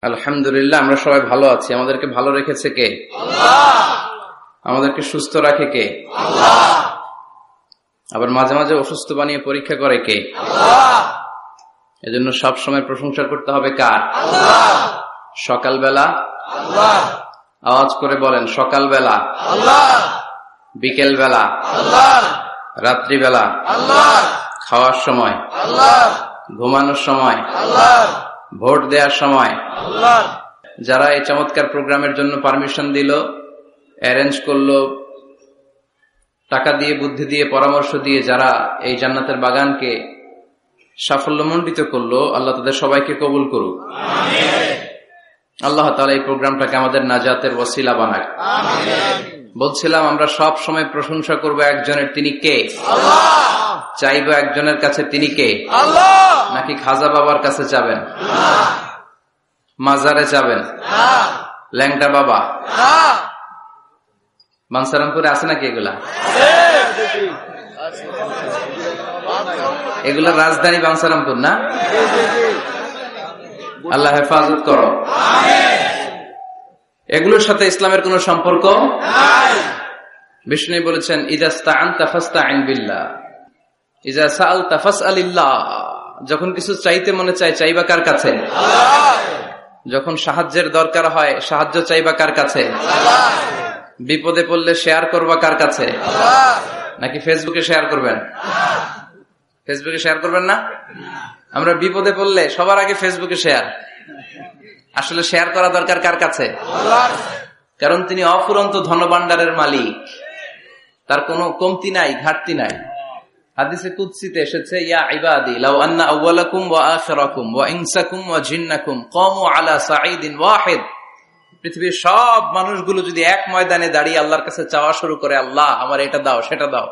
আলহামদুলিল্লাহ, আমরা সবাই ভালো আছি। আমাদেরকে ভালো রেখেছে কে? আল্লাহ। আমাদেরকে সুস্থ রাখে কে? আল্লাহ। আবার মাঝে মাঝে অসুস্থ বানিয়ে পরীক্ষা করে কে? আল্লাহ। এজন্য সব সময় প্রশংসা করতে হবে কার? আল্লাহ। সকালবেলা আল্লাহ, আওয়াজ করে বলেন, সকালবেলা আল্লাহ, বিকেলবেলা আল্লাহ, রাত্রিবেলা আল্লাহ, খাওয়ার সময় আল্লাহ, ঘুমানোর সময় আল্লাহ, ভোট দেওয়ার সময় আল্লাহ। যারা এই চমৎকার প্রোগ্রামের জন্য পারমিশন দিল, অ্যারেঞ্জ করলো, টাকা দিয়ে, বুদ্ধি দিয়ে, পরামর্শ দিয়ে যারা এই জান্নাতের বাগানকে সাফল্যমণ্ডিত করলো, আল্লাহ তাদের সবাইকে কবুল করুক। আল্লাহ তাআলা এই প্রোগ্রামটাকে আমাদের নাজাতের ওসিলা বানাক। বলছিলাম, আমরা সব সময় প্রশংসা করব একজনের, তিনি কে? আল্লাহ। চাইবো একজনের কাছে, তিনি কে? আল্লাহ। নাকি খাজা বাবার কাছে যাবেন? মাজারে যাবেন? ল্যাংটা বাবা? বাঞ্ছারামপুরে আছে নাকি এগুলা? এগুলা রাজধানী বাঞ্ছারামপুর না? আল্লাহ হেফাজত করো। এগুলোর সাথে ইসলামের কোন সম্পর্ক নাই। বিষ্ণু বলেছেন, ইযা ইসতাআনতা ফাসতাইন বিল্লাহ, ইযা সাআলতা ফাসআলিল্লাহ। যখন কিছু চাইতে মনে চায়, চাইবা কার কাছে? আল্লাহ। যখন সাহায্যের দরকার হয়, সাহায্য চাইবা কার কাছে? আল্লাহ। বিপদে পড়লে শেয়ার করবা কার কাছে? আল্লাহ। নাকি ফেসবুকে শেয়ার করবেন? ফেসবুকে শেয়ার করবেন না? আমরা বিপদে পড়লে সবার আগে ফেসবুকে শেয়ার। আসলে শেয়ার করা দরকার কার কাছে? আল্লাহর। কারণ তিনি অফুরন্ত ধনভাণ্ডারের মালিক, তার কোনো কমতি নাই, ঘাটতি নাই। হাদিসে কুদসিতে এসেছে, ইয়া ইবাদি লাউ আন্না আউওয়ালাকুম ওয়া আখিরাকুম ওয়া ইনসাকুম ওয়া জিন্নাকুম কামু আলা সাঈদিন ওয়াহিদ। পৃথিবীর সব মানুষগুলো যদি এক ময়দানে দাঁড়িয়ে আল্লাহর কাছে চাওয়া শুরু করে, আল্লাহ আমার এটা দাও, সেটা দাও,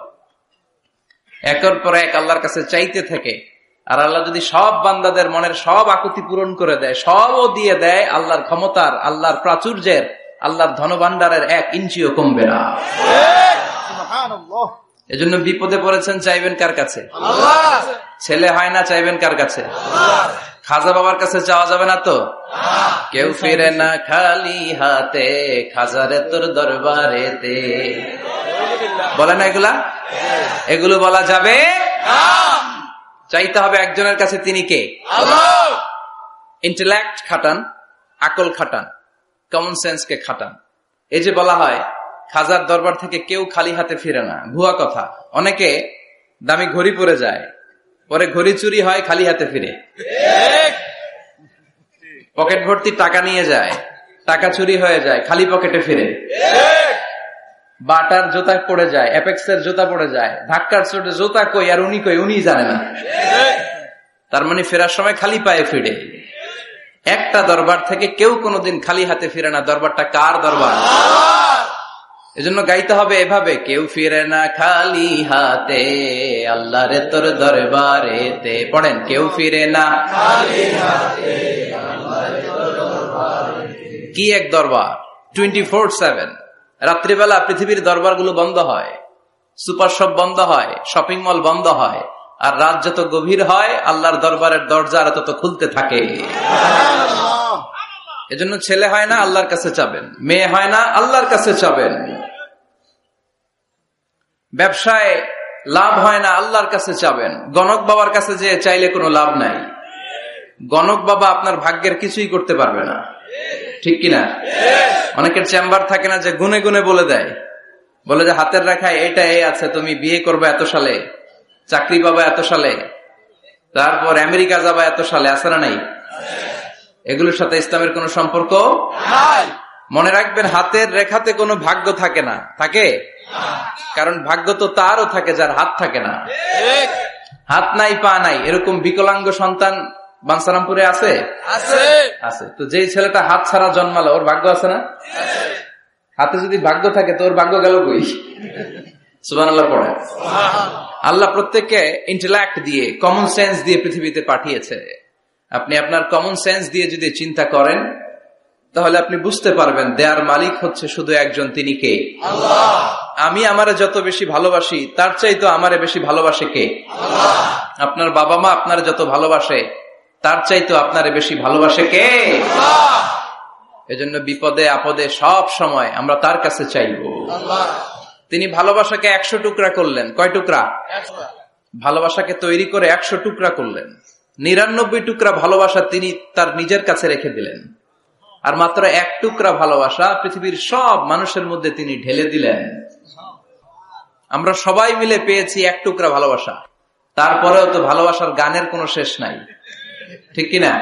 একের পর এক আল্লাহর কাছে চাইতে থাকে, আর আল্লাহ যদি সব বান্দাদের মনের সব আকুতি পূরণ করে দেয়, সবও দিয়ে দেয়, আল্লাহর ক্ষমতার, আল্লাহর প্রাচুর্যের, আল্লাহর ধনভাণ্ডারের 1 ইঞ্চিও কমবে না। এজন্য বিপদে পড়েছেন, চাইবেন কার কাছে? আল্লাহ। ছেলে হয় না, চাইবেন কার কাছে? আল্লাহ। খাজা বাবার কাছে চাওয়া যাবে না তো? কেউ ফিরে না খালি হাতে, খাজারে তোর দরবারেতে, বলে না এগুলা? এগুলো বলা যাবে না। চাইতে হবে একজনের কাছে, তিনি কে? আল্লাহ। ইন্টেলেক্ট খাটান, আকল খাটান, কমন সেন্সকে খাটান। এই যে বলা হয় খাজার দরবার থেকে কেউ খালি হাতে ফিরে না, ভুয়া কথা। অনেকে দামি ঘড়ি পরে যায়, পরে ঘড়ি চুরি হয়, খালি হাতে ফিরে। পকেট ভর্তি টাকা নিয়ে যায়, টাকা চুরি হয়ে যায়, খালি পকেটে ফিরে। বাটার জুতা পড়ে যায়, অ্যাপেক্সের জুতা পড়ে যায়, ধাক্কার চোটে জুতা কই আর উনি কই, উনি জানে না। তার মানে ফেরার সময় খালি পায়ে ফিরে। একটা দরবার থেকে কেউ কোনোদিন খালি হাতে ফিরে না। দরবারটা কার দরবার? এজন্য গাইতে হবে এভাবে, কেউ ফিরে না খালি হাতে, আল্লাহ রে তোর দরবারেতে। পড়েন, কেউ ফিরে না খালি হাতে, আল্লাহ রে তোর দরবারেতে। কি এক দরবার! 24/7। রাত্রিবেলা পৃথিবীর দরবারগুলো বন্ধ হয়, সুপার শপ বন্ধ হয়, শপিং মল বন্ধ হয়, আর রাত যত গভীর হয়, আল্লাহর দরবারের দরজা তত খুলতে থাকে। এজন্য ছেলে হয় না, আল্লাহর কাছে চাবেন। মেয়ে হয় না, আল্লাহর কাছে চাবেন। ব্যবসায় লাভ হয় না, আল্লাহর কাছে চাবেন। গণক বাবার কাছে যে চাইলে কোনো লাভ নাই। গণক বাবা আপনার ভাগ্যের কিছুই করতে পারবে না, ঠিক কিনা? অনেকের চেম্বার থাকে না, যে গুনে গুনে বলে দেয়, বলে যে হাতের রেখায় এটা এই আছে, তুমি বিয়ে করবে এত সালে, চাকরি পাবা এত সালে, তারপর আমেরিকা যাবা এত সালে। আছে না নাই? এগুলোর সাথে ইসলামের কোন সম্পর্ক নাই। মনে রাখবেন, হাতের রেখাতে কোনো ভাগ্য থাকে না। থাকে? কারণ ভাগ্য তো তারও থাকে যার হাত থাকে না। হাত নাই, পা নাই, এরকম বিকলাঙ্গ সন্তান বাঞ্ছারামপুরে আছে? আছে। তো যেই ছেলেটা হাত ছাড়া জন্মালো, ওর ভাগ্য আছে না? হাতে যদি ভাগ্য থাকে তো ওর ভাগ্য গেল কই? সুবহানাল্লাহ পড়ে। আল্লাহ প্রত্যেককে ইন্টেলেক্ট দিয়ে, কমন সেন্স দিয়ে পৃথিবীতে পাঠিয়েছে। আপনি আপনার কমন সেন্স দিয়ে যদি চিন্তা করেন, তাহলে আপনি বুঝতে পারবেন দেয়ার মালিক হচ্ছে শুধু একজন, তিনি কে? আল্লাহ। আমি আমারে যত বেশি ভালোবাসি, তার চাইতো আমারে বেশি ভালোবাসে কে? আল্লাহ। আপনার বাবা মা আপনার যত ভালোবাসে, তার চাইতো আপনারে বেশি ভালোবাসে কে? আল্লাহ। এজন্য বিপদে আপদে সব সময় আমরা তার কাছে চাইবো। তিনি ভালোবাসাকে 100 টুকরা করলেন। কয় টুকরা? ভালোবাসাকে তৈরি করে 100 টুকরা করলেন। 99 টুকরা ভালোবাসা তিনি তার নিজের কাছে রেখে দিলেন, আর মাত্র 1 টুকরা ভালোবাসা পৃথিবীর সব মানুষের মধ্যে তিনি ঢেলে দিলেন। আমরা সবাই মিলে পেয়েছি 1 টুকরা ভালোবাসা। তারপরেও তো ভালোবাসার গানের কোনো শেষ নাই, ঠিক কিনা?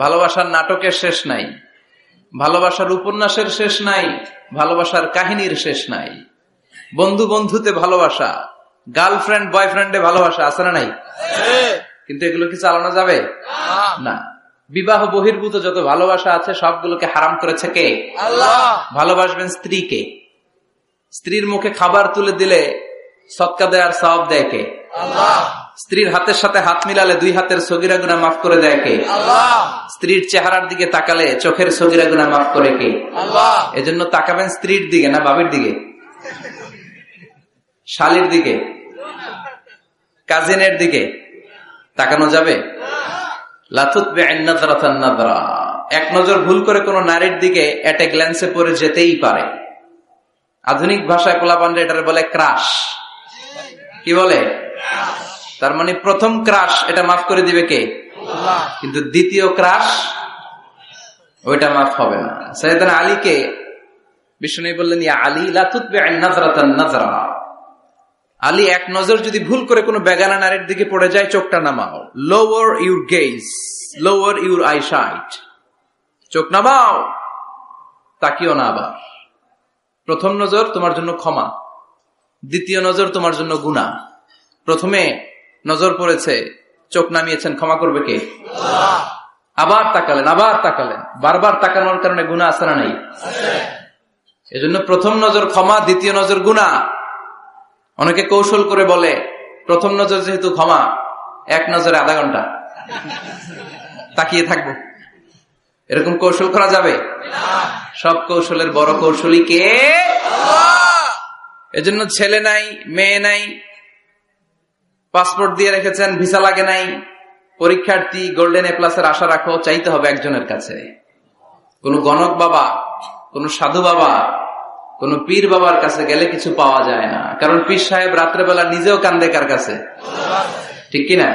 ভালোবাসার নাটকের শেষ নাই, ভালোবাসার উপন্যাসের শেষ নাই, ভালোবাসার কাহিনীর শেষ নাই। বন্ধু বন্ধুতে ভালোবাসা, গার্লফ্রেন্ড বয়ফ্রেন্ডে ভালোবাসা আছে না নাই? কিন্তু এগুলো কি চালানো যাবে? না। বিবাহ বহির্ভূত যত ভালোবাসা আছে সবগুলোকে হারাম করেছে কে? আল্লাহ। ভালোবাসবেন স্ত্রীকে। স্ত্রীর মুখে খাবার তুলে দিলে সদকা দেয় আর সওয়াব দেয় কে? আল্লাহ। স্ত্রীর হাতের সাথে হাত মিলালে 2 হাতের সগীরা গুনাহ মাফ করে দেয় কে? আল্লাহ। স্ত্রীর চেহারার দিকে তাকালে চোখের সগীরা গুনাহ মাফ করে কে? আল্লাহ। এজন্য তাকাবেন স্ত্রীর দিকে না বাবির দিকে, শালীর দিকে, কাজিনের দিকে তাকানো যাবে? এক নজর ভুল করে কোন নারীর দিকে এট এ গ্ল্যান্সে পড়ে যেতেই পারে। আধুনিক ভাষায় পোলাপান্ডে এটার বলে ক্রাশ। কি বলে? তার মানে প্রথম ক্রাশ এটা মাফ করে দিবে কে? আল্লাহ। কিন্তু দ্বিতীয় ক্রাশ ওইটা মাফ হবে না। সাইয়েদনা আলীকে বিষ্ণু বললেন, ইয়া আলী লা তুতবি'আন নাযরাতান নাযরা। আলী, 1 নজর যদি ভুল করে কোনো বেগানা নারীর দিকে পড়ে যায় চোখটা নামাও। Lower your gaze, lower your eyesight. চোখ নামাও, তাকিও না আবার। প্রথম নজর তোমার জন্য ক্ষমা, দ্বিতীয় নজর তোমার জন্য গুনাহ। প্রথমে নজর পড়েছে, চোখ নামিয়েছেন, ক্ষমা করবে কে? আল্লাহ। আবার তাকালেন, আবার তাকালেন, বারবার তাকানোর কারণে গুনাহ আছে না নাই? এজন্য প্রথম নজর ক্ষমা, দ্বিতীয় নজর গুনাহ। অনেকে কৌশল করে বলে প্রথম নজর যেহেতু ক্ষমা, 1 নজরে আধা ঘন্টা তাকিয়ে থাকবো। এরকম কৌশল করা যাবে? সব কৌশলের বড় কৌশলী কে? আল্লাহ। এজন্য ছেলে নাই, মেয়ে নাই, পাসপোর্ট দিয়ে রেখেছেন, ভিসা লাগে নাই, পরীক্ষার্থী, গোল্ডেন এ প্লাসের আশা রাখো, চাইতে হবে একজনের কাছে। কোন গণক বাবা, কোন সাধু বাবা, কোন পীর বাবার কাছে গেলে কিছু পাওয়া যায় না। কারণ পীর সাহেব রাত্রেবেলা নিজেও কান্দে কার কাছে? ঠিক কিনা?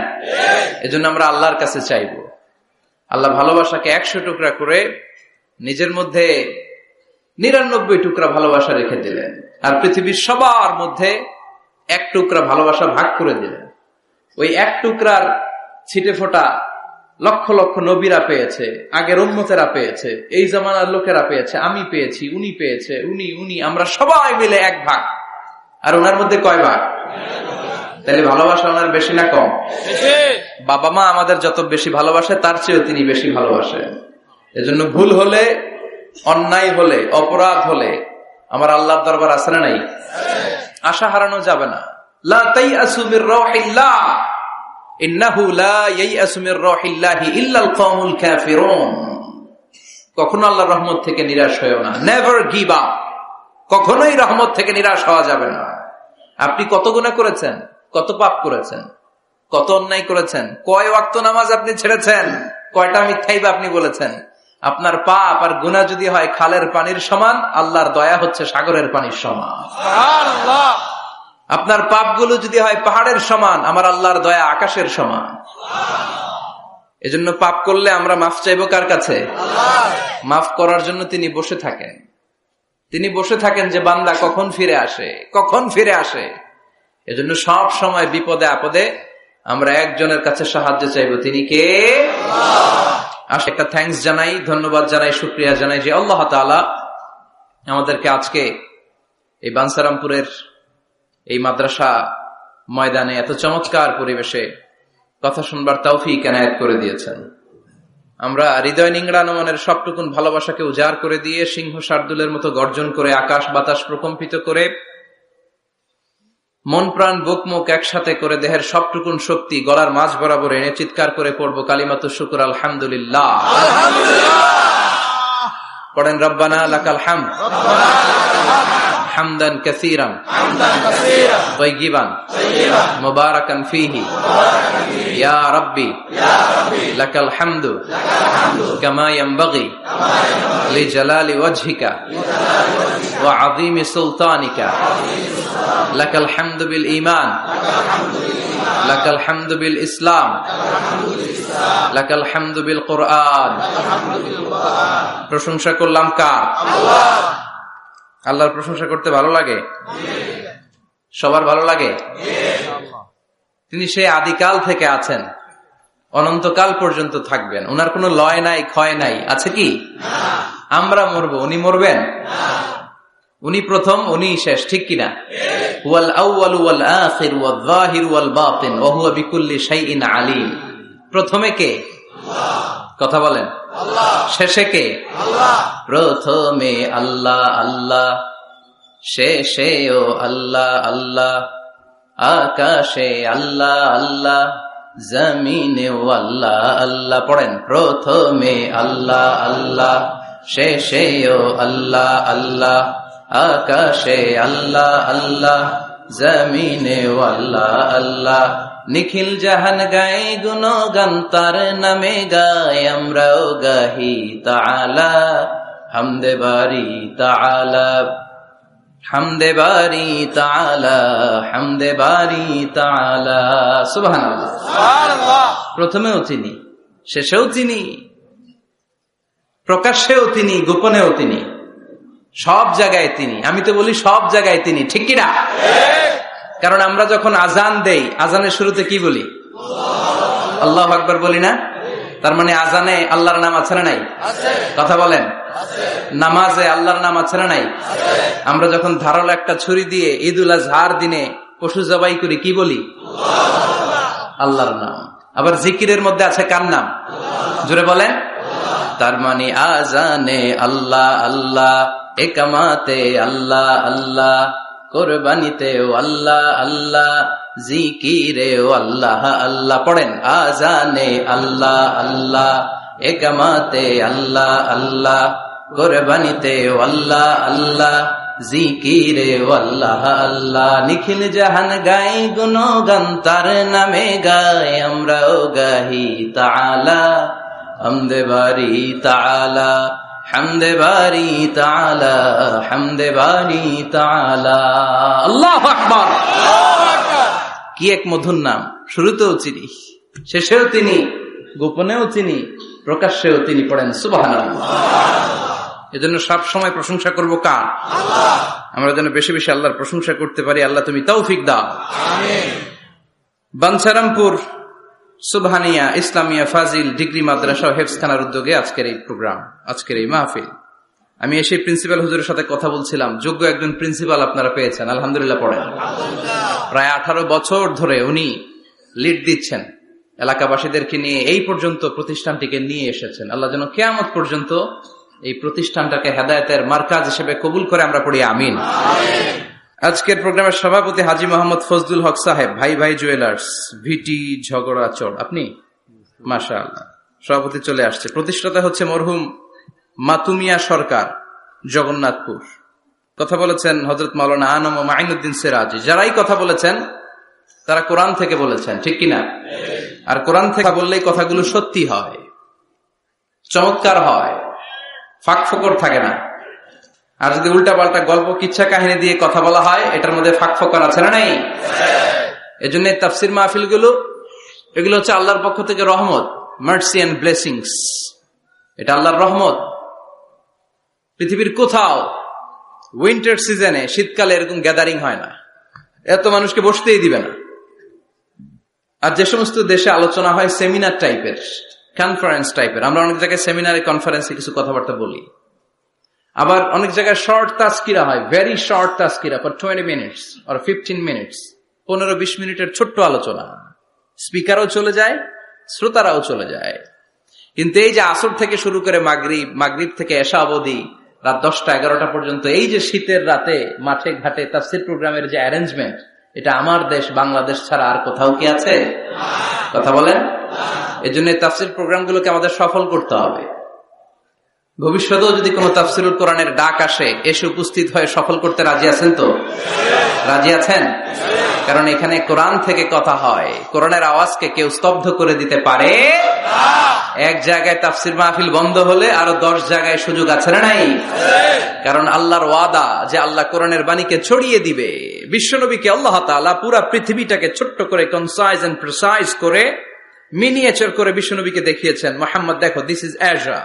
এজন্য আমরা আল্লাহর কাছে চাইবো। আল্লাহ ভালোবাসাকে 100 টুকরা করে নিজের মধ্যে 99 টুকরা ভালোবাসা রেখে দিলেন, আর পৃথিবীর সবার মধ্যে 1 টুকরা ভালোবাসা ভাগ করে দিলেন। ওই 1 টুকরার ছিটে ফোটা লক্ষ লক্ষ নবীরা পেয়েছে, আগের উম্মতেরা পেয়েছে, এই জামানার লোকেরা পেয়েছে, আমি পেয়েছি, উনি পেয়েছে, উনি, আমরা সবাই মিলে 1 ভাগ। আর ওনার মধ্যে কয় ভাগ? তাহলে ভালোবাসা ওনার বেশি না কম? বাবা মা আমাদের যত বেশি ভালোবাসে তার চেয়েও তিনি বেশি ভালোবাসেন। এজন্য ভুল হলে, অন্যায় হলে, অপরাধ হলে আমার আল্লাহর দরবার আছে না নাই? আশা হারানো যাবে না। লা তাইয়াসু মির রাহিল্লাহ, ইন্নাহু লা ইয়াইয়াসু মির রাহিল্লাহি ইল্লাল কওমুল কাফিরুন। কখনো আল্লাহর রহমত থেকে নিরাশ হয়ো না। Never give up. কখনোই রহমত থেকে নিরাশ হওয়া যাবে না। আপনি কত গুনাহ করেছেন, কত পাপ করেছেন, কত অন্যায় করেছেন, কয় ওয়াক্ত নামাজ আপনি ছেড়েছেন, কয়টা মিথ্যাই বা আপনি বলেছেন। আপনার পাপ আর গুনাহ যদি হয় খালের পানির সমান, আল্লাহর দয়া হচ্ছে সাগরের পানির সমান। সুবহানাল্লাহ। আপনার পাপগুলো যদি হয় পাহাড়ের সমান, আমার আল্লাহর দয়া আকাশের সমান। এজন্য পাপ করলে আমরা মাফ চাইবো কার কাছে? আল্লাহ। মাফ করার জন্য তিনি বসে থাকেন। তিনি বসে থাকেন যে বান্দা কখন ফিরে আসে, কখন ফিরে আসে। এজন্য সব সময় বিপদে আপদে আমরা একজনের কাছে সাহায্য চাইবো, তিনি কে? আল্লাহ। একটা থ্যাঙ্কস জানাই, ধন্যবাদ জানাই, শুকরিয়া জানাই যে আল্লাহ তাআলা আমাদেরকে আজকে এই বানসারামপুরের এই মাদ্রাসা ময়দানে এত চমৎকার পরিবেশে কথা শুনবার তৌফিক এনায়েত করে দিয়েছেন। আমরা হৃদয় নিংড়ানো মনের সবটুকুন ভালোবাসাকে উজাড় করে দিয়ে সিংহ শার্দুলের মতো গর্জন করে আকাশ বাতাস প্রকম্পিত করে মন প্রাণ বুক মুখ একসাথে করে দেহের সবটুকুন শক্তি গলার মাঝ বরাবর এনে চিৎকার করে পড়বো কালিমাতুশ শুকর আলহামদুলিল্লাহ। পড়েন রব্বানা লাকাল হামদ। حمدا كثيرا طيبا مباركا فيه يا ربي لك الحمد كما ينبغي لجلال وجهك وعظيم سلطانك لك الحمد بالإيمان لك الحمد بالإسلام لك الحمد بالقرآن প্রশংসা করলাম কার? আল্লাহর প্রশংসা করতে ভালো লাগে? সবার ভালো লাগে? তিনি সেই আদিকাল থেকে আছেন, অনন্তকাল পর্যন্ত থাকবেন। ওনার কোনো লয় নাই, ক্ষয় নাই, আছে কি? আমরা মরবো, উনি মরবেন? উনি প্রথম, উনি শেষ, ঠিক কিনা? হুয়াল আউয়ালু ওয়াল আখির ওয়াল যাহির ওয়াল বাতিন ওয়া হুয়া বিকুল্লি শাইইন আলিম। প্রথমে কে? কথা বলেন। শেষে কে? প্রথমে আল্লাহ আল্লাহ, শেষেও আল্লাহ আল্লাহ, আকাশে আল্লাহ আল্লাহ, জমিনেও আল্লাহ আল্লাহ। পড়েন, প্রথমে আল্লাহ আল্লাহ, শেষেও আল্লাহ আল্লাহ, আকাশে আল্লাহ আল্লাহ, জমিনেও আল্লাহ আল্লাহ। নিখিল জাহান গায়ে গুণগান তার নামে গায়, আমরাও গাহি তাআলা হামদে বারি তাআলা, হামদে বারি তাআলা, হামদে বারি তাআলা। সুবহানাল্লাহ, সুবহানাল্লাহ। প্রথমেও তিনি, শেষেও তিনি, প্রকাশ্যেও তিনি, গোপনেও তিনি, সব জায়গায় তিনি। আমি তো বলি সব জায়গায় তিনি, ঠিক কিনা? কারণ আমরা যখন আজান দেই, আজানের শুরুতে কি বলি? আল্লাহু আকবার বলি না? তার মানে আজানে আল্লাহর নাম আছে না নাই? কথা বলেন। নামাজে আল্লাহর নাম আছে না নাই? আমরা যখন ধারালো একটা ছুরি দিয়ে ঈদুল আজহার দিনে পশু জবাই করি, কি বলি? আল্লাহর নাম। আবার জিকিরের মধ্যে আছে কার নাম? জোরে বলেন। তার মানে আজানে আল্লাহ আল্লাহ, একামাতে আল্লাহ আল্লাহ, কোরবানিতেও আল্লাহ আল্লাহ, জিকিরেও আল্লাহ আল্লাহ। পড়েন, আজানে আল্লাহ আল্লাহ, একামাতে আল্লাহ আল্লাহ, কোরবানিতেও আল্লাহ আল্লাহ, জিকিরেও আল্লাহ আল্লাহ। নিখিল জাহান গাই গুণগান তার নামে গায়, আমরাও গাহি তাআলা হামদে বারি তাআলা, হামদে বারি তাআলা, হামদে বারি তাআলা। আল্লাহু আকবার। কি এক মধুর নাম! শুরুতেও চিনি, শেষেও তিনি, গোপনেও তিনি, প্রকাশ্যেও তিনি। পড়েন সুবহানাল্লাহ। এজন্য সব সময় প্রশংসা করব কার? আল্লাহ। আমরা যেন বেশি বেশি আল্লাহর প্রশংসা করতে পারি। আল্লাহ তুমি তৌফিক দাও, আমিন। বাঞ্ছারামপুর সুবহানিয়া ইসলামিয়া ফাজিল ডিগ্রি মাদ্রাসা ও হেফজখানার উদ্যোগে আজকের এই প্রোগ্রাম, আজকের এই মাহফিল। আমি এসে প্রিন্সিপাল হুজুরের সাথে কথা বলছিলাম। যোগ্য একজন প্রিন্সিপাল আপনারা পেয়েছেন, আলহামদুলিল্লাহ। পড়েন, প্রায় 18 বছর ধরে উনি লিড দিচ্ছেন, এলাকাবাসীদেরকে নিয়ে এই পর্যন্ত প্রতিষ্ঠানটিকে নিয়ে এসেছেন। আল্লাহ যেন কিয়ামত পর্যন্ত এই প্রতিষ্ঠানটাকে হেদায়েতের মার্কাজ হিসেবে কবুল করে, আমরা পড়ি আমিন। আজকের প্রোগ্রামের সভাপতি হাজী মোহাম্মদ ফজলুল হক সাহেব, ভাই ভাই জুয়েলার্স, ভিটি ঝগড়াচড়। আপনি মাশাআল্লাহ, সভাপতি চলে আসছে। প্রতিষ্ঠাতা হচ্ছে মরহুম মাতুমিয়া সরকার, জগন্নাথপুর। কথা বলেছেন হযরত মাওলানা আনম ও মাইনুদ্দিন সিরাজি। যারাই কথা বলেছেন তারা কোরআন থেকে বলেছেন, ঠিক কিনা? আর কোরআন থেকে বললেই কথাগুলো সত্যি হয়, চমৎকার হয়, ফাঁক ফোকর থাকে না। আর যদি উল্টা পাল্টা গল্প কিচ্ছা কাহিনী দিয়ে কথা বলা হয়, এটার মধ্যে ফাঁক ফোকর আছে না নাই? এজন্য তাফসির মাহফিল গুলো, এগুলো হচ্ছে আল্লাহর পক্ষ থেকে রহমত, মার্সি এন্ড ব্লেসিংস। এটা আল্লাহর রহমত। পৃথিবীর কোথাও উইন্টার সিজনে, শীতকালে এরকম গ্যাদারিং হয় না, এত মানুষকে বসতেই দিবে না। আর যে সমস্ত দেশে আলোচনা হয় সেমিনার টাইপের, কনফারেন্স টাইপের, আমরা অনেক জায়গায় সেমিনারে, কনফারেন্সে কিছু কথাবার্তা বলি। আবার অনেক জায়গায় শর্ট তাজকিরা হয়, very short Tazkira for 20 minutes or 15 minutes, 15-20 মিনিটের ছোট্ট আলোচনা। স্পিকারও চলে যায়, শ্রোতারাও চলে যায়। কিন্তু এই যে আসর থেকে শুরু করে মাগরিব, মাগরিব থেকে এশা অবধি রাত 10টা-11টা পর্যন্ত, এই যে শীতের রাতে মাঠে ঘাটে তাফসীর প্রোগ্রামের যে অ্যারেঞ্জমেন্ট, এটা আমার দেশ বাংলাদেশ ছাড়া আর কোথাও কি আছে? কথা বলেন। এই জন্য তাফসীর প্রোগ্রামগুলোকে আমাদের সফল করতে হবে। ভবিষ্যতেও যদি কোনো তাফসিরুল কোরআনের ডাক আসে, এসে উপস্থিত হয়ে সফল করতে রাজি আছেন তো? রাজি আছেন? কারণ এখানে কোরআন থেকে কথা হয়। কোরআনের আওয়াজকে কেউ স্তব্ধ করে দিতে পারে? এক জায়গায় তাফসির মাহফিল বন্ধ হলে আরো 10 জায়গায় সুযোগ আছে না নাই? কারণ আল্লাহর ওয়াদা যে আল্লাহ কোরআনের বাণীকে ছড়িয়ে দিবে। বিশ্বনবীকে আল্লাহ তাআলা পুরা পৃথিবীটাকে ছোট্ট করে কনসাইজ এন্ড প্রিসাইজ করে মিনিয়েচার করে বিশ্বনবীকে দেখিয়েছেন, মুহাম্মদ দেখো, this is Asia,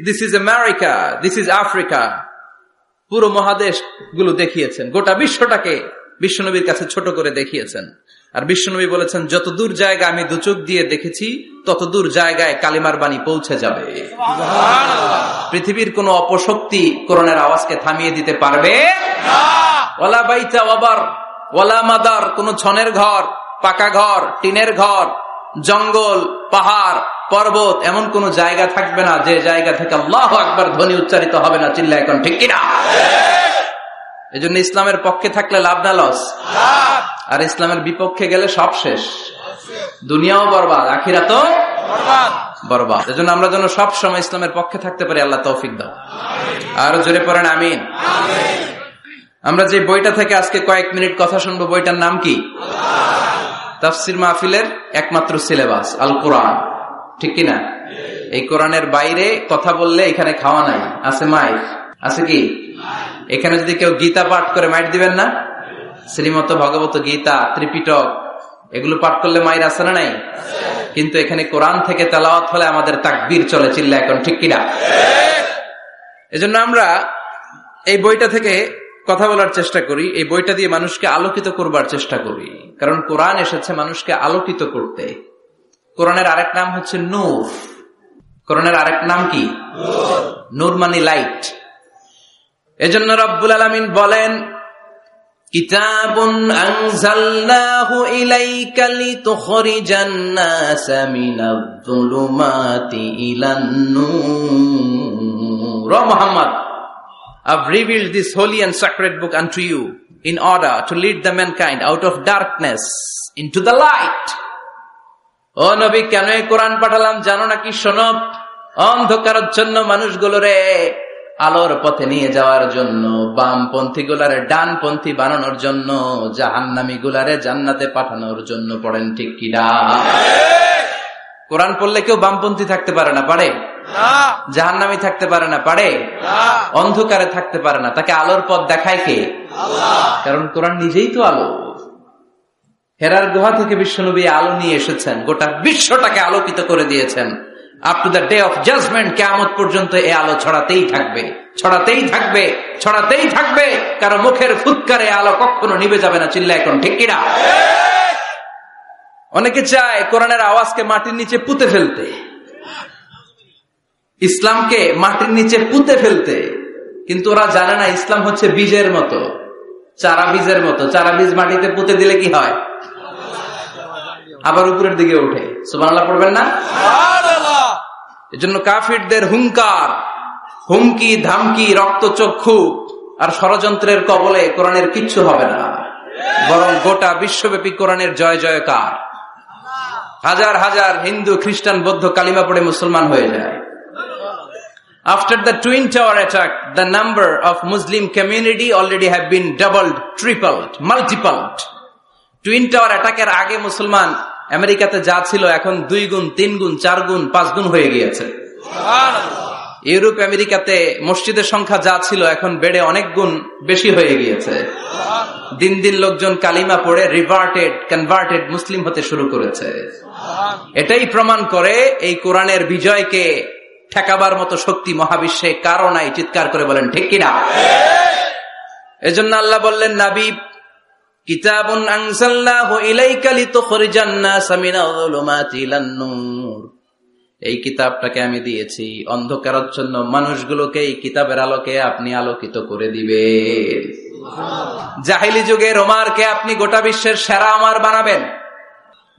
this is America, this is Africa. পুরো মহাদেশ গুলো দেখিয়েছেন, গোটা বিশ্বটাকে বিশ্বনবীর কাছে ছোট করে দেখিয়েছেন। আর বিশ্বনবী বলেছেন, যত দূর জায়গা আমি দুচোখ দিয়ে দেখেছি তত দূর জায়গায় কালিমার বাণী পৌঁছে যাবে। পৃথিবীর কোন অপশক্তি কোরআনের আওয়াজকে থামিয়ে দিতে পারবে না। ওয়ালা বাইতা ওয়াবার ওয়ালা মাদার, কোন ছনের ঘর, পাকা ঘর, টিনের ঘর, জঙ্গল, পাহাড়, পর্বত, এমন কোন জায়গা থাকবে না যে জায়গা থেকে আল্লাহু আকবার ধ্বনি উচ্চারিত হবে না। চিল্লা এখন ঠিক কিনা? এজন্য ইসলামের পক্ষে থাকলে লাভ না লস? আর ইসলামের বিপক্ষে গেলে সব শেষ, দুনিয়াও বরবাদ, আখিরাতও বরবাদ। এজন্য আমরা যেন সব সময় ইসলামের পক্ষে থাকতে পারি, আল্লাহ তৌফিক দাও। আর জোরে পড়েন আমিন। আমরা যে বইটা থেকে আজকে কয়েক মিনিট কথা শুনবো, বইটার নাম কি? তাফসির মাহফিলের একমাত্র সিলেবাস আল কোরআন, ঠিক কিনা? এই কোরআনের বাইরে কথা বললে এখানে খাওয়া নাই, আছে মাইক, আছে কি? এখানে যদি কেউ গীতা পাঠ করে মাইট দিবেন না? শ্রীমত ভগবত গীতা, ত্রিপিটক, এগুলো পাঠ করলে মাইর আছে না নাই? কিন্তু এখানে কোরআন থেকে তেলাওয়াত হলে আমাদের তাকবীর চলে। চিল্লা এখন ঠিক কিনা? এজন্য আমরা এই বইটা থেকে কথা বলার চেষ্টা করি, এই বইটা দিয়ে মানুষকে আলোকিত করবার চেষ্টা করি। কারণ কোরআন এসেছে মানুষকে আলোকিত করতে। কোরআনের আরেক নাম হচ্ছে নূর। কোরআনের আরেক নাম কি? নূর মানে লাইট। এজন্য রব্বুল আলামিন বলেন, কিতাবুন আনজালনাহু ইলাইকা লিতুখরিজান NASA Minaj যুলুমাতি ইলান Noor. O Muhammad, I've revealed this holy and sacred book unto you in order to lead the mankind out of darkness into the light. ও নবী, কেন এই কোরআন পাঠালাম জানো নাকি? শোনো, অন্ধকারাচ্ছন্ন মানুষগুলোরে আলোর পথে নিয়ে যাওয়ার জন্য, বামপন্থী গুলারে ডানপন্থী বানানোর জন্য, জাহান্নামী গুলারে জান্নাতে পাঠানোর জন্য। পড়েন ঠিক কিনা? কোরআন পড়লে কেউ বামপন্থী থাকতে পারে না, পারে? জাহান্নামী থাকতে পারে না, পারে? অন্ধকারে থাকতে পারে না। তাকে আলোর পথ দেখায় কে? কারণ কোরআন নিজেই তো আলো। হেরার গুহা থেকে বিশ্বনবী আলো নিয়ে এসেছেন, গোটা বিশ্বটাকে আলোকিত করে দিয়েছেন। Up to the day of judgement, কিয়ামত পর্যন্ত এই আলো ছড়াতেই থাকবে, ছড়াতেই থাকবে, ছড়াতেই থাকবে। কারো মুখের ফুৎকারে আলো কখনো নিভে যাবে না। চিল্লা এখন ঠিক কিনা? অনেকে চায় কোরআনের আওয়াজকে মাটির নিচে পুঁতে ফেলতে, ইসলামকে মাটির নিচে পুঁতে ফেলতে, কিন্তু ওরা জানে না ইসলাম হচ্ছে বীজের মতো, চারা বীজের মতো। চারা বীজ মাটিতে পুঁতে দিলে কি হয়? আবার উপরের দিকে ওঠে। সুবহানাল্লাহ পড়বেন না? এজন্য কাফিরদের হুঙ্কার, হুমকি, ধামকি, রক্তচক্ষু আর ষড়যন্ত্রের কবলে কোরআনের কিচ্ছু হবে না, বরং গোটা বিশ্বব্যাপী কোরআনের জয় জয়কার। হাজার হাজার হিন্দু, খ্রিস্টান, বৌদ্ধ কালিমা পড়ে মুসলমান হয়ে যায়। After the Twin Tower attack, the number of Muslim community already have been doubled, tripled, multiplied. Twin Tower attack এর আগে মুসলমান আমেরিকাতে যা ছিল এখন 2 গুণ, 3 গুণ, 4 গুণ, 5 গুণ হয়ে গিয়েছে। ইউরোপ আমেরিকাতে মসজিদের সংখ্যা যা ছিল এখন বেড়ে অনেক গুণ বেশি হয়ে গিয়েছে। দিন দিন লোকজন কালিমা পড়ে কনভার্টেড মুসলিম হতে শুরু করেছে। এটাই প্রমাণ করে এই কোরআনের বিজয়কে ঠেকাবার মতো শক্তি মহাবিশ্বে কারো নাই। চিৎকার করে বলেন ঠিক কিনা? এজন্য আল্লাহ বললেন, নবী, কিতাবুন আনজালনাহু ইলাইকা লিতুখরিজান নাসা মিনাজ যুলুমাতি ইলান নূর। এই কিতাবটাকে আমি দিয়েছি অন্ধকারাচ্ছন্ন মানুষগুলোকে এই কিতাবের আলোকে আপনি আলোকিত করে দিবেন। জাহিলি যুগে ওমরকে আপনি গোটা বিশ্বের সেরা ওমর বানাবেন।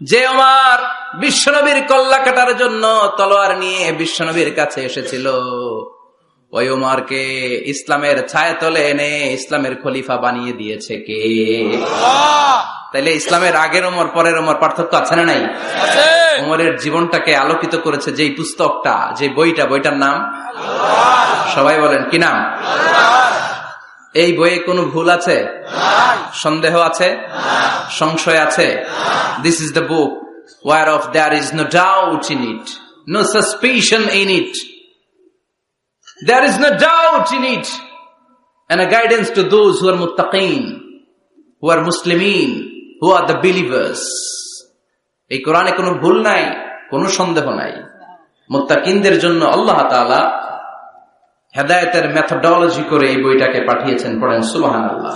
যে ওমর বিশ্বনবীর কল্লা কাটার জন্য তলোয়ার নিয়ে বিশ্বনবীর কাছে এসেছিল, ওই ওমরকে ইসলামের ছায়াতলে এনে ইসলামের খলিফা বানিয়ে দিয়েছে কে? তাইলে ইসলামের আগের ওমর পরের ওমর পার্থক্য আছে না নাই? ওমরের জীবনটাকে আলোকিত করেছে যেই পুস্তকটা, যে বইটার নাম সবাই বলেন কি নাম? এই বইয়ে কোনো ভুল আছে? সন্দেহ আছে? সংশয় আছে? This is the book whereof there is no doubt in it, no suspicion in it. There is no doubt in it, and a guidance to those who are muttaqeen, who are Muslimin, who are the believers. এই কোরআনে কোনো ভুল নাই, কোনো সন্দেহ নাই। মুত্তাকিনদের জন্য আল্লাহ তাআলা হেদায়েতের মেথোডোলজি করে এই বইটাকে পাঠিয়েছেন। পড়েন সুবহানাল্লাহ।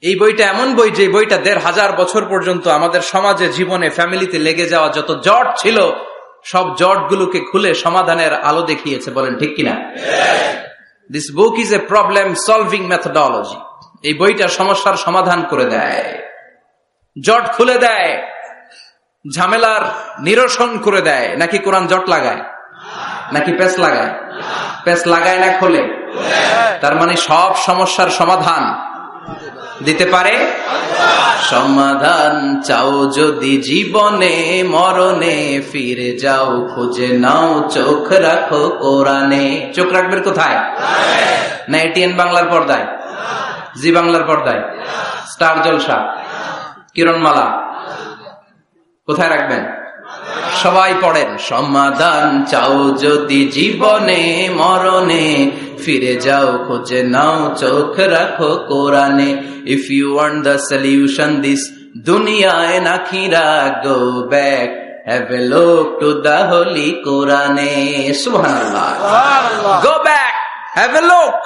এই বইটা এমন বই যে বইটা ১৫০০ বছর পর্যন্ত আমাদের সমাজে, জীবনে, ফ্যামিলিতে লেগে যাওয়া যত জট ছিল সব জটগুলোকে খুলে সমাধানের আলো দেখিয়েছে। বলেন ঠিক কিনা? This book is a problem solving methodology. এই বইটা সমস্যার সমাধান করে দেয়, জট খুলে দেয়, ঝামেলার নিরসন করে দেয়। নাকি কোরআন জট লাগায়? নাকি পেস লাগায়? পেস লাগায় না খোলে? তার মানে সব সমস্যার সমাধান দিতে পারে। সমাধান চাও যদি জীবনে, মরণে ফিরে যাও, খুঁজে নাও, চোখ রাখো কোরআনে। চোখ রাখবেন কোথায়? না এটিএন বাংলার পর্দায়, জি বাংলার পর্দায়, স্টার জলসা, কিরণমালা, কোথায় রাখবেন? সবাই পড়েন। সমাধান চাও যদি জীবনে, মরণে ফিরে যাও, খুঁজে নাও, চোখ রাখো কোরআনে। If you want the solution this dunya and akhirah, go back, have a look to the holy Quran. Subhanallah. Go back, have a look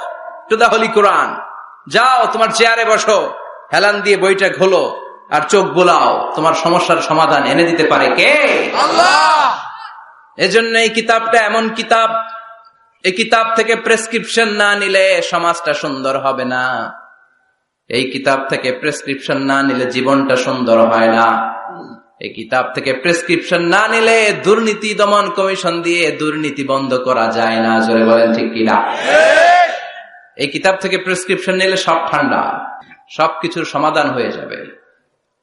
to the holy Quran. যাও তোমার চেয়ারে বসো, হেলান দিয়ে বইটা খোলো আর চোখ বোলাও। তোমার সমস্যার সমাধান এনে দিতে পারে কে? আল্লাহ। এজন্য এই কিতাবটা এমন কিতাব, এই কিতাব থেকে প্রেসক্রিপশন না নিলে সমাজটা সুন্দর হবে না। এই কিতাব থেকে প্রেসক্রিপশন না নিলে জীবনটা সুন্দর হয় না। এই কিতাব থেকে প্রেসক্রিপশন না নিলে দুর্নীতি দমন কমিশন দিয়ে দুর্নীতি বন্ধ করা যায় না। জোরে বলেন ঠিক কিনা? এই কিতাব থেকে প্রেসক্রিপশন নিলে সব ঠান্ডা, সবকিছুর সমাধান হয়ে যাবে।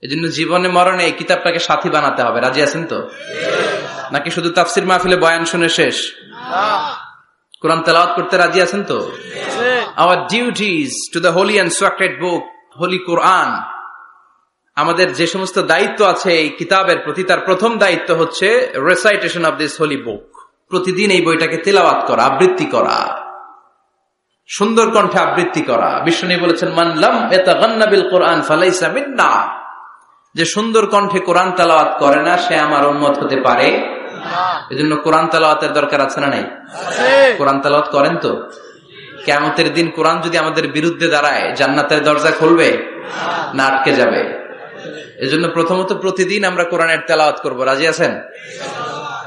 এজন্য জীবনে মরণে এই কিতাবটাকে সাথী বানাতে হবে। রাজি আছেন তো? নাকি শুধু তাফসির মাহফিলে বয়ান শুনে শেষ? কোরআন তেলাওয়াত করতে রাজি আছেন তো? Our duties to the holy and sacred book, holy Quran. আমাদের যে সমস্ত দায়িত্ব আছে এই কিতাবের প্রতি, তার প্রথম দায়িত্ব হচ্ছে recitation of this holy book. প্রতিদিন এই বইটাকে তেলাওয়াত করা, আবৃত্তি করা, সুন্দর কণ্ঠে আবৃত্তি করা। বিষ্ণু বলেছেন, মান লাম ইয়াতাগান্না বিল কোরআন ফালাইসা মিন্না। যে সুন্দর কণ্ঠে কোরআন তেলাওয়াত করে না সে আমার উম্মত হতে পারে না। এজন্য কোরআন তেলাওয়াতের দরকার আছে না নাই? কোরআন তেলাওয়াত করেন তো? কিয়ামতের দিন কোরআন যদি আমাদের বিরুদ্ধে দাঁড়ায়, জান্নাতের দরজা খুলবে না আটকে যাবে? এজন্য প্রথমত প্রতিদিন আমরা কোরআনের তেলাওয়াত করব। রাজি আছেন?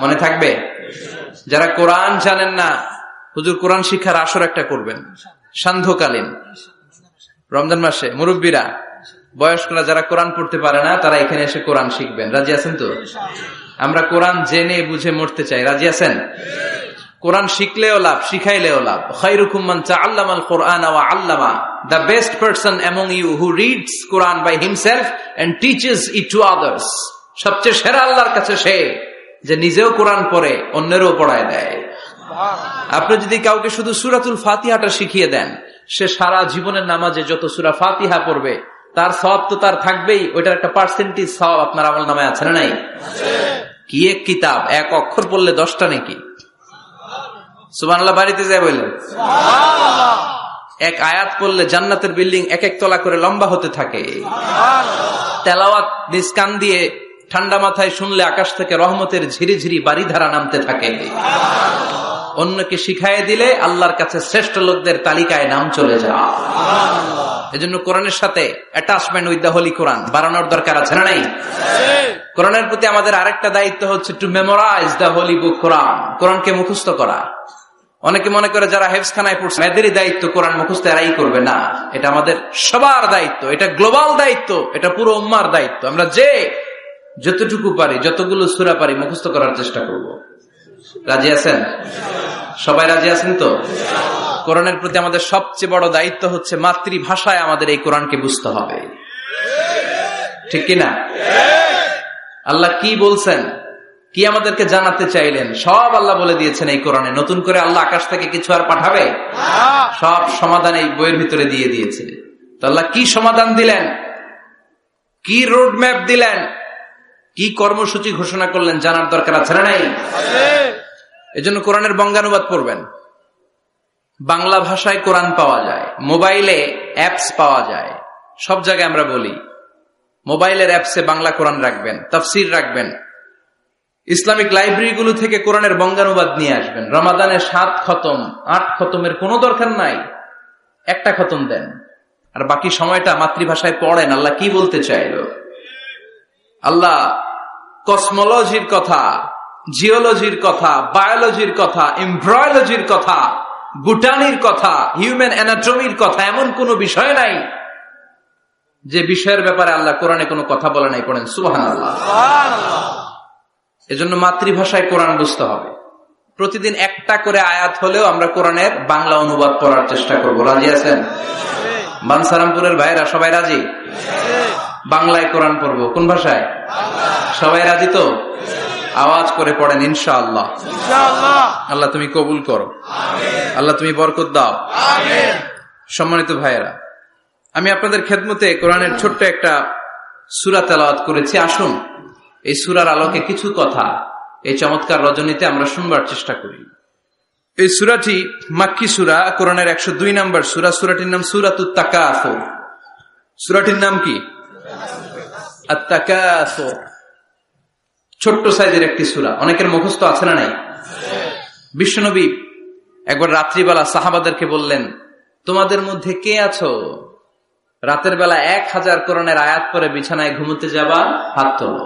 মনে থাকবে? যারা কোরআন জানেন না, হুজুর কোরআন শিক্ষার আসর একটা করবেন সান্ধ্যকালীন রমজান মাসে। মুরব্বীরা, বয়স্করা যারা কোরআন পড়তে পারে না তারা এখানে এসে কোরআন শিখবেন। রাজি আছেন তো? আমরা কোরআন জেনে বুঝে মরতে চাই। রাজি আছেন? কোরআন শিখলেও লাভ, শিখাইলেও লাভ। খায়রুকুম মান তাআল্লামাল কুরআনা ওয়া আল্লামা। The best person among you who reads Quran by himself and teaches it to others. সবচেয়ে সেরা আল্লাহর কাছে সে যে নিজেও কোরআন পড়ে অন্যেরও পড়ায় দেয়। আপনি যদি কাউকে শুধু সূরাতুল ফাতিহাটা শিখিয়ে দেন, সে সারা জীবনের নামাজে যত সূরা ফাতিহা পড়বে তার সওয়াব তো তার থাকবেই, ওইটার একটা পার্সেন্টেজ সওয়াব আপনার আমলনামায় আছে না নাই? কি এক কিতাব, এক অক্ষর পড়লে 10টা নাকি। সুবহানাল্লাহ বাড়িতে যায় বললেন, এক আয়াত পড়লে জান্নাতের বিল্ডিং এক এক তলা করে লম্বা হতে থাকে। তেলাওয়াত নিজ কান দিয়ে ঠান্ডা মাথায় শুনলে আকাশ থেকে রহমতের ঝিরি ঝিরি বাড়িধারা নামতে থাকে। অন্যকে শিখাই দিলে আল্লাহর কাছে শ্রেষ্ঠ লোকদের তালিকায় নাম চলে যায়। এজন্য কোরআনের সাথে অ্যাটাচমেন্ট উইথ দ্য হোলি কোরআন বাড়ানোর দরকার আছে না নাই? কোরআনের প্রতি আমাদের আরেকটা দায়িত্ব হচ্ছে টু মেমোরাইজ দ্য হোলি বুক কোরআন। কোরআনকে মুখস্থ করা। অনেকে মনে করে যারা হেফজখানায় পড়ছে এদেরই দায়িত্ব কোরআন মুখস্থ, এরাই করবে না। এটা আমাদের সবার দায়িত্ব, এটা গ্লোবাল দায়িত্ব, এটা পুরো উম্মার দায়িত্ব। আমরা যে যতটুকু পারি, যতগুলো সূরা পারি মুখস্থ করার চেষ্টা করব। রাজি আছেন? সবাই রাজি আছেন তো? কোরআনের প্রতি আমাদের সবচেয়ে বড় দায়িত্ব হচ্ছে মাতৃভাষায় আমাদের এই কোরআনকে বুঝতে হবে, ঠিক কিনা? আল্লাহ কি বলছেন, কি আমাদেরকে জানাতে চাইলেন, সব আল্লাহ বলে দিয়েছেন এই কোরআনে। নতুন করে আল্লাহ আকাশ থেকে কিছু আর পাঠাবে? সব সমাধান এই বইয়ের ভিতরে দিয়ে দিয়েছে। তো আল্লাহ কি সমাধান দিলেন, কি রোড ম্যাপ দিলেন, কি কর্মসূচি ঘোষণা করলেন, জানার দরকার আছে না নাই? এজন্য কোরআনের বঙ্গানুবাদ পড়বেন। বাংলা ভাষায় কোরআন পাওয়া যায়, মোবাইলে অ্যাপস পাওয়া যায়। সব জায়গায় আমরা বলি মোবাইলের অ্যাপসে বাংলা কোরআন রাখবেন, তাফসির রাখবেন। ইসলামিক লাইব্রেরিগুলো থেকে কোরআনের বঙ্গানুবাদ নিয়ে আসবেন। রমাদানে 7 খতম 8 খতমের কোনো দরকার নাই, একটা খতম দেন, আর বাকি সময়টা মাতৃভাষায় পড়েন। আল্লাহ কি বলতে চাইল? আল্লাহ কসমোলজির কথা, জিওলজির কথা, বায়োলজির কথা, এমব্রয়োলজির কথা, বুটানির কথা, হিউম্যান অ্যানাটমির কথা, এমন কোন বিষয় নাই যে বিষয়ের ব্যাপারে আল্লাহ কোরআনে কোনো কথা বলে নাই। পড়েন সুবহানাল্লাহ। এজন্য মাতৃভাষায় কোরআন বুঝতে হবে। প্রতিদিন একটা করে আয়াত হলেও আমরা কোরআনের বাংলা অনুবাদ পড়ার চেষ্টা করব। রাজি আছেন? বানসারামপুরের ভাইরা সবাই রাজি? বাংলায় কোরআন পড়বো। কোন ভাষায়? সবাই রাজি তো? আওয়াজ করে পড়েন ইনশাআল্লাহ। আল্লাহ তুমি কবুল করো, আল্লাহ তুমি বরকত দাও। সম্মানিত ভাইয়েরা, আমি আপনাদের খেদমতে কোরআনের ছোট্ট একটা সূরা তেলাওয়াত করেছি। আসুন এই সূরার আলোকে কিছু কথা এই চমৎকার রজনীতে আমরা শুনবার চেষ্টা করি। এই সূরাটি মাক্কি সূরা, কোরআনের 102 নম্বর সূরা। সূরাটির নাম সূরাতুত তাকাসুর। সূরাটির নাম কি? আত-তাকাসুর। ছোট্ট সাইজের একটি সূরা, অনেকের মুখস্থ আছে না নাই? বিশ্বনবী একবার রাত্রিবেলা সাহাবাদেরকে বললেন, তোমাদের মধ্যে কে আছো রাতের বেলা 1000 কোরআনের আয়াত পরে বিছানায় ঘুমোতে যাবা? হাত তোলো।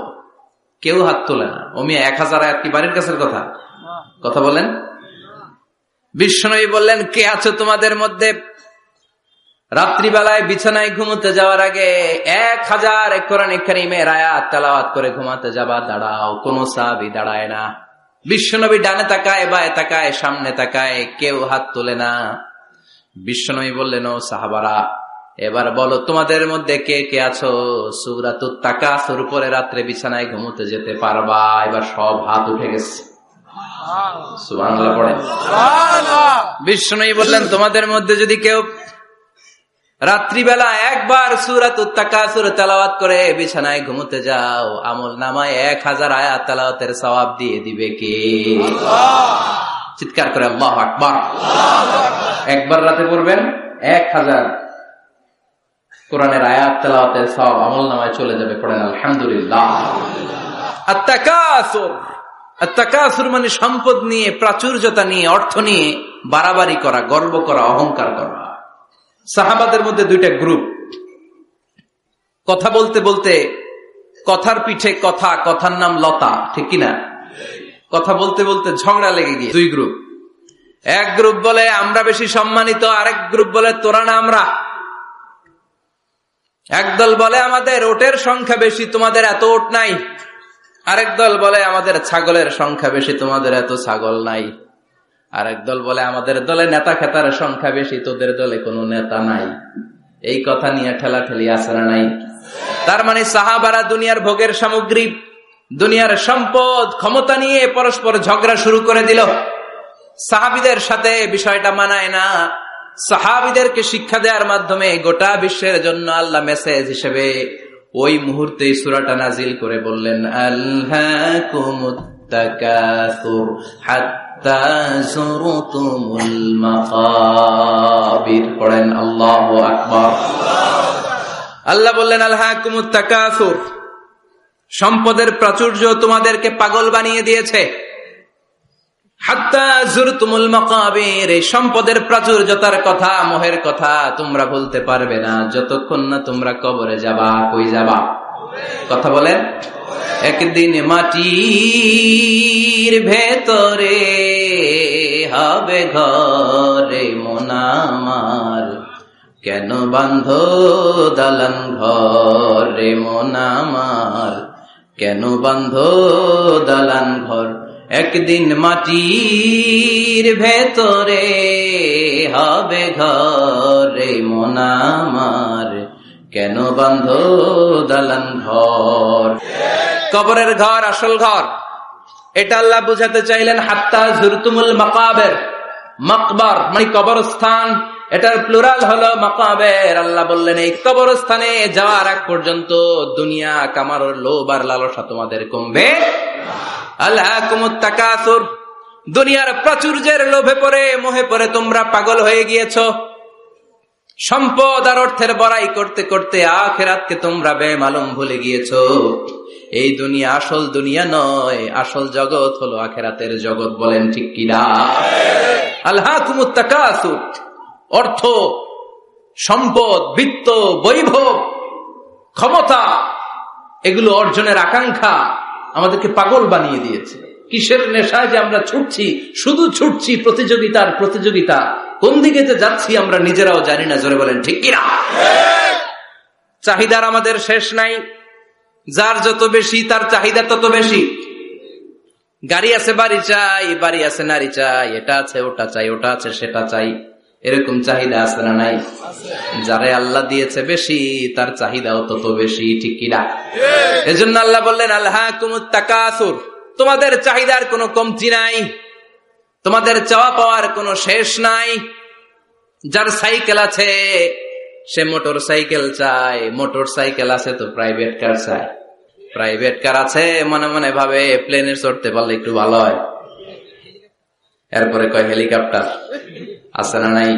কেউ হাত তোলে না। অমি 1000 আয়াত কি বাড়ির কাছের কথা? কথা বলেন। বিশ্বনবী বললেন, কে আছো তোমাদের মধ্যে রাত্রিবেলায় বিছানায় ঘুমোতে যাওয়ার আগে 1000 কোরআনে কারীমের আয়াত তেলাওয়াত করে ঘুমাতে যাবা? দাঁড়াও। কোন সাহাবী দাঁড়ায় না। বিশ্বনবী ডানে তাকায়, বায়ে তাকায়, সামনে তাকায়, কেউ হাত তোলে না। বিশ্বনবী বললেন, ও সাহাবারা, এবার বলো তোমাদের মধ্যে কে কে আছো সূরাতুত তাকাসুর পরে রাত্রে বিছানায় ঘুমোতে যেতে পারবা? এবার সব হাত উঠে গেছে। সুবহানাল্লাহ পড়েন। বিশ্বনবী বললেন, তোমাদের মধ্যে যদি কেউ রাত্রিবেলা একবার সূরাতুত তাকাসুর তেলাওয়াত করে বিছানায় ঘুমোতে যাও, আমল নামায় 1000 আয়াত তেলাওয়াতের সওয়াব দিয়ে দিবে কে? চিৎকার করে আল্লাহু আকবার। একবার রাতে পড়বেন, 1000 কোরআনের আয়াত তেলাওয়াতের সওয়াব আমল নামায় চলে যাবে। পড়েন আলহামদুলিল্লাহ। আত-তাকাসুর, আত-তাকাসুর মানে সম্পদ নিয়ে, প্রাচুর্যতা নিয়ে, অর্থ নিয়ে বাড়াবাড়ি করা, গর্ব করা, অহংকার করা। সাহাবাদের মধ্যে 2টা গ্রুপ, কথা বলতে বলতে কথার পিঠে কথা, কথার নাম লতা, ঠিক কিনা? কথা বলতে বলতে ঝগড়া লেগে গিয়ে 2 গ্রুপ। এক গ্রুপ বলে আমরা বেশি সম্মানিত, আরেক গ্রুপ বলে তোরা না আমরা। একদল বলে আমাদের ওটের সংখ্যা বেশি, তোমাদের এত ওট নাই। আরেক দল বলে আমাদের ছাগলের সংখ্যা বেশি, তোমাদের এত ছাগল নাই। আরেক দল বলে আমাদের দলে নেতা খেতার সংখ্যা বেশি, তোদের দলে কোনো নেতা নাই। এই কথা নিয়ে ঠেলাঠেলি আছে না নাই? তার মানে সাহাবারা দুনিয়ার ভোগের সামগ্রী, দুনিয়ার সম্পদ, ক্ষমতা নিয়ে পরস্পর ঝগড়া শুরু করে দিল। সাহাবীদের সাথে বিষয়টা মানায় না। সাহাবীদেরকে শিক্ষা দেওয়ার মাধ্যমে গোটা বিশ্বের জন্য আল্লাহ মেসেজ হিসেবে ওই মুহূর্তে সূরাটা নাজিল করে বললেন, আলহাকুমুত তাকাসুর হাত্তা যুরতুমুল মাকাবির। পড়েন আল্লাহু আকবার। আল্লাহ বললেন, আলহাকুমুত তাকাসুর, সম্পদের প্রাচুর্য তোমাদেরকে পাগল বানিয়ে দিয়েছে। হাত্তা যুরতুমুল মাকাবির, এই সম্পদের প্রাচুর্যতার কথা, মোহের কথা তোমরা বলতে পারবে না যতক্ষণ না তোমরা কবরে যাবা। কই যাবা? কথা বলেন। একদিন মাটির ভেতরে হবে ঘরে মন আমার, কেন বাঁধো দালান ঘরে মন আমার, কেন বাঁধো দালান ঘর। একদিন মাটির ভেতরে হবে ঘর, এই মন আমার কেন বান্ধ দালান ঘর। কবরের ঘর আসল ঘর, এটা আল্লাহ বুঝাতে চাইলেন। হাত্তা যুরতুমুল মাকাবের, মাকবার মানে কবরস্থান, এটার প্লুরাল হলো মাকাবের। আল্লাহ বললেন এই কবরস্থানে যাওয়ার আগ পর্যন্ত দুনিয়া কামার লোভ আর লালসা তোমাদের কমবে। আল্লাহকুমুত তাকাসুর, দুনিয়ার প্রাচুর্যের লোভে পড়ে মোহে পড়ে তোমরা পাগল হয়ে গিয়েছো। সম্পদ আর অর্থের বড়াই করতে করতে আখিরাতকে তোমরা বেমালুম ভুলে গিয়েছো। এই দুনিয়া আসল দুনিয়া নয়, আসল জগৎ হলো আখিরাতের জগৎ। বলেন ঠিক কিনা? আল্লাহকুমুত তাকাসুর, অর্থ, সম্পদ, বিত্ত, বৈভব, ক্ষমতা, এগুলো অর্জনের আকাঙ্ক্ষা আমাদেরকে পাগল বানিয়ে দিয়েছে। কিসের নেশায় যে আমরা ছুটছি, শুধু ছুটছি প্রতিযোগিতার প্রতিযোগিতা, কোন দিকে যে যাচ্ছি আমরা নিজেরাও জানি না। জোরে বলেন ঠিক কিনা? চাহিদার আমাদের শেষ নাই, যার যত বেশি তার চাহিদা তত বেশি। গাড়ি আছে বাড়ি চাই, বাড়ি আছে নারী চাই, এটা আছে ওটা চাই, ওটা আছে সেটা চাই, এরকম চাহিদা আছে না নাই? যারে আল্লাহ দিয়েছে বেশি তার চাহিদাও তত বেশি, ঠিক কিনা? এজন্য আল্লাহ বললেন আল্লাহকুমুত তাকাসুর, তোমাদের চাহিদার কোনো কমতি নাই, তোমাদের চাওয়া পাওয়ার কোনো শেষ নাই। যার সাইকেল আছে সে মোটর সাইকেল চায়, মোটর সাইকেল আছে তো প্রাইভেট কার চায়, প্রাইভেট কার আছে মনে মনে ভাবে প্লেনে চড়তে পারলে একটু ভালো হয়। এরপরে কয় হেলিকপ্টার আছে না নাই?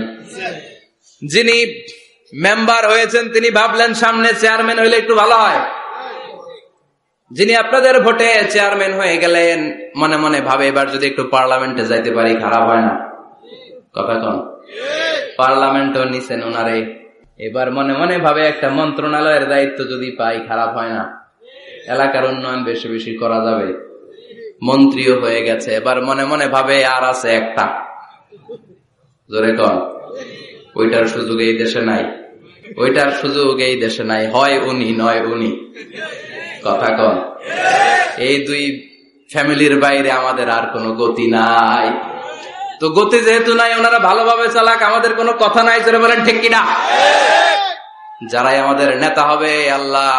যিনি মেম্বার হয়েছেন তিনি ভাবলেন সামনে চেয়ারম্যান হইলে একটু ভালো হয়। যিনি আপনাদের ভোটে চেয়ারম্যান হয়ে গেলেন মনে মনে ভাবে এবার যদি একটু পার্লামেন্টে যাইতে পারি খারাপ হয় না। কথা কন, পার্লামেন্টও নিছেন ওনারে, এবার মনে মনে ভাবে একটা মন্ত্রণালয়ের দায়িত্ব যদি পাই খারাপ হয় না, এলাকার উন্নয়ন বেশি বেশি করা যাবে। মন্ত্রীও হয়ে গেছে, এবার মনে মনে ভাবে আর আছে একটা। জোরে কন, ওইটার সুযোগ এই দেশে নাই, ওইটার সুযোগ এই দেশে নাই, হয় উনি নয় উনি। কথা কন, এই দুই ফ্যামিলির বাইরে আমাদের আর কোনো গতি নাই। তো গতি যেহেতু নাই, ওনারা ভালোভাবে চালাক, আমাদের কোনো কথা নাই। জোরে বলেন ঠিক কিনা? যারাই আমাদের নেতা হবে আল্লাহ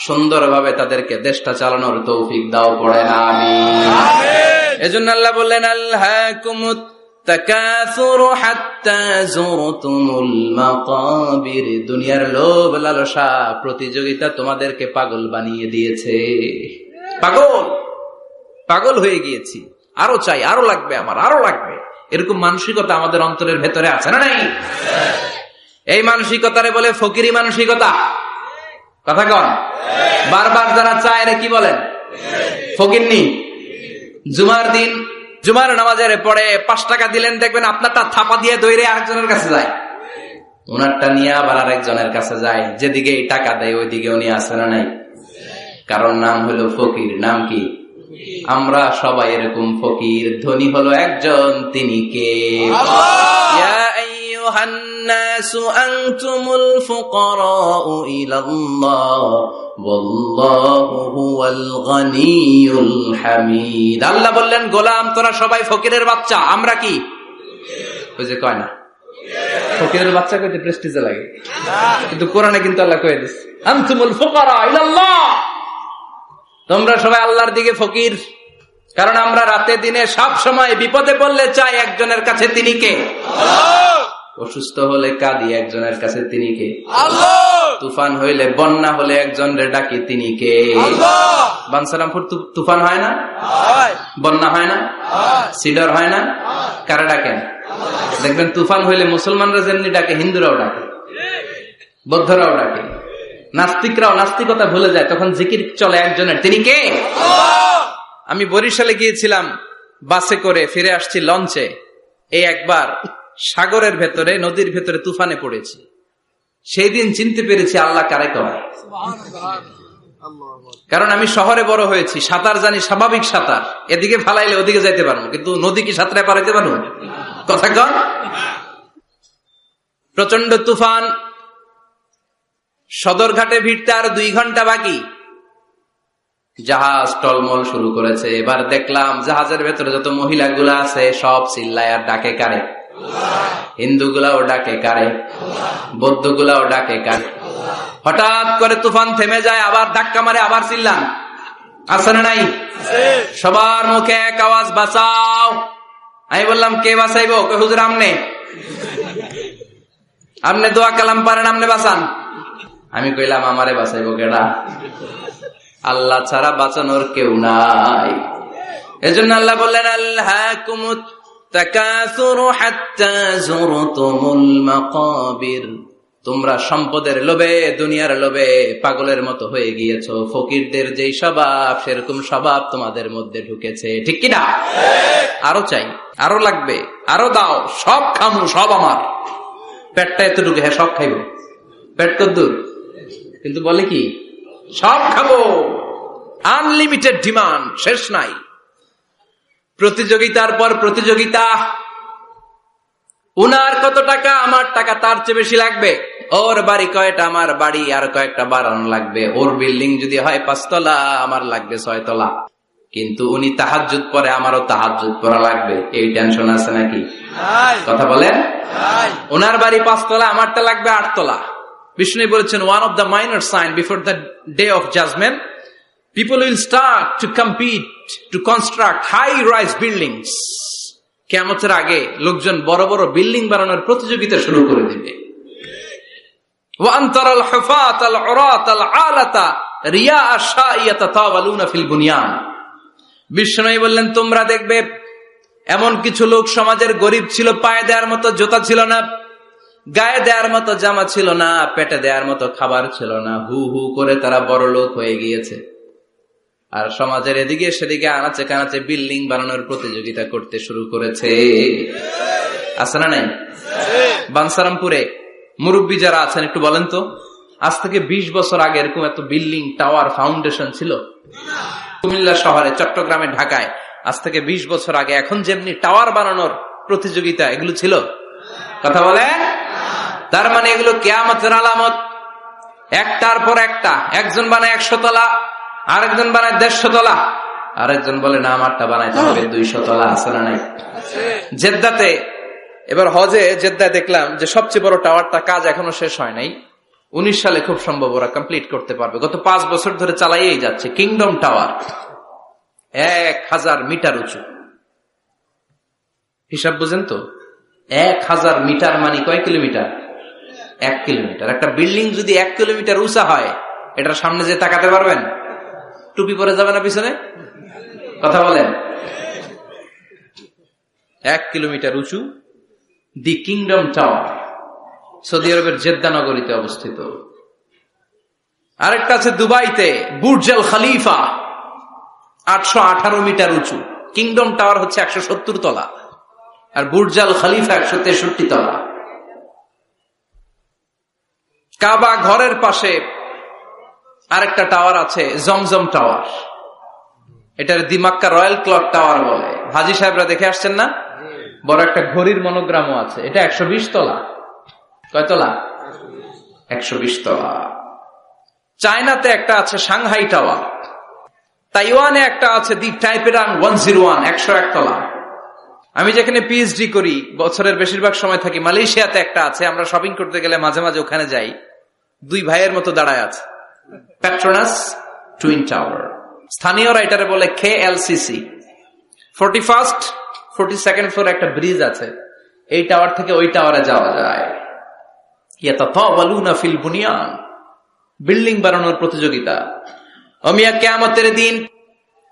সুন্দরভাবে তাদেরকে দেশটা চালানোর তৌফিক দাও, পড়ে না আমিন। এজন্য আল্লাহ বললেন আল্লাহকুমুত তাকাসুর হাত্তা যুরতুমুল মাকাবির, দুনিয়ার লোভ লালসা প্রতিযোগিতা তোমাদেরকে পাগল বানিয়ে দিয়েছে। পাগল পাগল হয়ে গিয়েছি, আরো চাই, আরো লাগবে, আমার আরো লাগবে, এরকম মানসিকতা আমাদের অন্তরের ভেতরে আছে না নাই? এই মানসিকতারে বলে ফকিরি মানসিকতা। কথা কন, বারবার যারা চায় রে কি বলেন? ফকিরনি। জুমার দিন জুমার নামাজের পরে 5 টাকা দিলেন, দেখবেন আপনারটা থাপা দিয়ে দৌড়ে আরেকজনের কাছে যায়, ওনারটা নিয়ে আবার আরেকজনের কাছে যায়। যেদিকে এই টাকা দেয় ওইদিকে উনি আসে না নাই? কারণ নাম হলো ফকির। নাম কি? আমরা সবাই এরকম ফকির। ধনী হলো একজন, তিনি কে? ইয়া আইয়ুহান নাসু আনতুমুল ফুকারাউ ইলাল্লাহ ওয়াল্লাহু হুয়াল গনিয়ুল হামিদ। আল্লাহ বললেন গোলাম তোরা সবাই ফকিরের বাচ্চা। আমরা কি? ওই যে কয় না ফকিরের বাচ্চা কইতে প্রেস্টিজে লাগে, কিন্তু কোরআনে কিন্তু আল্লাহ কয়ে দিচ্ছে আনতুমুল ফুকারা ইলাল্লাহ, তোমরা সবাই আল্লাহর দিকে ফকির। কারণ আমরা রাতে দিনে সব সময় বিপদে পড়লে চাই একজনের কাছে, তিনি কে? অসুস্থ হলে কাঁদি একজনের কাছে, তিনি কে? তুফান হইলে, বন্যা হলে একজন রে ডাকি, তিনি কে? বানসারামপুর তুফান হয় না? বন্যা হয় না? সিডর হয় না? কারা ডাকেন? দেখবেন তুফান হইলে মুসলমানরা যেমনি ডাকে, হিন্দুরাও ডাকে, বৌদ্ধরাও ডাকে, নাস্তিকরাও নাস্তিকতা ভুলে যায়, তখন জিকির চলে একজনের, তিনি কে? আমি বরিশালে গিয়েছিলাম বাসে করে, ফিরে আসছি লঞ্চে। এই একবার সাগরের ভেতরে, নদীর ভেতরে তুফানে পড়েছি। সেই দিন চিনতে পেরেছি আল্লাহ কারে কয়। কারণ আমি শহরে বড় হয়েছি, সাঁতার জানি, স্বাভাবিক সাঁতার, এদিকে ফালাইলে ওদিকে যাইতে পারবো, কিন্তু নদী কি সাঁতরে পারাইতে পারবো? কথা কন। প্রচন্ড তুফান, সদরঘাটে ভিড়তে আর 2 ঘন্টা বাকি। জাহাজ টলমল শুরু করেছে। এবার দেখলাম জাহাজের ভেতরে যত মহিলাগুলা আছে সব চিল্লায় আর ডাকে কারে? হিন্দুগুলাও ডাকে কারে? বৌদ্ধগুলাও ডাকে কারে? হঠাৎ করে তুফান থেমে যায়, আবার ধাক্কা মারে, আবার চিল্লান, আছে না নাই? সবার মুখে এক আওয়াজ, বাঁচাও। আমি বললাম, কে বাঁচাইবো? হুজুর আমনে, আমনে দোয়া কালাম পারেন, আমনে বাঁচান। আমি কইলাম, আমারে বাঁচাইবো কেডা? আল্লাহ ছাড়া বাঁচানোর কেউ নাই। এজন্য আল্লাহ বললেন, আল্লাহকুমুত তাকাসুরু হাত্তা যুরতুমুল মাকাবির। তোমরা সম্পদের লোভে, দুনিয়ার লোভে পাগলের মতো হয়ে গিয়েছো। ফকিরদের যেই স্বভাব, সেরকম স্বভাব তোমাদের মধ্যে ঢুকেছে। ঠিক কিনা? আরো চাই, আরো লাগবে, আরো দাও, সব খামু, সব আমার। পেটটা এতটুকু, হ্যাঁ সব খাইব। পেট কদ্দুর, কিন্তু বলে কি সব খাবো। আনলিমিটেড ডিমান্ড, শেষ নাই। প্রতিযোগিতার পর প্রতিযোগিতা। উনার কত টাকা, আমার টাকা তার চেয়ে বেশি লাগবে। ওর বাড়ি কয়টা, আমার বাড়ি আর কয়েকটা বাড়ানো লাগবে। ওর বিল্ডিং যদি হয় 5 তলা, আমার লাগবে 6 তলা। কিন্তু উনি তাহাজ্জুদ পড়ে, আমারও তাহাজ্জুদ পড়া লাগবে। এই টেনশন আছে নাকি? কথা বলেন। ওনার বাড়ি 5 তলা, আমারটা লাগবে 8 তলা। বিষ্ণু বলেছেন, one of the minor sign before the day of judgment, people will start to compete to construct high-rise buildings. কিয়ামতের আগে লোকজন বড় বড় বিল্ডিং বানানোর প্রতিযোগিতা শুরু করে দিবে। وأن ترى الحفاة العراة العالة رياء الشاء يتطاولون في البنيان. বিষ্ণু বললেন, তোমরা দেখবে এমন কিছু লোক সমাজের গরিব ছিল, পায়ে দেওয়ার মতো জুতা ছিল না, গায়ে দেওয়ার মতো জামা ছিল না, পেটে দেওয়ার মতো খাবার ছিল না, হু হু করে তারা বড় লোক হয়ে গিয়েছে। আর সমাজের এদিকে সেদিকে আনাচে কানাচে বিল্ডিং বানানোর প্রতিযোগিতা করতে শুরু করেছে। আছে না নাই? বানসারামপুরে মুরব্বী যারা আছেন একটু বলেন তো, আজ থেকে 20 বছর আগে এরকম এত বিল্ডিং, টাওয়ার, ফাউন্ডেশন ছিল? কুমিল্লা শহরে, চট্টগ্রামে, ঢাকায় আজ থেকে 20 বছর আগে এখন যেমনি টাওয়ার বানানোর প্রতিযোগিতা এগুলো ছিল? কথা বলে। তার মানে এগুলো কিয়ামতের আলামত। একটার পর একটা। একজন বানায় 100 তলা, আরেকজন বানায় 150 তলা, আরেকজন বলে না আমারটা বানাইতে হবে 200 তলা। আছে না নাই? জেদ্দাতে এবার হজে জেদ্দায় দেখলাম যে সবচেয়ে বড় টাওয়ারটা কাজ এখনো শেষ হয় নাই। 19 সালে খুব সম্ভব ওরা কমপ্লিট করতে পারবে। গত 5 বছর ধরে চালাইয়েই যাচ্ছে। কিংডম টাওয়ার 1000 মিটার উঁচু। হিসাব বুঝেন তো? 1000 মিটার মানে কয় কিলোমিটার? 1 কিলোমিটার। একটা বিল্ডিং যদি 1 কিলোমিটার উঁচা হয়, এটার সামনে যে তাকাতে পারবেন? টুপি পরে যাবে না পিছনে? কথা বলেন। 1 কিলোমিটার উঁচু দি কিংডম টাওয়ার, সৌদি আরবের জেদ্দা নগরীতে অবস্থিত। আরেকটা আছে দুবাইতে, বুর্জ আল খলিফা, 818 মিটার উঁচু। কিংডম টাওয়ার হচ্ছে 170 তলা, আর বুর্জ আল খলিফা 163 তলা। কাবা ঘরের পাশে আরেকটা টাওয়ার আছে, জমজম টাওয়ার। এটার দিমাক্কা রয়্যাল ক্লক টাওয়ার বলে। হাজী সাহেবরা দেখে আসছেন না? বড় একটা ঘড়ির মনোগ্রামও আছে। এটা 120 তলা। কয় তলা? 120 তলা। চায়নাতে একটা আছে সাংহাই টাওয়ার। তাইওয়ানে একটা আছে দি টাইপেরাং 101, 101 তলা। আমি যেখানে পিএইচডি করি, বছরের বেশিরভাগ সময় থাকি, মালয়েশিয়াতে একটা আছে। আমরা শপিং করতে গেলে মাঝে মাঝে ওখানে যাই। 2 ভাইয়ের মতো দাঁড়ায় আছে, পেট্রোনাস টুইন টাওয়ার। স্থানীয়রা এটারে বলে KLCC। 41st 42nd ফ্লোরে একটা ব্রিজ আছে। এই টাওয়ার থেকে ওই টাওয়ারে যাওয়া যায়। ইয়াতাতাওয়ালুনা ফিল বুনিয়ান, বিল্ডিং বানানোর প্রতিযোগিতা। অমিয়া কিয়ামতের দিন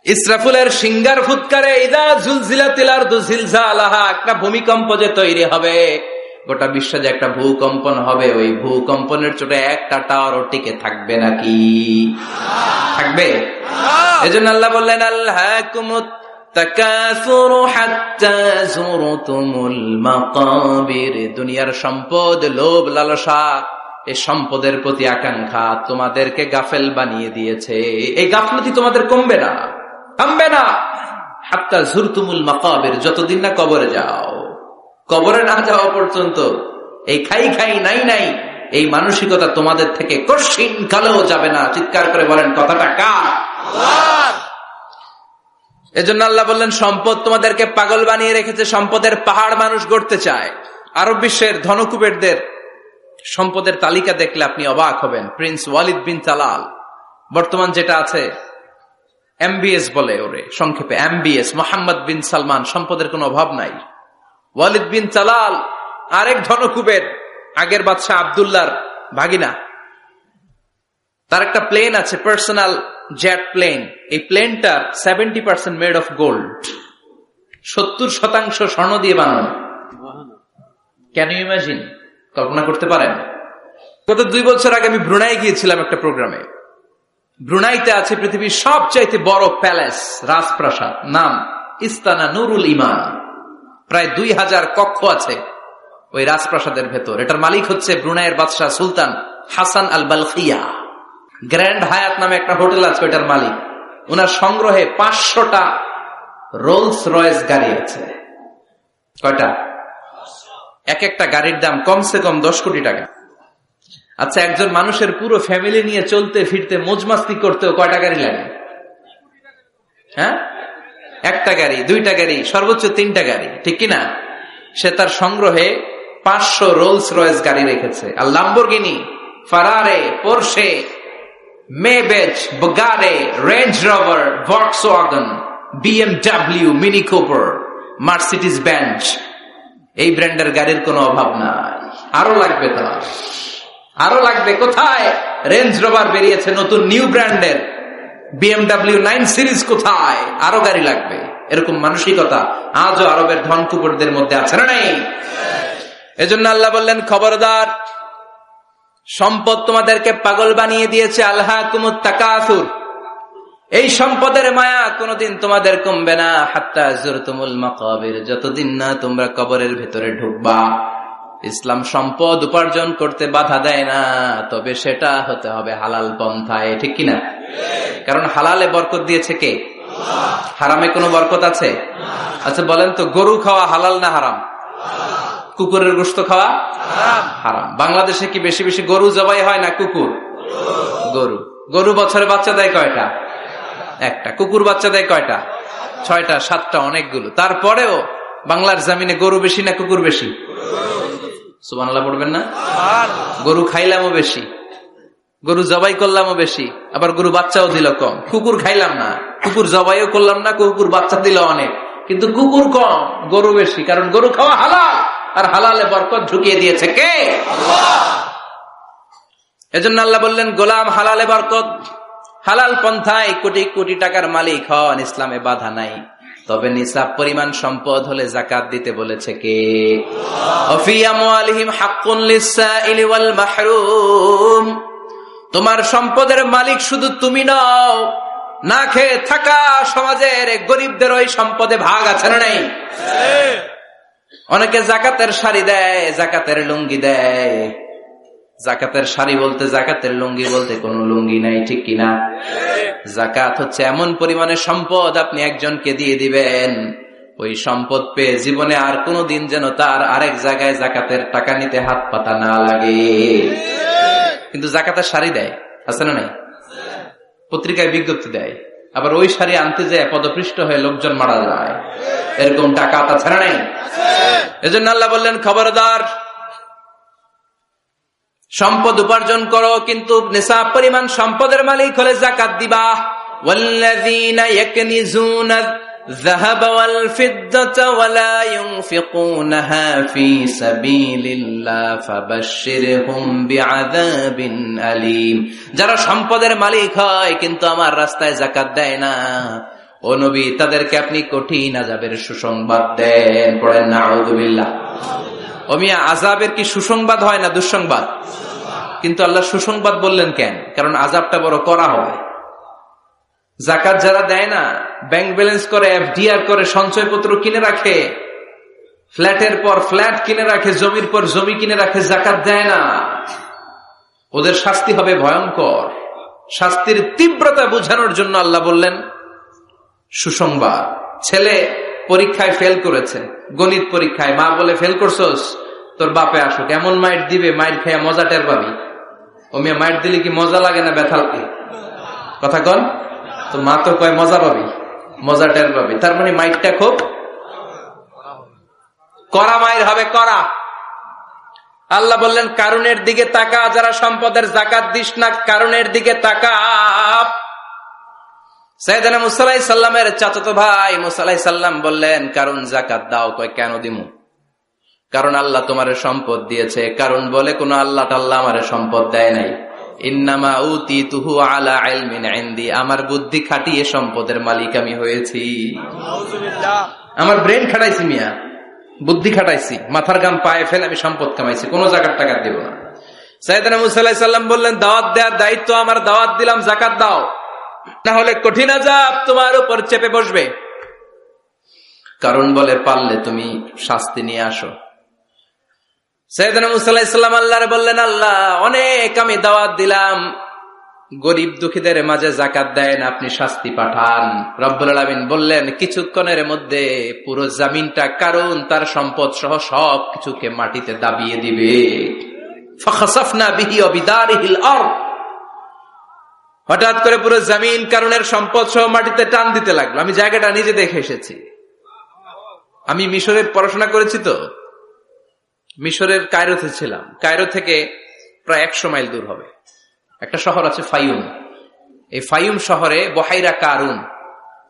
ইসরাফিলের সিঙ্গার ফুৎকারে ইদা জুলজিলাতিল আরদু জিলজালাহা, একটা ভূমিকম্প যে তৈরি হবে, গোটা বিশ্বে যে একটা ভূকম্পন হবে, ওই ভূকম্পনের চোটে একটা টাওয়ারও টিকে থাকবে নাকি? থাকবে। এজন্য আল্লাহ বললেন, আল্লাহকুমুত তাকাসুরু হাত্তা যুরতুমুল মাকাবির। দুনিয়ার সম্পদ, লোভ, লালসা, এই সম্পদের প্রতি আকাঙ্ক্ষা তোমাদেরকে গাফেল বানিয়ে দিয়েছে। এই গাফলতি তোমাদের কমবে না, থামবে না। হাত্তা যুরতুমুল মাকাবির, যতদিন না কবরে যাও। কবরে না যাওয়া পর্যন্ত এই খাই খাই নাই নাই এই মানসিকতা তোমাদের থেকে কশিন কালেও যাবে না। চিৎকার করে বলেন, কথাটা কার? এজন্য আল্লাহ বললেন সম্পদ তোমাদেরকে পাগল বানিয়ে রেখেছে, সম্পদের পাহাড় মানুষ গড়তে চায়। আরব বিশ্বের ধনকুবেরদের সম্পদের তালিকা দেখলে আপনি অবাক হবেন। প্রিন্স ওয়ালিদ বিন তালাল, বর্তমান যেটা আছে এমবিএস বলে ওরে সংক্ষেপে এমবিএস, মোহাম্মদ বিন সালমান, সম্পদের কোনো অভাব নাই। ওয়ালিদ বিন তালাল আরেক ধনকুবের, আগের বাদশাহ আব্দুল্লাহর ভাগিনা। তার একটা প্লেন আছে, পার্সোনাল জেট প্লেন। এই প্লেনটার 70% মেড অফ গোল্ড, 70% স্বর্ণ দিয়ে বানানো। Can you imagine? কল্পনা করতে পারেন? গত 2 বছর আগে আমি ব্রুনাই গিয়েছিলাম একটা প্রোগ্রামে। ব্রুনাইতে আছে পৃথিবীর সবচাইতে বড় প্যালেস, রাজপ্রাসাদ, নাম ইস্তানা নুরুল ইমান। প্রায় 2000 কক্ষ আছে ওই রাজপ্রাসাদের ভেতর। এটার মালিক হচ্ছে ব্রুনাইয়ের বাদশাহ সুলতান হাসান আল বালখিয়া। গ্র্যান্ড হায়াত নামে একটা হোটেল আছে, ওইটার মালিক। ওনার সংগ্রহে 500টা রোলস রয়েস গাড়ি আছে। কয়টা? এক একটা গাড়ির দাম কমসে কম 10 কোটি টাকা। আচ্ছা, একজন মানুষের পুরো ফ্যামিলি নিয়ে চলতে ফিরতে মজমাস্তি করতেও কয়টা গাড়ি লাগে? হ্যাঁ, একটা গাড়ি, 2টা গাড়ি, সর্বোচ্চ 3টা গাড়ি, ঠিক কিনা? সে তার সংগ্রহে 500 রোলস রয়েস গাড়ি রেখেছে। আর Lamborghini, Ferrari, Porsche, Maybach, Bugatti, Range Rover, Volkswagen, BMW, Mini Cooper, Mercedes Benz, এই ব্র্যান্ডের গাড়ির কোনো অভাব নাই। আরো লাগবে তার, আরো লাগবে। কোথায়? রেঞ্জ রোভার বেরিয়েছে নতুন নিউ ব্র্যান্ডের, বিএমডব্লিউ 9 সিরিজ কোথায়? আরো গাড়ি লাগবে। এরকম মানসিকতা আজও আরবের ধনকুবেরদের মধ্যে আছে না নাই? এজন্য আল্লাহ বললেন খবরদার, সম্পদ তোমাদেরকে পাগল বানিয়ে দিয়েছে। আলহাকুমুত তাকাসুর, এই সম্পদের মায়া কোনদিন তোমাদের কমবে না। হাত্তা যুরতুমুল মাকাবির, যতদিন না তোমরা কবরের ভেতরে ঢুকবা। ইসলাম সম্পদ উপার্জন করতে বাধা দেয় না, তবে সেটা হতে হবে হালাল পন্থায়, ঠিক কিনা? কারণ হালালে বরকত দিয়েছে কে? হারামে কোনো বরকত আছে? আচ্ছা বলেন তো, গরু খাওয়া হালাল না হারাম? কুকুরের গোশত খাওয়া হারাম। বাংলাদেশে কি বেশি বেশি গরু জবাই হয় না কুকুর? গরু। গরু বছরে বাচ্চা দেয় কয়টা? একটা। কুকুর বাচ্চা দেয় কয়টা? 6টা 7টা, অনেকগুলো। তারপরেও বাংলার জমিনে গরু বেশি না কুকুর বেশি? সুবহানাল্লাহ পড়বেন না? গরু খাইলামও বেশি, গরু জবাই করলামও বেশি, আবার গরু বাচ্চাও দিল কম। কুকুর খাইলাম না, কুকুর জবাইও করলাম না, কুকুর বাচ্চা দিল অনেক, কিন্তু কুকুর কম, গরু বেশি। কারণ গরু খাওয়া হালাল, আর হালালে বরকত ঢুকিয়ে দিয়েছে কে? আল্লাহ। এজন্য আল্লাহ বললেন গোলাম, হালালে বরকত, হালাল পন্থায় কোটি কোটি টাকার মালিক হন, ইসলামে বাধা নাই। তবে নিসাব পরিমাণ সম্পদ হলে যাকাত দিতে বলেছে কে? ওয়াফি আমওয়ালিহিম হাক্কুন লিসসাইলি ওয়াল মাহরুম। তোমার সম্পদের মালিক শুধু তুমি নও, না খেয়ে থাকা সমাজের গরিবদের ওই সম্পদে ভাগ আছে না নাই? অনেকে জাকাতের শাড়ি দেয়, জাকাতের লুঙ্গি দেয়। জাকাতের শাড়ি বলতে, জাকাতের লুঙ্গি বলতে কোনো লুঙ্গি নাই, ঠিক কিনা? জাকাত হচ্ছে এমন পরিমাণে সম্পদ আপনি একজনকে দিয়ে দিবেন, ওই সম্পদ পেয়ে জীবনে আর কোনোদিন যেন তার আরেক জায়গায় জাকাতের টাকা নিতে হাত পাতা না লাগে। কিন্তু জাকাতের শাড়ি দেয়, আছে না নাই? পত্রিকায় বিজ্ঞপ্তি দেয়, আবার ওই শাড়ি আনতে যায় পদপৃষ্ট হয়ে লোকজন মারা যায়। এরকম টাকা আছে না নাই? এজন্য আল্লাহ বললেন খবরদার, সম্পদ উপার্জন করো, কিন্তু নিসাব পরিমাণ সম্পদের মালিক হলে যাকাত দিবা। ওয়াল্লাযীনা ইয়াকনিজুনা الذهب والفضة ولا ينفقونها في سبيل الله فبشرهم بعذاب أليم। যারা সম্পদের মালিক হয় কিন্তু আমার রাস্তায় যাকাত দেয় না, ও নবী তাদেরকে আপনি কঠিন আযাবের সুসংবাদ দেন। পড়েন নাউযুবিল্লাহ। ও মিয়া, আযাবের কি সুসংবাদ হয় না দুঃসংবাদ? কিন্তু আল্লাহ সুসংবাদ বললেন কেন? কারণ আযাবটা বড় করা হবে। যাকাত যারা দেয় না, ব্যাংক ব্যালেন্স করে, এফডিআর করে, সঞ্চয়পত্র কিনে রাখে, ফ্ল্যাটের পর ফ্ল্যাট কিনে রাখে, জমির পর জমি কিনে রাখে, যাকাত দেয় না, ওদের শাস্তি হবে ভয়ঙ্কর। শাস্তির তীব্রতা বোঝানোর জন্য আল্লাহ বললেন সুসংবাদ। ছেলে পরীক্ষায় ফেল করেছে, গণিত পরীক্ষায়, মা বলে ফেল করছস, তোর বাপে আসুক, এমন মাইট দিবে, মাইট খেয়ে মজা টের পাবি। ও মেয়ে, মাইট দিলে কি মজা লাগে না ব্যথা লাগে? কথা কন। তো মা তো কয় মজা পাবি, মজা টের পাবি। তার মানে মাইরটা খুব কড়া মাইর হবে, কড়া। আল্লাহ বললেন কারুনের দিকে তাকা, যারা সম্পদের যাকাত দিস না কারুনের দিকে তাকা। সাইয়েদনা মুসা আলাইহিস সালামের চাচাতো ভাই মুসা আলাইহিস সালাম বললেন কারুন যাকাত দাও। কয় কেন দিমু? কারণ আল্লাহ তোমার সম্পদ দিয়েছে। কারণ বলে কোন আল্লাহ টাল্লাহ আমার সম্পদ দেয় নাই। ইন্নামা উতিতুহু আলা ইলমিন ইনদি, আমার বুদ্ধি খাটিয়ে সম্পদের মালিক আমি হয়েছি। আমার ব্রেন খাটাইছি মিয়া, বুদ্ধি খাটাইছি, মাথার গাম পায়ে ফেলে আমি সম্পদ কামাইছি, কোন জাকাত টাকা দেব না। সাইয়েদনা মুসা আলাইহিস সালাম বললেন দাওয়াত দেওয়ার দায়িত্ব আমার, দাওয়াত দিলাম, যাকাত দাও, না হলে কঠিন আযাব তোমার উপর চেপে বসবে। কারণ বলে পারলে তুমি শাস্তি নিয়ে আসো। সাইয়েদনা মুসা আলাইহিস সালাম আল্লাহরে বললেন আল্লাহ অনেক আমি দাওয়াত দিলাম, গরিব দুঃখীদের মাঝে যাকাত দেন, আপনি শাস্তি পাঠান। রব্বুল আলামিন বললেন কিছুক্ষণের মধ্যে পুরো জমিনটা কারণ তার সম্পদ সহ সব কিছুকে মাটিতে দাবিয়ে দিবে। ফাখাসাফনা বিহি ওয়া বিদারিহিল আরদ, হঠাৎ করে পুরো জমিন কারণের সম্পদ সহ মাটিতে টান দিতে লাগলো। আমি জায়গাটা নিজে দেখে এসেছি। আমি মিশরে পড়াশোনা করেছি, তো মিশরের কায়রোতে ছিলাম। কায়রো থেকে প্রায় 100 মাইল দূর হবে একটা শহর আছে ফাইউম। এই ফাইউম শহরে বহাইরা কারুন,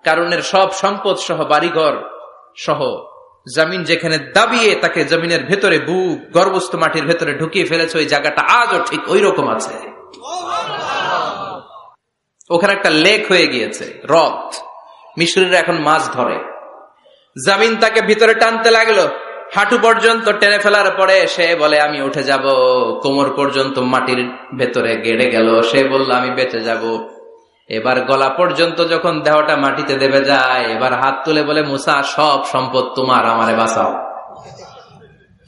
কারুনের সব সম্পদ সহ বাড়িঘর সহ জমিন যেখানে দাবিয়ে তাকে জমিনের ভেতরে বুক গর্ভস্থ মাটির ভেতরে ঢুকিয়ে ফেলেছে, ওই জায়গাটা আজও ঠিক ওই রকম আছে। ওখানে একটা লেক হয়ে গিয়েছে, হ্রদ। মিশরীরা এখন মাছ ধরে। জমিন তাকে ভিতরে টানতে লাগলো, হাঁটু পর্যন্ত টেনে ফেলার পরে সে বলে আমি উঠে যাব। কোমর পর্যন্ত মাটির ভেতরে গেড়ে গেল, সে বলল আমি বেঁচে যাব। এবার গলা পর্যন্ত যখন দেহটা মাটিতে দেবে যায়, এবার হাত তুলে বলে মুসা সব সম্পদ তোমার, আমারে বাঁচাও।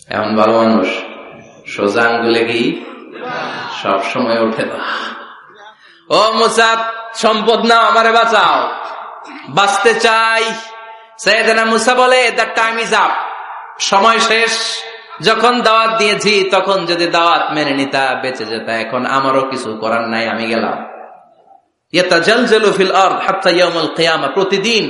এমন ভালো মানুষ, সোজা আঙ্গুলে কি সব সময় ওঠে না। ও মুসা সম্পদ নাও, আমারে বাঁচাও, বাঁচতে চাই। সাইয়েদনা মুসা বলে দ্য টাইম ইজ আপ, সময় শেষ। যখন দাওয়াত দিয়েছি তখন যদি দাওয়াত মেনে নিতা বেঁচে যেতা, এখন আমারও কিছু করার নাই, আমি গেলাম। ইয়াতাজালজালু ফিল আরদ হাত্তা ইয়াউমুল কিয়ামা, প্রতিদিন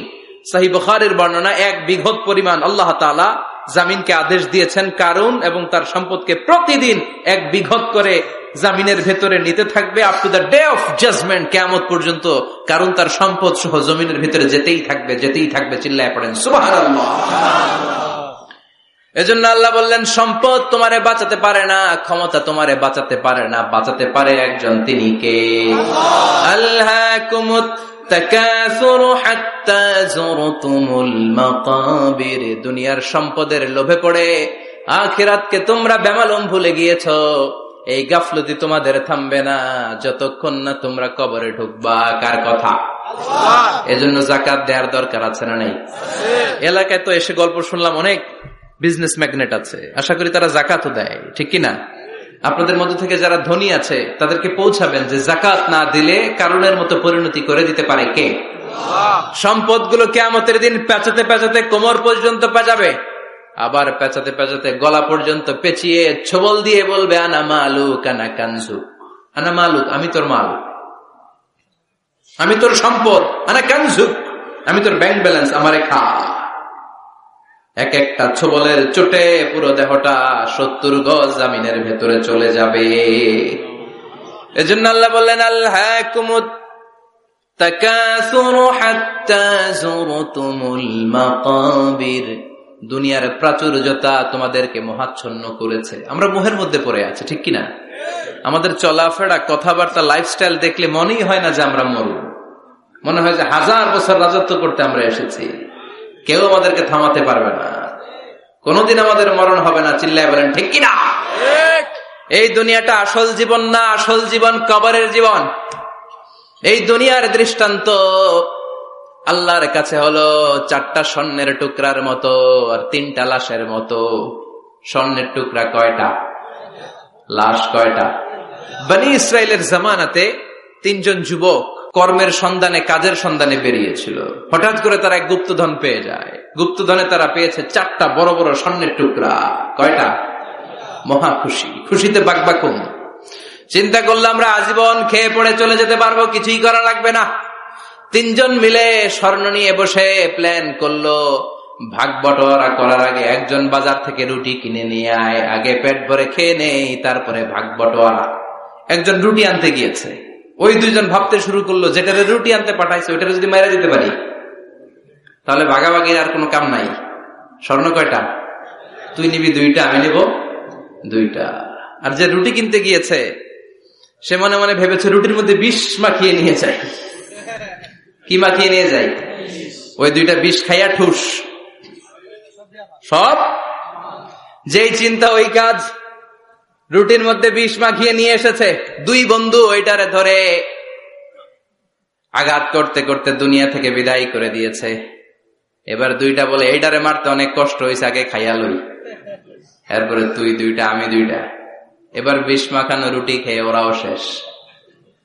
সহিহ বুখারীর বর্ণনা 1 বিঘত পরিমাণ আল্লাহ তাআলা জমিনকে আদেশ দিয়েছেন কারুন এবং তার সম্পদকে প্রতিদিন 1 বিঘত করে জমিনের ভেতরে নিতে থাকবে up to the day of judgement. কিয়ামত পর্যন্ত কারুন তার সম্পদ সহ জমিনের ভিতরে যেতেই থাকবে, যেতেই থাকবে। চিল্লায় পড়েন সুবহানাল্লাহ। এজন্য আল্লাহ বললেন সম্পদ তোমারে বাঁচাতে পারে না, ক্ষমতা তোমারে বাঁচাতে পারে না, বাঁচাতে পারে একজন, তিনি কে? আল্লাহকুমুত তাকাসুরু হাত্তা যুরতুমুল মাকাবির, দুনিয়ার সম্পদের লোভে পড়ে আখিরাতকে তোমরা বেমালুম ভুলে গিয়েছো। এই গাফলতি তোমাদের থামবে না যতক্ষণ না তোমরা কবরে ঢুকবা। কার কথা? আল্লাহ। এজন্য যাকাত দেওয়ার দরকার আছে না নাই? এলাকায় তো এসে গল্প শুনলাম অনেক বিজনেস ম্যাগনেট আছে, আশা করি তারা যাকাতও দেয়, ঠিক কিনা? আপনাদের মধ্য থেকে যারা ধনী আছে তাদেরকে পৌঁছাবেন যে যাকাত না দিলে কারণের মতো পরিণতি করে দিতে পারে কে? সম্পদগুলো কিয়ামতের দিন পেঁচাতে পেঁচাতে কোমর পর্যন্ত পেঁচাবে, আবার পেঁচাতে পেঁচাতে গলা পর্যন্ত পেঁচিয়ে ছবল দিয়ে বলবে আনা মালুক আনা কানজুক, আনা মালুক, আমি তোর মাল, আমি তোর সম্পদ, আনা কানজুক, আমি তোর ব্যাংক ব্যালেন্স, আমারে খা। এক একটা ছবলের চোটে পুরো দেহটা 70 গজ জামিনের ভেতরে চলে যাবে। এজন্য আল্লাহ বললেন আল্লাহকুমুত তাকাসুরু হাত্তা যুরতুমুল মাকাবির, দুনিয়ার প্রাচুর্যতা তোমাদেরকে মোহাচ্ছন্ন করেছে। আমরা মোহের মধ্যে পড়ে আছি, ঠিক কিনা? আমাদের চলাফেরা, কথাবার্তা, লাইফস্টাইল দেখলে মনেই হয় না যে আমরা মরু, মনে হয় যে 1000 বছর রাজত্ব করতে আমরা এসেছি, কেউ আমাদেরকে থামাতে পারবে না, কোনদিন আমাদের মরণ হবে না। চিল্লায় বলেন ঠিক কিনা? এই দুনিয়াটা আসল জীবন না, আসল জীবন কবরের জীবন। এই দুনিয়ার দৃষ্টান্ত আল্লাহর কাছে হলো 4টা স্বর্ণের টুকরার মতো আর 3টা লাশের মতো। স্বর্ণের টুকরা কয়টা? লাশ কয়টা? বনি ইসরাইলের জামানাতে 3 জন যুবক কর্মের সন্ধানে, কাজের সন্ধানে বেরিয়েছিল। হঠাৎ করে তারা এক গুপ্তধন পেয়ে যায়। গুপ্তধনে তারা পেয়েছে 4টা বড় বড় স্বর্ণের টুকরা। কয়টা? মহা খুশি, খুশিতে বাকবাকুম। চিন্তা করলাম আমরা আজীবন খেয়ে পড়ে চলে যেতে পারবো, কিছুই করা লাগবে না। তিনজন মিলে স্বর্ণ নিয়ে বসে প্ল্যান করলো, ভাগ বটোয়ারা করার আগে একজন বাজার থেকে রুটি কিনে নিয়ে আয়, আগে পেট ভরে খেয়ে নেই, তারপরে ভাগ বটোয়ারা। একজন রুটি আনতে গিয়েছে, ওই দুইজন ভাবতে শুরু করলো, যেটারে রুটি আনতে পাঠাইছে ওইটারে যদি মেরে দিতে পারি তাহলে ভাগাভাগির আর কোনো কাম নাই। স্বর্ণ কয়টা? তুই নিবি 2টা, আমি নিব 2টা। আর যে রুটি কিনতে গিয়েছে সে মনে মনে ভেবেছে রুটির মধ্যে বিষ মাখিয়ে নিয়ে যায়। কি মাখিয়ে নিয়ে যায়? ওই 2টা বিষ খাইয়া ঠুস সব। যেই চিন্তা ওই কাজ, রুটির মধ্যে বিষ মাখিয়ে নিয়ে এসেছে। 2 বন্ধু ওইটারে ধরে আঘাত করতে করতে দুনিয়া থেকে বিদায় করে দিয়েছে। এবার 2টা বলে এইটারে মারতে অনেক কষ্ট হয়েছে, আগে খাইয়া লই, এরপরে তুই 2টা আমি 2টা। এবার বিষ মাখানো রুটি খেয়ে ওরাও শেষ।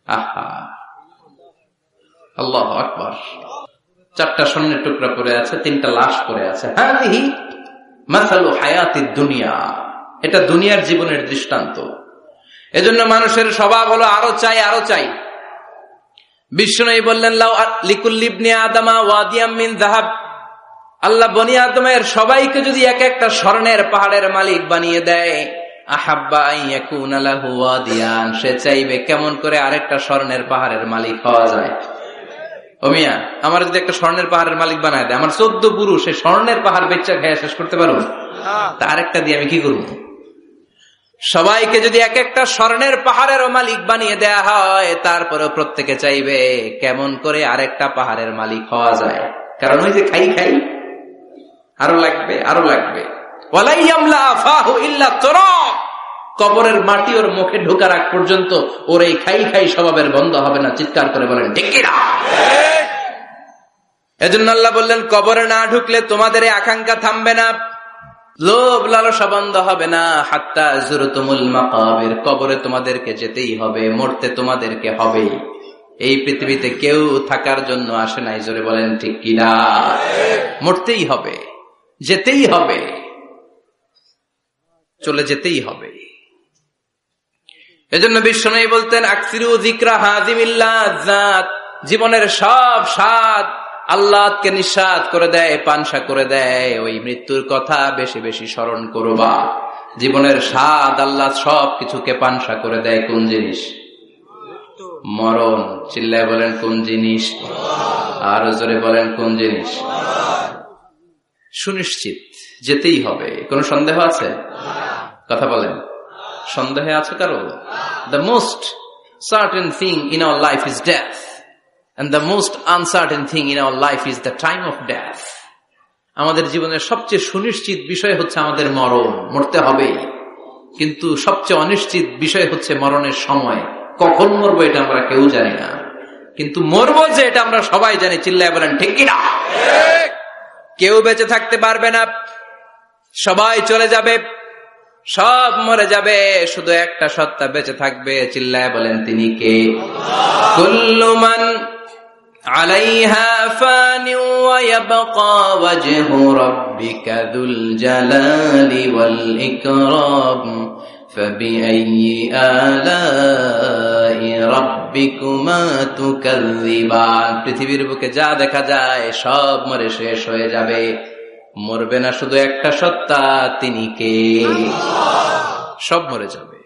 আহা, আল্লাহু আকবার। 4টা স্বর্ণের টুকরা পড়ে আছে, 3টা লাশ পড়ে আছে। হাযিহি মাসালু হায়াতিদ দুনিয়া, এটা দুনিয়ার জীবনের দৃষ্টান্ত। এজন্য মানুষের স্বভাব হলো আরো চাই, আরো চাই। বিষ্ণু বললেন লাউ লিকুল্লি ইবনি আদামা ওয়াদিয়াম মিন যাহাব, আল্লাহ বনি আদমের সবাইকে যদি এক একটা স্বর্ণের পাহাড়ের মালিক বানিয়ে দেয়, আহাব্বা আন ইয়াকুনা লাহু ওয়াদিয়ান, সে চাইবে কেমন করে আরেকটা স্বর্ণের পাহাড়ের মালিক হওয়া যায়। ও মিয়া, আমার যদি একটা স্বর্ণের পাহাড়ের মালিক বানায় দেয়, আমার 14 পুরুষ সেই স্বর্ণের পাহাড় বেচা খেয়ে শেষ করতে পারবো? তা আরেকটা দিয়ে আমি কি করবো? সবাইকে যদি এক একটা স্বর্ণের পাহাড়ের মালিক বানিয়ে দেয়া হয়, তারপরে প্রত্যেকে চাইবে কেমন করে আরেকটা পাহাড়ের মালিক হওয়া যায়। কারণ ওই যে খাই খাই, আরো লাগবে, আরো লাগবে। কবরের মাটি ওর মুখে ঢোকার আগ পর্যন্ত ওর এই খাই খাই স্বভাবের বন্ধ হবে না। চিৎকার করে বলেন ঠিক কিনা? এজন্য আল্লাহ বললেন কবরে না ঢুকলে তোমাদের এই আকাঙ্ক্ষা থামবে না, লোভ লালসা বন্ধ হবে না। হাত্তা যুরতুমুল মাকাবির, কবরে তোমাদেরকে যেতেই হবে, মরতে তোমাদেরকে হবে। এই পৃথিবীতে কেউ থাকার জন্য আসে নাই, জোরে বলেন ঠিক কিনা? মরতেই হবে, যেতেই হবে, চলে যেতেই হবে। এজন্য বিশ্বনবী বলতেন আকসিরু যিকরা হাযিমিল লাযাত, জীবনের সব স্বাদ আল্লাহকে নিঃস্বাদ করে দেয়, পানসা করে দেয়। ওই মৃত্যুর কথা বেশি বেশি স্মরণ করবা। জীবনের স্বাদ আল্লাহ সব কিছুকে পানসা করে দেয়। কোন জিনিস? মরণ। চিল্লায় বলেন কোন জিনিস? আরো জোরে বলেন কোন জিনিস? সুনিশ্চিত যেতেই হবে। কোন সন্দেহ আছে? কথা বলেন, সন্দেহে আছে কারো? The most certain thing in our life is death, and the most uncertain thing in our life is the time of death. আমাদের জীবনের সবচেয়ে সুনিশ্চিত বিষয় হচ্ছে আমাদের মরণ, মরতে হবে। কিন্তু সবচেয়ে অনিশ্চিত বিষয় হচ্ছে মরণের সময়। কখন মরবো এটা আমরা কেউ জানি না, কিন্তু মরবো যে এটা আমরা সবাই জানি। চিল্লায় বলেন ঠিক কিনা? কেউ বেঁচে থাকতে পারবে না, সবাই চলে যাবে, সব মরে যাবে, শুধু একটা সত্তা বেঁচে থাকবে। চিল্লায় বলেন তিনি কে? কুল্লু মান আলাইহা ফানি ওয়া ইয়াবকা ওয়াজহু রাব্বিকা যুল জালালি ওয়াল ইকরাম ফাবিআইয়ি আলাই রাব্বিকুমা তুকাযযিবান। পৃথিবীর বুকে যা দেখা যায় সব মরে শেষ হয়ে যাবে, মরবে না শুধু একটা সত্তা, তিনি কে? সব মরে যাবে,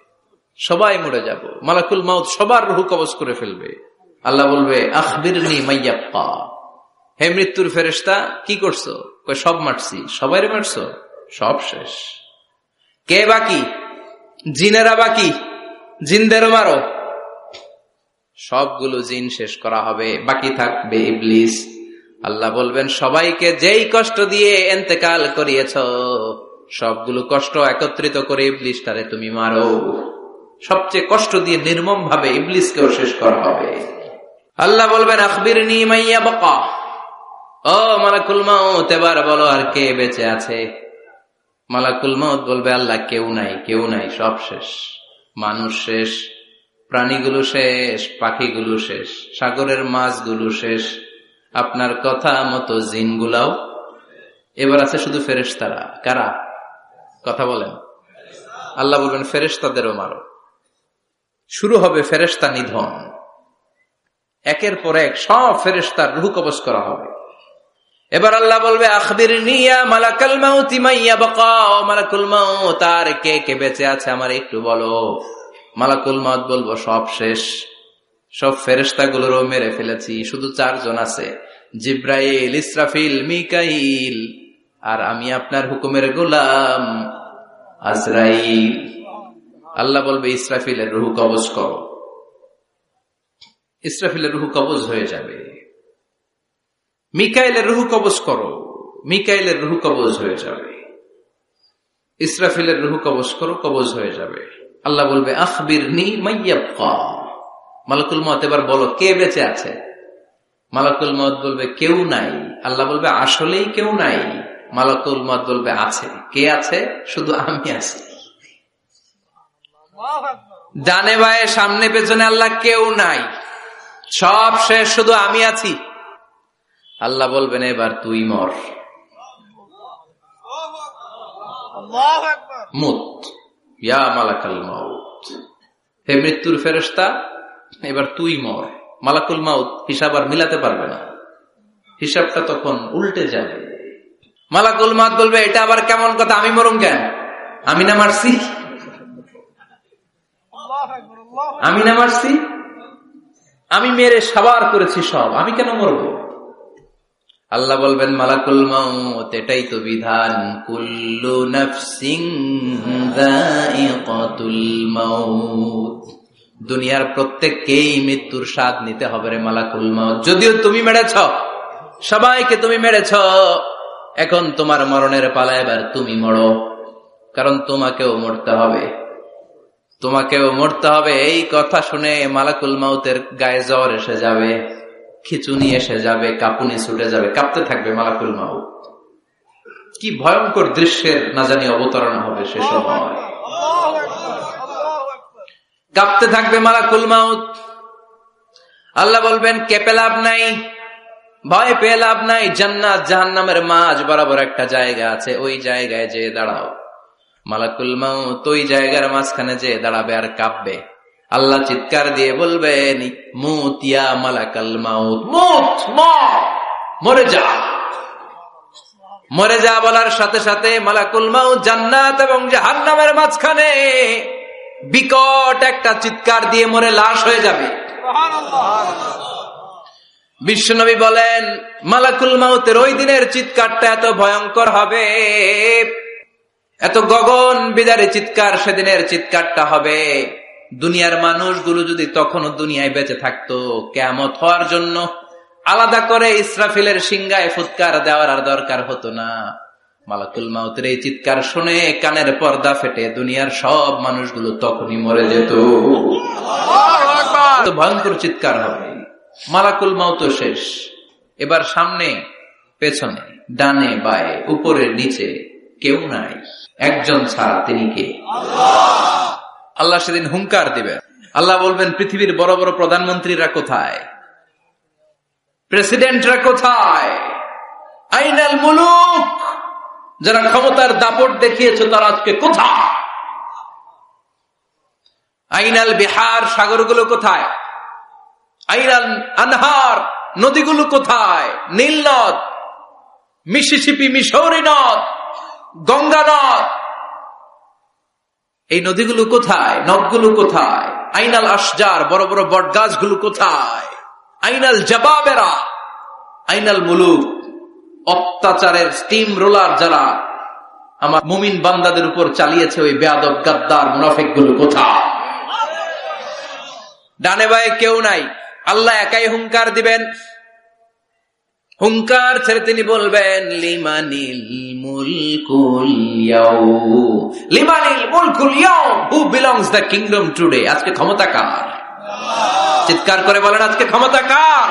সবাই মরে যাব। মালাকুল মাউত সবার রূহ কবজ করে ফেলবে। আল্লাহ বলবে আখবিরনি মাইয়াবকা, হে মৃত্যুর ফেরেশতা কি করছো? কই সব মারছি। সবাইরে মারছো? সব শেষ। কে বাকি? জিনেরা বাকি, জিনদেরও মারো। সবগুলো জিন শেষ করা হবে, বাকি থাকবে ইবলিস। আল্লাহ বলবেন সবাইকে যেই কষ্ট দিয়ে ইন্তেকাল করিয়েছ, সবগুলো কষ্ট একত্রিত করে ইবলিসটারে তুমি মারো। সবচেয়ে কষ্ট দিয়ে নির্মম ভাবে ইবলিসকেও শেষ করা হবে। আল্লাহ বলবেন আখবিরনি মাইয়াবকা, ও মালাকুল মাউত এবার বলো আর কে বেঁচে আছে? মালাকুল মাউত বলবে আল্লাহ কেউ নাই, কেউ নাই, সব শেষ। মানুষ শেষ, প্রাণীগুলো শেষ, পাখিগুলো শেষ, সাগরের মাছগুলো শেষ, আপনার কথা মতো জিনগুলাও। এবার আছে শুধু ফেরেশতারা। কারা? কথা বলেন। আল্লাহ বলবেন ফেরেশতাদেরও মারো। শুরু হবে ফেরেশতা নিধন। একের পর এক সব ফেরেশতার রূহ কবজ করা হবে। এবার আল্লাহ বলবে আখবিরনি ইয়া মালাকাল মাউত মাইয়া বাকা, মালাকুল মাউত আর কে কে বেঁচে আছে আমার একটু বলো। মালাকুল মাউত বলবো সব শেষ, সব ফেরেশতাগুলোরও মেরে ফেলেছি, শুধু 4 জন আছে, জিব্রাইল, ইসরাফিল, মিকাইল, আর আমি আপনার হুকুমের গোলাম আজরাইল। আল্লাহ বলবে ইসরাফিলের রূহ কবজ করো। ইসরাফিলের রূহ কবজ হয়ে যাবে। মিকাইলের রূহ কবজ করো, মিকাইলের রূহ কবজ হয়ে যাবে। ইসরাফিলের রূহ কবজ করো, কবজ হয়ে যাবে। আল্লাহ বলবে আখবিরনি মাইয়াবকা, মালাকুল মউত এবার বলো কে বেঁচে আছে। মালাকুল মউত বলবে কেউ নাই। আল্লাহ বলবে আসলেই কেউ নাই। মালাকুল মউত বলবে আছে। কে আছে? শুধু আমি আছি। ডানে বায়ে সামনে পেছনে আল্লাহ কেউ নাই, সব শেষ, শুধু আমি আছি। আল্লাহ বলবেন এবার তুই মর, মুত ইয়া মালাকাল মাউত, হে মৃত্যুর ফেরেশতা এবার তুই মর। মালাকুল মাউত হিসাব আর মিলাতে পারবে না, হিসাবটা তখন উল্টে যাবে। মালাকুল মাউত বলবে এটা আবার কেমন কথা, আমি মরুম কেন? আমি না মারছি, আমি না মারছি, আমি মেরে সাবার করেছি সব, আমি কেন মরব? আল্লাহ বলবেন মালাকুল মাউত এটাই তো বিধান, কুল্লু নাফসিন যায়িকাতুল মাউত, দুনিয়ার প্রত্যেককেই মৃত্যুর স্বাদ নিতে হবে রে মালাকুল মাউত। যদিও তুমি মেরেছ, সবাইকে তুমি মেরেছ, এখন তোমার মরণের পালা, এবার তুমি মরো, কারণ তোমাকেও মরতে হবে, তোমাকেও মরতে হবে। এই কথা শুনে মালাকুল মাউতের গায়ে জ্বর এসে যাবে, খিচুনি এসে যাবে, কাঁপুনি ছুটে যাবে, কাঁপতে থাকবে মালাকুল মাউত। কি ভয়ঙ্কর দৃশ্যের না জানি অবতারণা হবে সে সময়। কাঁপতে থাকবে মালাকুল মাউত। আল্লাহ বলবেন কেঁপে লাভ নাই, ভয় পেয়ে লাভ নাই, জান্নাত জাহান্নামের মাঝ বরাবর একটা জায়গা আছে, ওই জায়গায় যেয়ে দাঁড়াও। মালাকুল মাউত ওই জায়গার মাঝখানে যেয়ে দাঁড়াবে আর কাঁপবে। আল্লাহ চিৎকার দিয়ে বলবেন মুত ইয়া মালাকাল মাউত, মুত, মরে যা, মরে যা। বলার সাথে সাথে মালাকুল মাউত জান্নাত এবং জাহান্নামের মাঝখানে বিকট একটা চিৎকার দিয়ে মরে লাশ হয়ে যাবে। বিশ্বনবী বলেন মালাকুল মাউতের ওই দিনের চিৎকারটা এত ভয়ঙ্কর হবে, এত গগন বিদারে চিৎকার সেদিনের চিৎকারটা হবে। দুনিয়ার মানুষগুলো যদি তখনও দুনিয়ায় বেঁচে থাকতো, কিয়ামত হওয়ার জন্য আলাদা করে ইসরাফিলের সিংহায় ফুৎকার দেওয়ার আর দরকার হতো না। মালাকুল মাউতের এই চিৎকার শুনে কানের পর্দা ফেটে দুনিয়ার সব মানুষগুলো তখনই মরে যেত। ভয়ঙ্কর চিৎকার হবে। মালাকুল মাউত শেষ। এবার সামনে পেছনে ডানে বায়ে উপরে নিচে কেউ নাই, একজন ছাড়া, তিনি কে? আল্লাহ সেদিন হুঙ্কার দিবেন। আল্লাহ বলবেন পৃথিবীর বড় বড় প্রধানমন্ত্রীরা কোথায়, প্রেসিডেন্টরা কোথায়, আইনাল মুলুক, যারা ক্ষমতার দাপট দেখিয়েছে তারা আজকে কোথায়? আইনাল বিহার, সাগরগুলো কোথায়? আইনাল আনহার, নদীগুলো কোথায়? নীল নদ, মিসিসিপি, মিসৌরি নদ, গঙ্গা নদ, এই নদীগুলো কোথায়? নদগুলো কোথায়? আইনাল আশজার, বড় বড় বট গাছগুলো কোথায়? আইনাল জবাবেরা, আইনাল মুলুক, অত্যাচারের স্টিম রোলার যারা আমার মুমিন বান্দাদের উপর চালিয়েছে, ওই বেয়াদব গাদ্দার মুনাফিক গুলো কোথায়? ডানে বায়ে কেউ নাই। আল্লাহ একাই হুঙ্কার দিবেন। হুঙ্কার ছেড়ে তিনি বলবেন লিমানিল মুলকুল ইয়াউম, লিমানিল মুলকুল ইয়াউম, who belongs the kingdom today. আজকে ক্ষমতা কার? চিৎকার করে বলেন আজকে ক্ষমতা কার?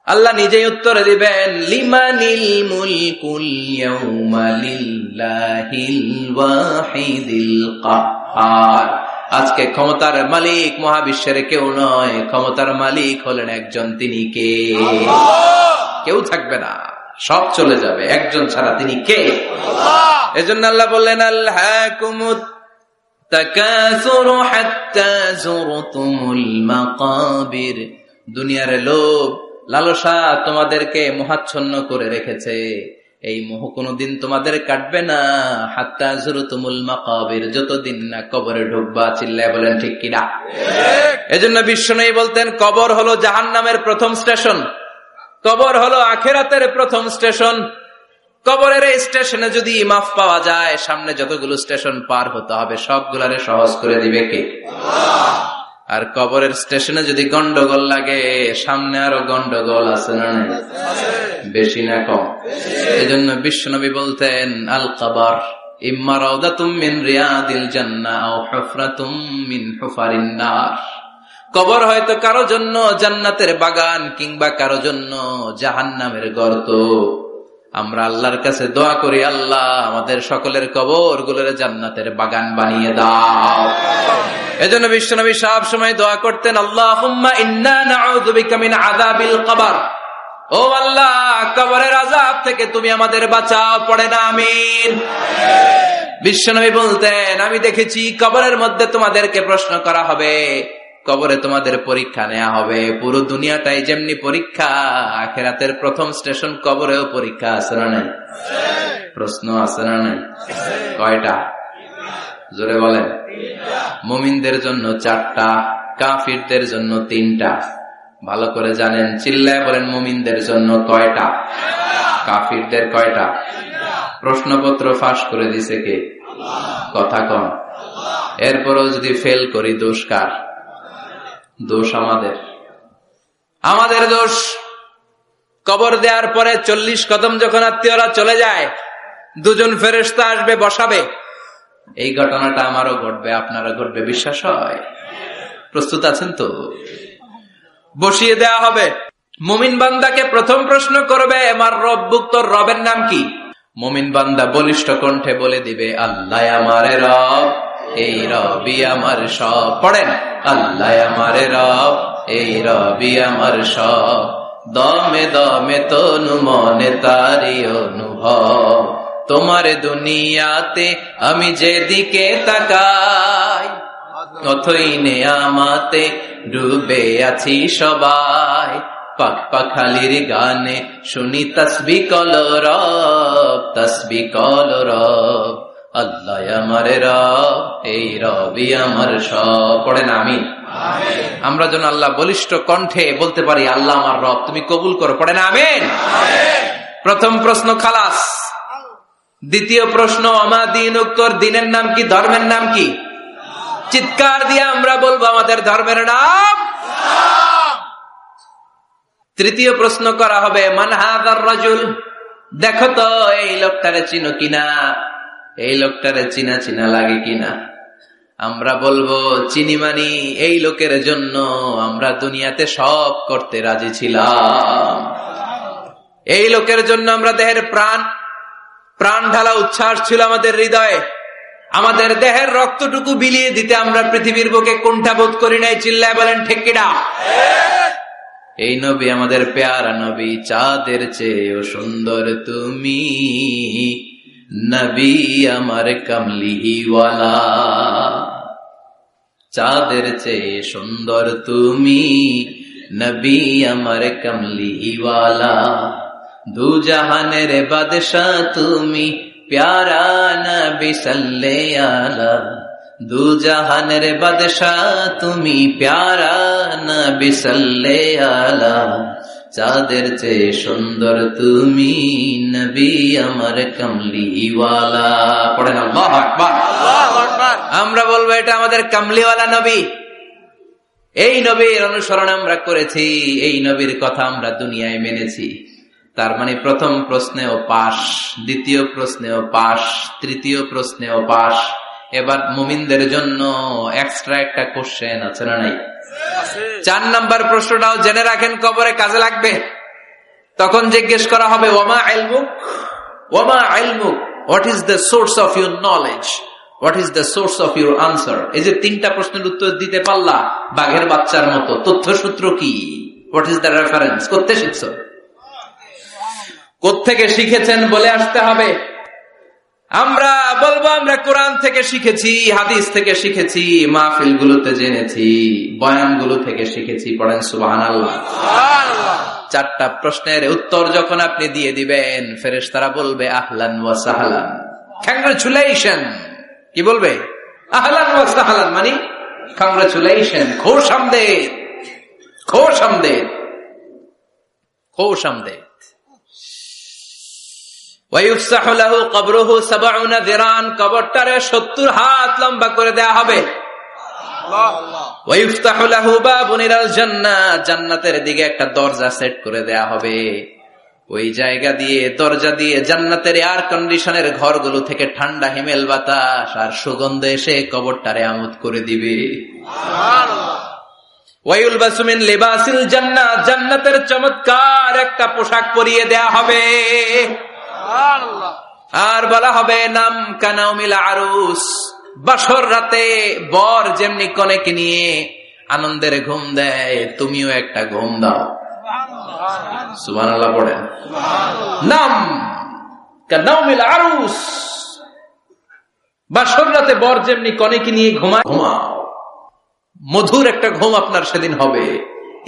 আল্লাহ নিজেই উত্তরে দিবেন লিমানিল মুলকুল ইয়াউমা লিল্লাহিল ওয়াহিদিল কাহ্হার। আজকে ক্ষমতার মালিক মহাবিশ্বের কেউ নয়, ক্ষমতার মালিক হলেন একজন, তিনি কে? কেউ থাকবে না, সব চলে যাবে, একজন ছাড়া, তিনি কে? এজন্য আল্লাহ বললেন আল্লাহকুমুত তাকাসুরু হাত্তা যুরতুমুল মাকাবির, দুনিয়ার লোভ লালসা তোমাদেরকে মোহাচ্ছন্ন করে রেখেছে, এই মোহ কোনদিন তোমাদের কাটবে না। হাত্তা যুরতুমুল মাকাবির, যতদিন না কবরে ঢুকবা। চিল্লায় বলেন ঠিক কিনা? এজন্য বিশ্বনবী বলতেন কবর হলো জাহান্নামের প্রথম স্টেশন, কবর হলো আখিরাতের প্রথম স্টেশন। কবরের এই স্টেশনে যদি মাফ পাওয়া যায়, সামনে যতগুলো স্টেশন পার হতে হবে সবগুলারে সহজ করে দিবে কে? আর কবরের স্টেশনে যদি গন্ডগোল লাগে, সামনে আরো গন্ডগোল আছে না নাই? বেশি না কম? এজন্য বিশ্বনবী বলতেন আল কবর ইম্মা রাউদাতুম মিন রিয়াদিল জান্নাহ আও হুফরাতুম মিন হুফারিন নার। কবর হয়তো কারো জন্য জান্নাতের বাগান, কিংবা কারো জন্য জাহান্নামের গর্ত। আমরা আল্লাহর কাছে দোয়া করি, আল্লাহ আমাদের সকলের কবর গুলোর জান্নাতের বাগান বানিয়ে দাও। এজন্য বিশ্বনবী সব সময় দোয়া করতেন, আল্লাহুম্মা ইন্না নাউযু বিকা মিন আযাবিল কবর। ও আল্লাহ, কবরের আযাব থেকে তুমি আমাদের বাঁচাও। পড়ে না আমিন। বিশ্বনবী বলতেন, আমি দেখেছি কবরের মধ্যে তোমাদেরকে প্রশ্ন করা হবে, কবরে তোমাদের পরীক্ষা নেওয়া হবে। পুরো দুনিয়াটাই যেমনি পরীক্ষা, আখিরাতের প্রথম স্টেশন কবরেও পরীক্ষা আছে না নাই? প্রশ্ন আছে না নাই? কয়টা? জোরে বলেন। মুমিনদের জন্য 4টা, কাফিরদের জন্য 3টা। ভালো করে জানেন, চিল্লায় বলেন মুমিনদের জন্য কয়টা, কাফিরদের কয়টা? প্রশ্নপত্র ফাঁস করে দিছে কে? কথা কম। এরপরও যদি ফেল করি, দোষ কার? দোষ আমাদের, আমাদের দোষ। কবর দেওয়ার পরে 40 কদম যখন আত্মীয়রা চলে যায়, 2জন ফেরেশতা আসবে, বসাবে। এই ঘটনাটা আমারও ঘটবে, আপনারও ঘটবে, বিশ্বাস হয়? প্রস্তুত আছেন তো? বসিয়ে দেওয়া হবে। মুমিন বান্দাকে প্রথম প্রশ্ন করবে, আমার রব্বুক, তোর রবের নাম কি? মুমিন বান্দা বলিষ্ঠ কণ্ঠে বলে দিবে, আল্লাহ আমারে রব, এই রবি আমার সব। পড়েন, আল্লাহ আমারে রব, এই রবি আমার সব। দমে দমে তনু মনে তারি অনুভব, তোমার দুনিয়াতে আমি যেদিকে তাকাই, অথই নেয়ামাতে ডুবে আছি সবাই। পাক পাখালির গানে শুনি তাসবিহ কলরব, তাসবিহ কলরব। আল্লাহ আমার রব, এই রবি আমার সব। পড়েন আমিন। আমরা যেন আল্লাহ বলিষ্ঠ কণ্ঠে বলতে পারি, আল্লাহ আমার রব, তুমি কবুল করো। পড়েন আমিন। প্রথম প্রশ্ন খালাস। দ্বিতীয় প্রশ্ন, আমা দীনুক, তোর দিনের নাম কি, ধর্মের নাম কি? চিৎকার দিয়ে আমরা বলবো আমাদের ধর্মের নাম। তৃতীয় প্রশ্ন করা হবে, মান হাযার রাজুল, দেখো তো এই লোকটারে চিনো কিনা, এই লোকটারে চিনা চিনা লাগে কিনা। আমরা বলবো চিনি, মানি এই লোকের জন্য আমরা দুনিয়াতে সব করতে রাজি ছিলাম। এই লোকের জন্য আমরা দেহের প্রাণ ঢালা উচ্ছ্বাস ছিল আমাদের হৃদয়ে। আমাদের দেহের রক্তটুকু বিলিয়ে দিতে আমরা পৃথিবীর বুকে কুণ্ঠাবোধ করি নাই। চিল্লায় বলেন ঠিক কিনা? এই নবী আমাদের পেয়ারা নবী, চাঁদের চেয়েও সুন্দর তুমি নবী আমার কামলিওয়ালা। চাঁদের চেয়ে সুন্দর তুমি নবী আমার কামলিওয়ালা। দু জাহানের বাদশাহ তুমি প্যারা নবী সাল্লাল্লাহু আলা। দু জাহানের বাদশাহ তুমি প্যারা নবী সাল্লাল্লাহু আলা। চাঁদের চেয়ে সুন্দর তুমি নবী আমার কামলিওয়ালা। পড়েন আল্লাহু আকবার, আল্লাহু আকবার। আমরা বলবো এটা আমাদের কামলিওয়ালা নবী। এই নবীর অনুসরণ আমরা করেছি, এই নবীর কথা আমরা দুনিয়ায় মেনেছি। তার মানে প্রথম প্রশ্নেও পাস, দ্বিতীয় প্রশ্নেও পাস, তৃতীয় প্রশ্নেও পাস। এবার মুমিনদের জন্য এক্সট্রা একটা কোশ্চেন আছে না নাই? 4 নাম্বার প্রশ্নটাও জেনে রাখেন, কবরে কাজে লাগবে। তখন জিজ্ঞেস করা হবে, ওয়ামা ইলমুক, ওয়ামা ইলমুক, what is the source of your knowledge, what is the source of your answer. এই যে 3টা প্রশ্নের উত্তর দিতে পারলা বাঘের বাচ্চার মতো, তথ্যসূত্র কি, হোয়াট ইজ দ্য রেফারেন্স, করতে শিখছ, কোত্থেকে শিখেছেন বলে আসতে হবে। আমরা বলবো আমরা কোরআন থেকে শিখেছি, হাদিস থেকে শিখেছি, মাহফিল গুলোতে জেনেছি, বয়ানগুলো থেকে শিখেছি। পড়েন সুবহানাল্লাহ। চারটা প্রশ্নের উত্তর যখন আপনি দিয়ে দিবেন, ফেরেশতারা বলবে আহলান ওয়া সাহলান, কংগ্রাচুলেশন। কি বলবে? আহলান ওয়া সাহলান মানে কংগ্রাচুলেশন, খোশ আমদেদ, খোশ আমদেদ, খোশ আমদেদ। ওয়ায়ুফসাহু লাহু কবরুহু ৭০ যিরান, কবরটারে ৭০ হাত লম্বা করে দেয়া হবে। ওয়ায়ুফতাহু লাহু বাবুন ইলাল জান্নাহ, জান্নাতের দিকে একটা দরজা সেট করে দেয়া হবে। ওই জায়গা দিয়ে, দরজা দিয়ে জান্নাতের এয়ার কন্ডিশনের ঘরগুলো থেকে ঠান্ডা হিমেল বাতাস আর সুগন্ধ এসে কবরটারে আমোদ করে দিবে। সুবহানাল্লাহ। ওয়ায়ুলবাসু মিন লিবাসিল জান্নাহ, জান্নাতের চমৎকার একটা পোশাক পরিয়ে দেয়া হবে। আর বলা হবে নাম কানাউমিল আরুস, বাসর রাতে বর যেমনি কনেকে নিয়ে আনন্দের ঘুম দেয়, তুমিও একটা ঘুম দাও। সুবহানাল্লাহ পড়েন। নাম কানাউমিল আরুস, বাসর রাতে বর যেমনি কনেকে নিয়ে ঘুমায়, ঘুমাও। মধুর একটা ঘুম আপনার সেদিন হবে।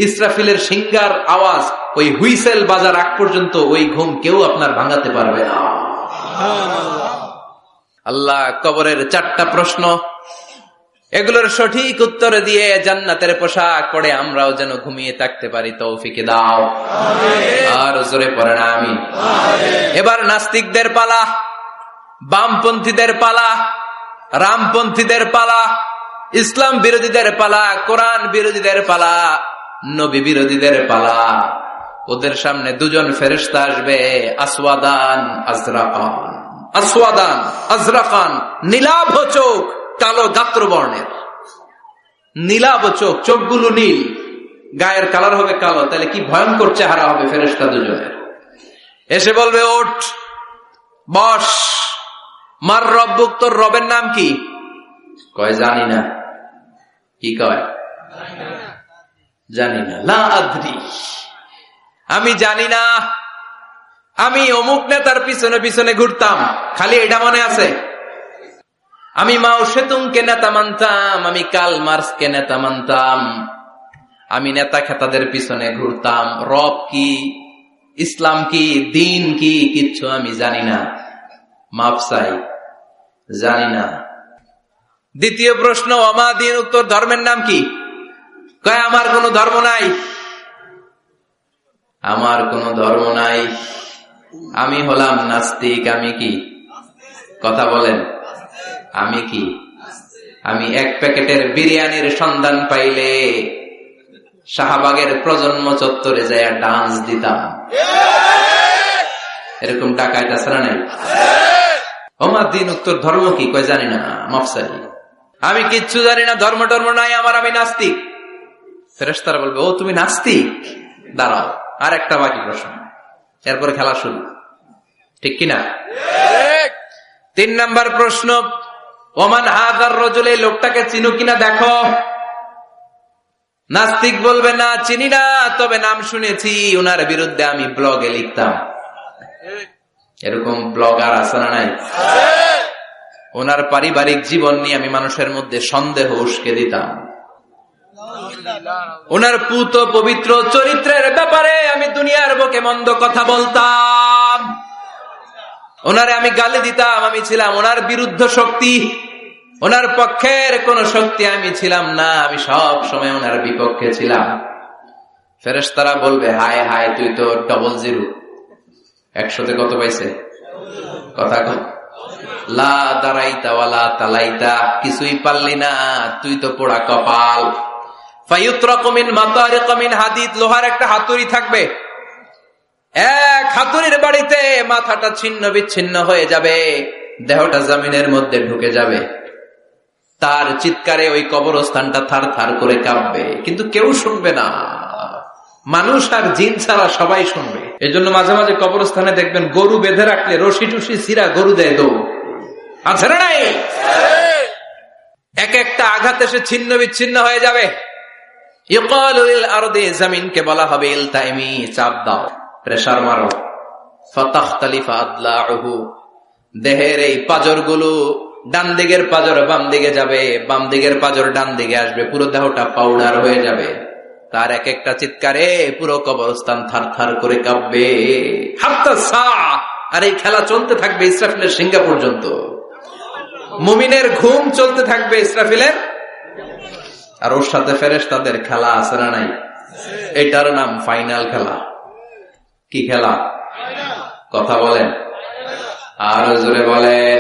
ইসরাফিলের সিঙ্গার আওয়াজ, ওই হুইসেল বাজার আগ পর্যন্ত ওই ঘুম কেউ আপনার ভাঙাতে পারবে না। আল্লাহ কবরের চারটা প্রশ্ন, এগুলোর সঠিক উত্তর দিয়ে জান্নাতের পোশাক পরে আমরাও যেন ঘুমিয়ে থাকতে পারি, তৌফিক দাও। আর জোরে পড়ে না আমি। এবার নাস্তিকদের পালা, বামপন্থীদের পালা, রামপন্থীদের পালা, ইসলাম বিরোধীদের পালা, কোরআন বিরোধীদের পালা, নবী বিরোধীদের পালা। ওদের সামনে দুজন ফেরেশতা আসবে, আসওয়াদান আজরাকান, আসওয়াদান আজরাকান, নীলাভ চোখ, কালো গাত্র বর্ণের। নীলাভ চোখ, চোখগুলো নীল, গায়ের কালার হবে কালো। তাহলে কি ভয়ঙ্কর চেহারা হবে ফেরেশতা দুজনের। এসে বলবে ওঠ, বস। মার রব্বুক, তোর রবের নাম কি? কয় জানি না। কি কয়? জানি না। লা আদরি, আমি জানি না। আমি অমুক নেতার পিছনে পিছনে ঘুরতাম, খালি এটা মনে আছে। আমি মাও সেতুংকে নেতা মানতাম, আমি কার্ল মার্কসকে নেতা মানতাম, আমি নেতা খেতাদের পিছনে ঘুরতাম। রব কি, ইসলাম কি, দিন কি, কিচ্ছু আমি জানি না। মাপ চাই, জানি না। দ্বিতীয় প্রশ্ন, আমা দিন, উত্তর ধর্মের নাম কি? কয় আমার কোনো ধর্ম নাই, আমার কোনো ধর্ম নাই, আমি হলাম নাস্তিক। আমি কি? কথা বলেন, আমি কি? আমি এক প্যাকেটের বিরিয়ানির সন্ধান পাইলে শাহবাগের প্রজন্ম চত্বরে যায় ডান্স দিতাম। এরকম ডাকায় তাছাড়া নাই। আমার দিন, উত্তর ধর্ম কি? কয় জানি না, মাফসারি, আমি কিচ্ছু জানি না, ধর্ম টর্ম নাই আমার, আমি নাস্তিক। ফেরেশতারা বলবে ও তুমি নাস্তিক, দাঁড়াও, আর একটা বাকি প্রশ্ন, এরপরে খেলা শুরু। ঠিক কিনা? ৩ নাম্বার প্রশ্ন, ওমান হাযার রাজুল, এই লোকটাকে চিনো কিনা দেখো। নাস্তিক বলবে না চিনি না, তবে নাম শুনেছি, ওনার বিরুদ্ধে আমি ব্লগে লিখতাম। এরকম ব্লগার আছে না নাই? ওনার পারিবারিক জীবন নিয়ে আমি মানুষের মধ্যে সন্দেহ উস্কে দিতাম। ওনার পুত পবিত্র চরিত্রের ব্যাপারে আমি দুনিয়ার বুকে মন্দ কথা বলতাম। ওনারে আমি গালি দিতাম, আমি ছিলাম ওনার বিরুদ্ধ শক্তি, ওনার পক্ষের কোন শক্তি আমি ছিলাম না, আমি সব সময় ওনার বিপক্ষে ছিলাম। ফেরেশতারা বলবে হায় হায়, তুই তো 00, 100তে কত পাইছে? কথা কর। লা দারাইতা ওয়ালা তালাইতা, কিছুই পারলি না, তুই তো পোড়া কপাল। ফায়ুতরাকু মিন মাতারিক মিন হাদিদ, লোহার একটা হাতুড়ি থাকবে, এক হাতুড়ির বাড়িতে মাথাটা ছিন্ন বিচ্ছিন্ন হয়ে যাবে, দেহটা জমিনের মধ্যে ঢুকে যাবে। তার চিৎকারে ওই কবরস্থানটা থার থার করে কাঁপবে, কিন্তু কেউ শুনবে না। মানুষ আর জিন ছাড়া সবাই শুনবে। এজন্য মাঝে মাঝে কবরস্থানে দেখবেন গরু বেঁধে রাখলে রশি টুসি ছিঁড়া গরু দেয় দৌড়, আছে না নাই? এক একটা আঘাত এসে ছিন্ন বিচ্ছিন্ন হয়ে যাবে। ইউকালু লিল আরদি, জমিনকে বলা হবে ইলতাইমি, চাপ দাও, প্রেসার মারো। ফাতাখতালিফা আদলাউহু, দেহের এই পাজর গুলো ডান দিকের পাজর বাম দিকে যাবে, বাম দিকের পাজর ডান দিকে আসবে, পুরো দেহটা পাউডার হয়ে যাবে। তার এক একটা চিৎকারে পুরো কবরস্থান থার থার করে কাঁপবে। আর এই খেলা চলতে থাকবে ইসরাফিলের সিংহা পর্যন্ত। মুমিনের ঘুম চলতে থাকবে ইসরাফিলের, আর ওর সাথে ফেরেশতাদের খেলা আছে না নাই? এটার নাম ফাইনাল খেলা। কি খেলা? কথা বলেন, আর জোরে বলেন।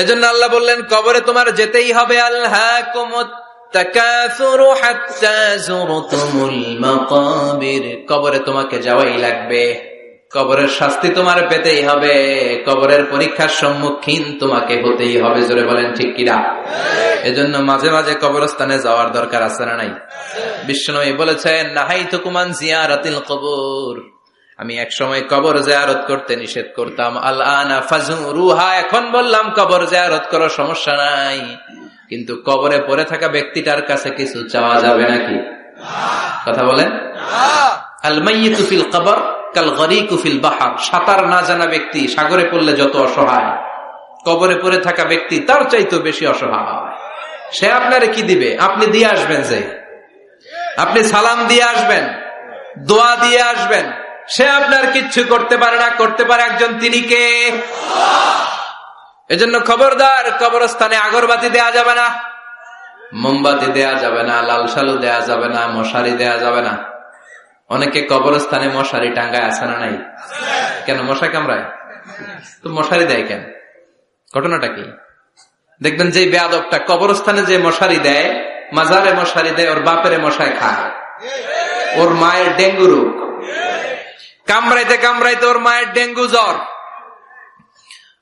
এজন্য আল্লাহ বললেন কবরে তোমার যেতেই হবে। আলহাকুমুত তাকাসুরু হাত্তা যুরতুমুল মাকাবির, কবরে তোমাকে যাওয়াই লাগবে। কবরের শাস্তি তোমার পেতেই হবে, কবরের পরীক্ষার সম্মুখীন তোমাকে হতেই হবে। জোরে বলেন ঠিক কিনা? এজন্য মাঝে মাঝে কবরস্থানে যাওয়ার দরকার আছে না নাই? বিশ্বনবী বলেছেন নাহাইতুকুম আন জিয়ারাতিল কবর, আমি এক সময় কবর জিয়ারত করতে নিষেধ করতাম। আল-আনা ফাজুরুহা, এখন বললাম কবর জিয়ারত করো, সমস্যা নাই। কিন্তু কবরে পড়ে থাকা ব্যক্তিটার কাছে কিছু চাওয়া যাবে নাকি? কথা বলেন। আল মাইয়িতু ফিল কবর কাল গরিকু ফিল বাহর, সাঁতার না জানা ব্যক্তি সাগরে পড়লে যত অসহায়, কবরে পড়ে থাকা ব্যক্তি তার চাইতে বেশি অসহায়। সে আপনারে কি দিবে? আপনি দিয়ে আসবেন, যে আপনি সালাম দিয়ে আসবেন, দোয়া দিয়ে আসবেন, সে আপনার কিচ্ছু করতে পারে না। করতে পারে একজন, তিনি কে? এজন্য খবরদার, কবরস্থানে আগরবাতি দেয়া যাবে না, মোমবাতি দেয়া যাবে না, লাল সালু দেয়া যাবে না, মশারি দেয়া যাবে না। অনেকে কবরস্থানে মশারি টাঙ্গায় আছে না নাই? কেন? মশা কামড়ায় তো মশারি দেয় কেন? ঘটনাটা কি? দেখবেন যে বেয়াদবটা কবরস্থানে যে মশারি দেয়, মাজারে মশারি দেয়, ওর বাপের মশায় খায়, ওর মায়ের ডেঙ্গু রোগ, কামড়াইতে কামড়াইতে ওর মায়ের ডেঙ্গু জ্বর,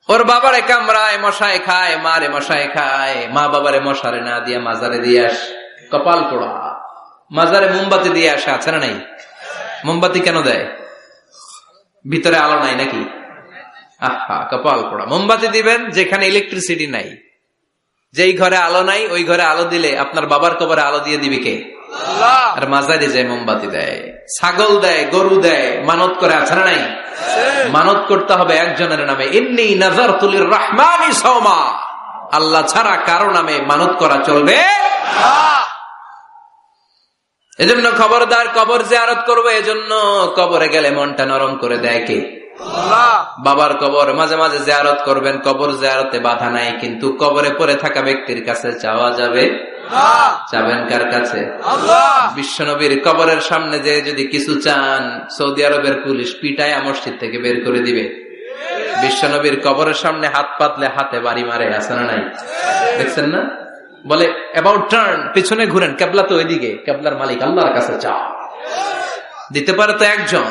ওর বাবারে কামড়ায়, মশায় খায়, মারে মশায় খায়, মা বাবারে মশারে না দিয়ে মাজারে দিয়ে আস, কপাল পোড়া। মাজারে মোমবাতি দিয়ে আসে, আছে না নাই? মোমবাতি কেন দেয়? ভিতরে আলো নাই নাকি? আহা, কপাল পোড়া। মোমবাতি দিবেন যেখানে ইলেকট্রিসিটি নাই, যেই ঘরে আলো নাই ওই ঘরে আলো দিলে আপনার বাবার কবরে আলো দিয়ে দিবে কে? আর মাজারে যায় মোমবাতি দেয়, ছাগল দেয়, গরু দেয়, মানত করে, আছে না নাই? মানত করতে হবে একজনের নামে। ইন্নী নাযারতু লিররহমানি সাওমা, আল্লাহ ছাড়া কারো নামে মানত করা চলবে না। এজন্য খবরদার, কবর জিয়ারত করবে। এজন্য কবরে গেলে মনটা নরম করে দেয় কে? আল্লাহ। বাবার কবর মাঝে মাঝে জিয়ারত করবেন, কবর জিয়ারতে বাধা নাই, কিন্তু কবরে পড়ে থাকা ব্যক্তির কাছে চাওয়া যাবে না। চাবেন কার কাছে? আল্লাহ। বিশ্বনবীর কবরের সামনে যে যদি কিছু চান, সৌদি আরবের পুলিশ পিটায় মসজিদ থেকে বের করে দিবে। বিশ্বনবীর কবরের সামনে হাত পাতলে হাতে বাড়ি মারে, আছে না নাই? দেখছেন না? বলে অ্যাবাউট টার্ন, পিছনে ঘুরেন, কেবলা তো ওইদিকে, কেবলার মালিক আল্লাহর কাছে চাও। দিতে পারে তো একজন।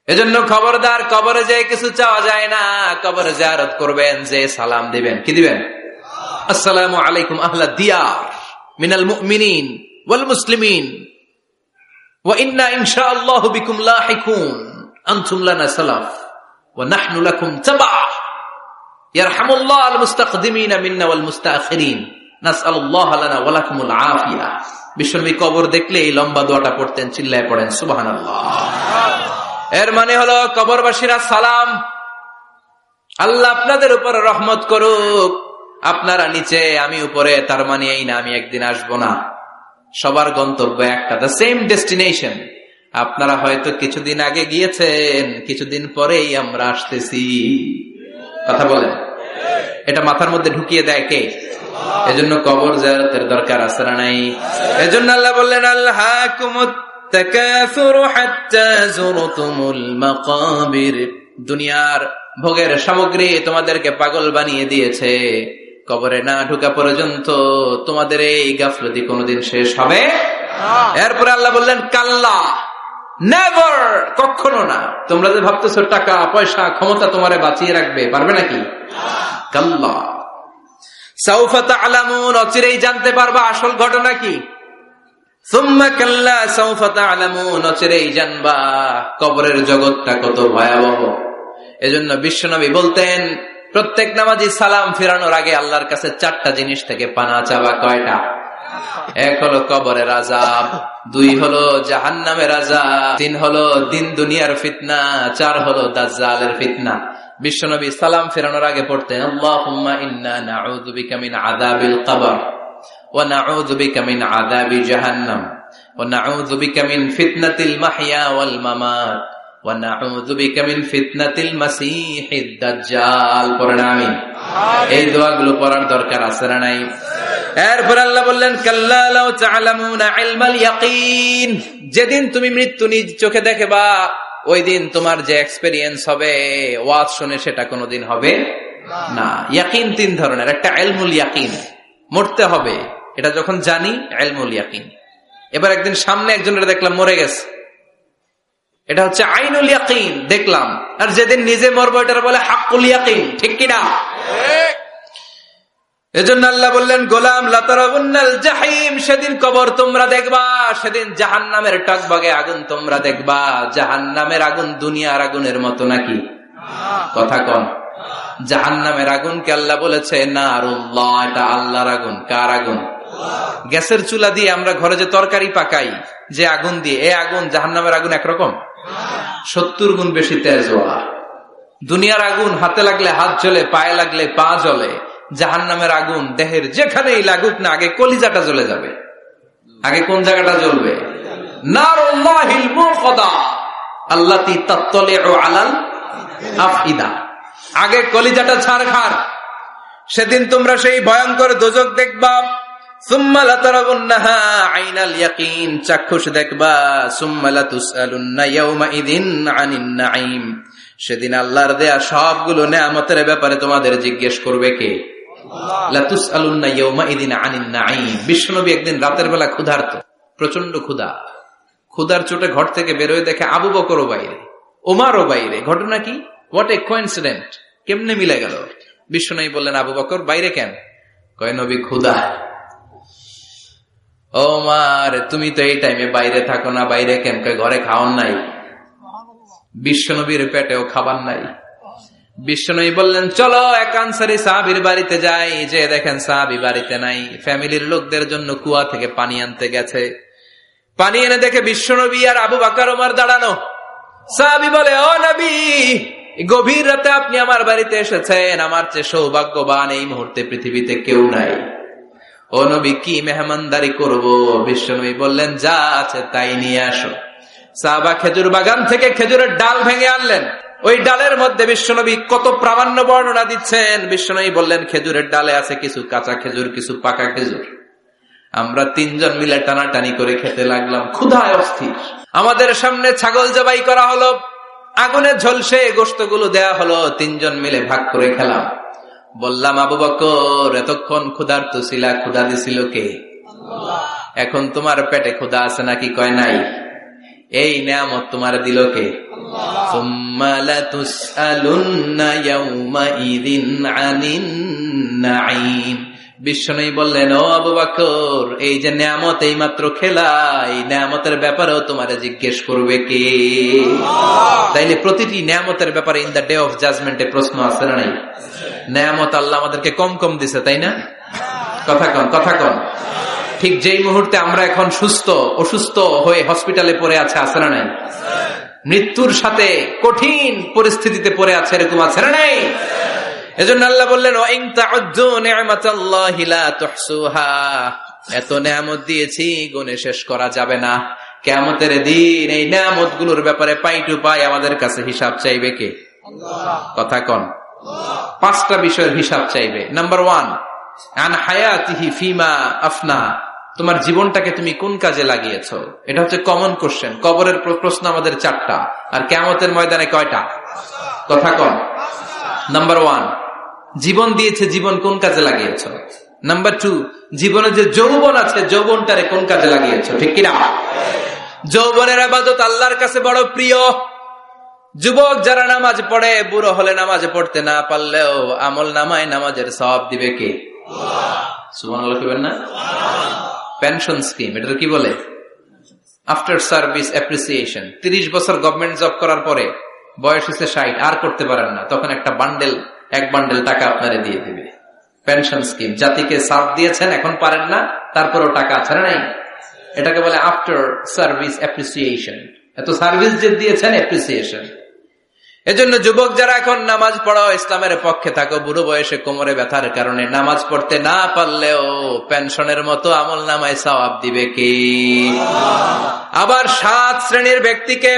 এজন্য খবরদার, কবরে যে কিছু চাওয়া যায় না। কবরে জিয়ারত করবেন, যে সালাম দিবেন, কি দিবেন? আসসালামু আলাইকুম আহলা দিয়ার মিনাল মুমিনিন ওয়াল মুসলিমিন ওয়া ইন্না ইনশাআল্লাহু বিকুম লাহিকুন আনতুম লানা সালাফ ওয়া নাহনু লাকুম তাবা ইয়ারহামুল্লাহ আল মুস্তাকদিমিনা মিন্না ওয়াল মুস্তাখিরিন নাসআলুল্লাহ লানা ওয়া লাকুমুল আফিয়া। বিশ্বনবী কবর দেখলে এই লম্বা দোয়াটা পড়তেন, চিল্লায় পড়েন সুবহানাল্লাহ। এর মানে হলো কবরবাসীরা সালাম, আল্লাহ আপনাদের উপর রহমত করুক, আপনারা নিচে আমি উপরে, তার মানে এই না আমি একদিন আসবো না। সবার গন্তব্য একটা, দ্য সেম ডেস্টিনেশন। আপনারা হয়তো কিছুদিন আগে গিয়েছেন, কিছুদিন পরেই আমরা আসতেছি। কথা বলেন, এটা মাথার মধ্যে ঢুকিয়ে দেয় কে? এজন্য কবর জিয়ারতের দরকার আছে না নাই? এজন্য আল্লাহ বললেন আলহাকুমুত তাকাসুরু হাত্তা যুরতুমুল মাকাবির, দুনিয়ার ভোগের সামগ্রী তোমাদেরকে পাগল বানিয়ে দিয়েছে, কবরে না ঢোকা পর্যন্ত তোমাদের এই গাফলতি কোনোদিন শেষ হবে না। এরপরে আল্লাহ বললেন কাল্লা, নেভার, কখনো না। তোমরা যে ভাবতেছো টাকা পয়সা ক্ষমতা তোমারে বাঁচিয়ে রাখবে, পারবে নাকি? কাল্লা সাউফা তা'লামুন, অচিরেই জানতে পারবা আসল ঘটনা কি। সুম্মা কাল্লা সাউফা তা'লামুন, অচিরেই জানবা কবরের জগৎটা কত ভয়াবহ। এজন্য বিশ্বনবী বলতেন প্রত্যেক নামাজি সালাম ফেরানোর আগে আল্লাহর কাছে 4টা জিনিস থেকে পানা চাবা। কয়টা? 1 হলো কবরের আযাব, 2 হলো জাহান্নামের আযাব, 3 হলো দিন দুনিয়ার ফিতনা, 4 হলো দাজ্জালের ফিতনা। বিশ্বনবী সালাম ফেরানোর আগে পড়তেন আল্লাহুম্মা ইন্না নাউযু বিকা মিন আযাবিল কবর ওয়া নাউযু বিকা মিন আযাবি জাহান্নাম ওয়া নাউযু বিকা মিন ফিতনাতিল মাহইয়া ওয়াল মামাত ওয়া নাউযু বিকা মিন ফিতনাতিল মাসীহিদ দাজ্জাল। পড়েন আমিন। এই দোয়াগুলো পড়ার দরকার আছে না নাই? এরপর আল্লাহ বললেন কাল্লা লাউ তা'লামুনা ইলমাল ইয়াকিন, যেদিন তুমি মৃত্যু নিজ চোখে দেখবা ওই দিন তোমার যে এক্সপেরিয়েন্স হবে ওয়াজ শুনে সেটা কোনোদিন হবে না। ইয়াকিন তিন ধরনের, একটা ইলমুল ইয়াকিন, মরতে হবে, এটা যখন জানি ইলমুল ইয়াকিন। এবার একদিন সামনে একজনের দেখলাম মরে গেছে, এটা হচ্ছে আইনুল ইয়াকিন, দেখলাম। আর যেদিন নিজে মরবো এটার বলে হাক্কুল ইয়াকিন, ঠিক কিনা? এজন্য আল্লাহ বললেন গোলাম লাতারাবুন্নাল জাহিম, সেদিন কবর তোমরা দেখবা, সেদিন জাহান্নামের টকবগে আগুন তোমরা দেখবা। জাহান্নামের আগুন দুনিয়ার আগুনের মতো নাকি? কথা কন। জাহান্নামের আগুনকে আল্লাহ বলেছে নারুল্লাহ, এটা আল্লাহর আগুন। কার আগুন? গ্যাসের চুলা দিয়ে আমরা ঘরে যে তরকারি পাকাই যে আগুন দিয়ে, এই আগুন জাহান্নামের আগুন একরকম, 70 গুণ বেশি তেজওয়ালা। দুনিয়ার আগুন হাতে লাগলে হাত জ্বলে, পায়ে লাগলে পা জ্বলে। জাহান্নামের আগুন দেহের যেখানেই লাগুক না, আগে কলিজাটা জ্বলে যাবে। আগে কোন জায়গাটা জ্বলবে? নারুল্লাহিল মুকদা আল্লাতী তাত্তালিউ আলাল আফইদা, আগে কলিজাটা ছারখার। সেদিন তোমরা সেই ভয়ঙ্কর দোজখ দেখবা। সুম্মা লাতারাবুন্নাহা আইনাল ইয়াকিন, চাক্ষুষ দেখবা। সুম্মা লাতুসআলুন্না ইয়াওমাইযিন আনিন নাঈম, সেদিন আল্লাহর দেয়া সবগুলো নেয়ামতের ব্যাপারে তোমাদের জিজ্ঞেস করবে কে? লাতুসআলুন্না ইয়াওমাইযিন আনিন নাঈম। বিশ্বনবী একদিন রাতের বেলা ক্ষুধার্ত, প্রচন্ড ক্ষুধা। ক্ষুধার চোটে ঘর থেকে বেরোয় দেখে আবু বকরও বাইরে, ওমরও বাইরে। ঘটনা কি? হোয়াট এ কোইন্সিডেন্ট, কেমনে মিলে গেল? বিশ্বনবী বললেন আবু বকর বাইরে কেন? কয় নবী ক্ষুধা। ওমর তুমি তো এই টাইমে বাইরে থাকো না, বাইরে কেন? কয় ঘরে খাওয়ান নাই। বিশ্বনবীর পেটেও খাবার নাই। বিশ্বনবী বললেন চলো এক আনসারী সাহাবীর বাড়িতে যাই। যে দেখেন সাহাবী বাড়িতে নাই, ফ্যামিলির লোকদের জন্য কুয়া থেকে পানি আনতে গেছে। পানি এনে দেখে বিশ্বনবী আর আবু বকর ওমর দাঁড়ানো। সাহাবী বলে ও নবী, গভীর রাতে আপনি আমার বাড়িতে এসেছেন, আমার চেয়ে সৌভাগ্যবান এই মুহূর্তে পৃথিবীতে কেউ নাই। ও নবী কি মেহমানদারি করব? বিশ্বনবী বললেন যা আছে তাই নিয়ে আসো। সাহাবা খেজুর বাগান থেকে খেজুরের ডাল ভেঙে আনলেন। ওই ডালের মধ্যে বিশ্বনবী কত প্রামাণ্য বর্ণনা দিচ্ছেন। বিশ্বনবী বললেন খেজুরের ডালে আছে কিছু কাঁচা খেজুর, কিছু পাকা খেজুর। আমরা তিনজন মিলে টানাটানি করে খেতে লাগলাম, ক্ষুধায় অস্থির। আমাদের সামনে ছাগল জবাই করা হলো, আগুনে ঝলসে গোশতগুলো দেয়া হলো, তিনজন মিলে ভাগ করে খেলাম। বললাম আবু বকর এতক্ষণ ক্ষুধার্ত ছিলা, ক্ষুধা দিছিল কে? এখন তোমার পেটে ক্ষুধা আছে নাকি? কয় নাই। এই নেয়ামত তোমার দিল কে? সুম্মা লাতুসআলুন্না ইয়াওমাইযিন আনিন নাঈম। বিশ্বনবী বললেন ও আবু বকর এই যে নেয়ামত এই মাত্র খেলা, এই নেয়ামতের ব্যাপারেও তোমারে জিজ্ঞেস করবে কে? তাইলে প্রতিটি নেয়ামতের ব্যাপারে ইন দ্য ডে অফ জাজমেন্টে প্রশ্ন আছে না নাই? নেয়ামত আল্লাহ আমাদেরকে কম কম দিছে, তাই না? কথা কন, কথা কন। ঠিক যেই মুহূর্তে আমরা এখন সুস্থ, অসুস্থ হয়ে হসপিটালে পড়ে আছে না নাই? মৃত্যুর সাথে কঠিন পরিস্থিতিতে পড়ে আছে, এরকম আছে না নাই? এজন্য আল্লাহ বললেন ওয়াইন তাউদ্দু নি'মাতাল্লাহি লা তুহসুহা, এত নেয়ামত দিয়েছি গুণে শেষ করা যাবে না। কিয়ামতের দিন এই নেয়ামতগুলোর ব্যাপারে পাই টু পাই আমাদের কাছে হিসাব চাইবে কে? আল্লাহ। কথা কোন? 5টা বিষয়ের হিসাব চাইবে। নাম্বার 1 আন হায়াতিহি ফিমা আফনা, তোমার জীবনটাকে তুমি কোন কাজে লাগিয়েছো? এটা হচ্ছে কমন কোশ্চেন। কবরের প্রশ্ন আমাদের 4টা, আর কিয়ামতের ময়দানে কয়টা? কথা কোন? নাম্বার 1 জীবন দিয়েছে, জীবন কোন কাজে লাগিয়েছো? নাম্বার 2 জীবনে যে যৌবন আছে, যৌবনটারে কোন কাজে লাগিয়েছো? ঠিক কিনা? যৌবনের ইবাদত আল্লাহর কাছে বড় প্রিয়। যুবক যারা নামাজ পড়ে, বুড়ো হলে নামাজ পড়তে না পারলেও আমল নামায় নামাজের সওয়াব দিবে কে? সুবহানাল্লাহ কইবেন না? পেনশন স্কিম, এটা কি বলে? After service appreciation. 30 বছর গভর্নমেন্ট জব করার পরে বয়স হচ্ছে 60, আর করতে পারেন না, তখন একটা বান্ডেল, 1 বান্ডেল টাকা আপনারে দিয়ে দিবে। পেনশন স্কিম, জাতিকে সাথ দিয়েছেন, এখন পারেন না, তারপরেও টাকা আছে না নাই? এটাকে বলে আফটার সার্ভিস অ্যাপ্রিসিয়েশন। এত সার্ভিস যে দিয়েছেন, অ্যাপ্রিসিয়েশন। এজন্য যুবক যারা এখন নামাজ পড়ো, ইসলামের পক্ষে থাকো, বুড়ো বয়সে কোমরে ব্যথার কারণে নামাজ পড়তে না পারলেও পেনশনের মতো আমল নামায় সওয়াব দিবে কি? আবার 7 শ্রেণীর ব্যক্তিকে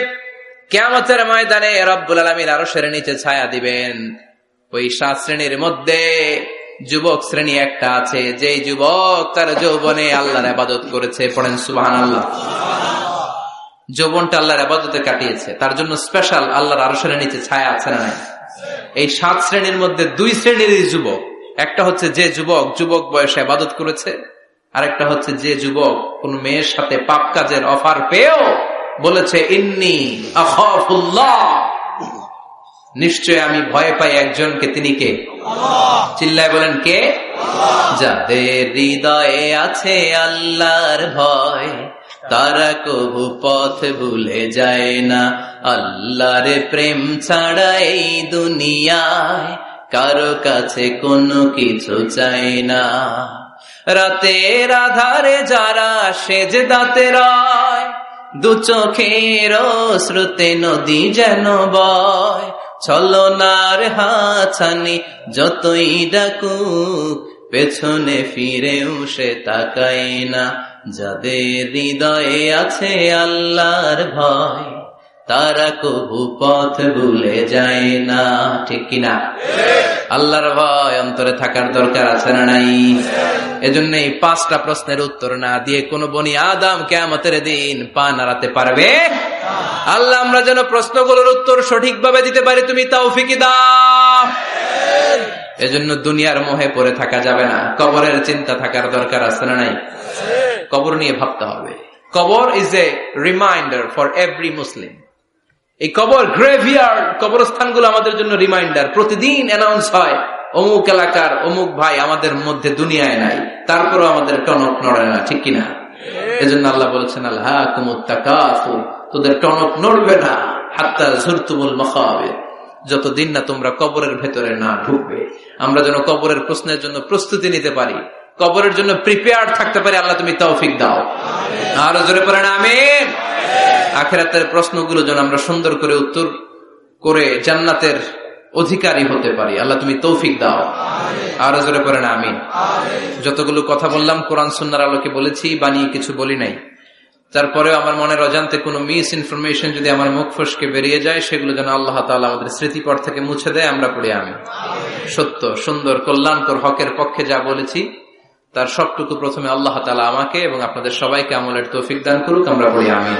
কিয়ামতের ময়দানে রব্বুল আলামিন আরশের নিচে ছায়া দিবেন। ওই 7 শ্রেণীর মধ্যে যুবক শ্রেণী একটা আছে, যে যুবক তার যৌবনে আল্লাহর ইবাদত করেছে। পড়েন সুবহানাল্লাহ। যৌবনটা আল্লাহর ইবাদতে কাটিয়েছে, তার জন্য স্পেশাল আল্লাহর আরশের নিচে ছায়া আছে না নাই? এই 7 শ্রেণীর মধ্যে 2 শ্রেণীর যুবক, একটা হচ্ছে যে যুবক বয়সে ইবাদত করেছে, আর একটা হচ্ছে যে যুবক কোন মেয়ের সাথে পাপ কাজের অফার পেয়েও বলেছে ইন্নী আখাফুল্লাহ, নিশ্চয় আমি ভয় পাই একজনকে, তিনি কে? চিল্লায় বলেন কে? যাদের হৃদয়ে আছে আল্লাহর ভয়, তারা কবু পথ ভুলে যায় না। আল্লাহর প্রেম ছাড়া এই দুনিয়ায় কারো কাছে কোনো কিছু চায় না। রাতের আধারে যারা সেজদাতে রয়, দু চোখের শ্রুতে নদী যেন বয়, ছলনার হাছানি যতই ডাকুক পেছনে ফিরেও সে তাকায় না। যাদের হৃদয়ে আছে আল্লাহর ভয়, তারা কবু পথ ভুলে যায় না। ঠিক কিনা? আল্লাহর ভয় অন্তরে থাকার দরকার আছে না নাই? এজন্য এই 5টা প্রশ্নের উত্তর না দিয়ে কোন বনি আদম কিয়ামতের দিন পা নাড়াতে পারবে? আল্লাহ আমরা যেন প্রশ্নগুলোর উত্তর সঠিকভাবে দিতে পারি, তুমি তৌফিক দাও। এজন্য দুনিয়ার মোহে পড়ে থাকা যাবে না, কবরের চিন্তা থাকার দরকার আছে না নাই? কবর নিয়ে ভাবতে হবে। কবর is a reminder for every মুসলিম। এই কবর গ্রেভিয়ার্ড, কবরস্থানগুলো আমাদের জন্য রিমাইন্ডার। প্রতিদিন অ্যানাউন্স হয় অমুক এলাকার অমুক ভাই আমাদের মধ্যে দুনিয়ায় নাই, তারপরও আমাদের টনক নড়ে না। ঠিক কিনা? এজন্য আল্লাহ বলেছেন আলহাকুমুত তাকাসুর, তোদের টনক নড়বে না হাত্তা যুরতুমুল মাকাবির, যতদিন না তোমরা কবরের ভেতরে না ঢুকবে। আমরা যেন কবরের প্রশ্নের জন্য প্রস্তুতি নিতে পারি, কবরের জন্য প্রিপেয়ার্ড থাকতে পারি। আল্লাহ তুমি তৌফিক দাও। আরো জোরে পড়েন আমিন। আখিরাতের প্রশ্নগুলো যেন আমরা সুন্দর করে উত্তর করে জান্নাতের অধিকারী হতে পারি। আল্লাহ তুমি তৌফিক দাও। আরো জোরে পড়েন আমিন। যতগুলো কথা বললাম কোরআন সুন্নাহর আলোকে বলেছি, বানিয়ে কিছু বলি নাই। তারপরেও আমার মনের অজান্তে কোনো মিস ইনফরমেশন যদি আমার মুখ ফসকে বেরিয়ে যায়, সেগুলো যেন আল্লাহ তাআলা আমাদের স্মৃতিপট থেকে মুছে দেয়। আমরা পড়ি আমিন। সত্য, সুন্দর, কল্যাণকর, হকের পক্ষে যা বলেছি তার সবটুকু প্রথমে আল্লাহ তাআলা আমাকে এবং আপনাদের সবাইকে আমলের তৌফিক দান করুক। আমরা পড়ি আমিন।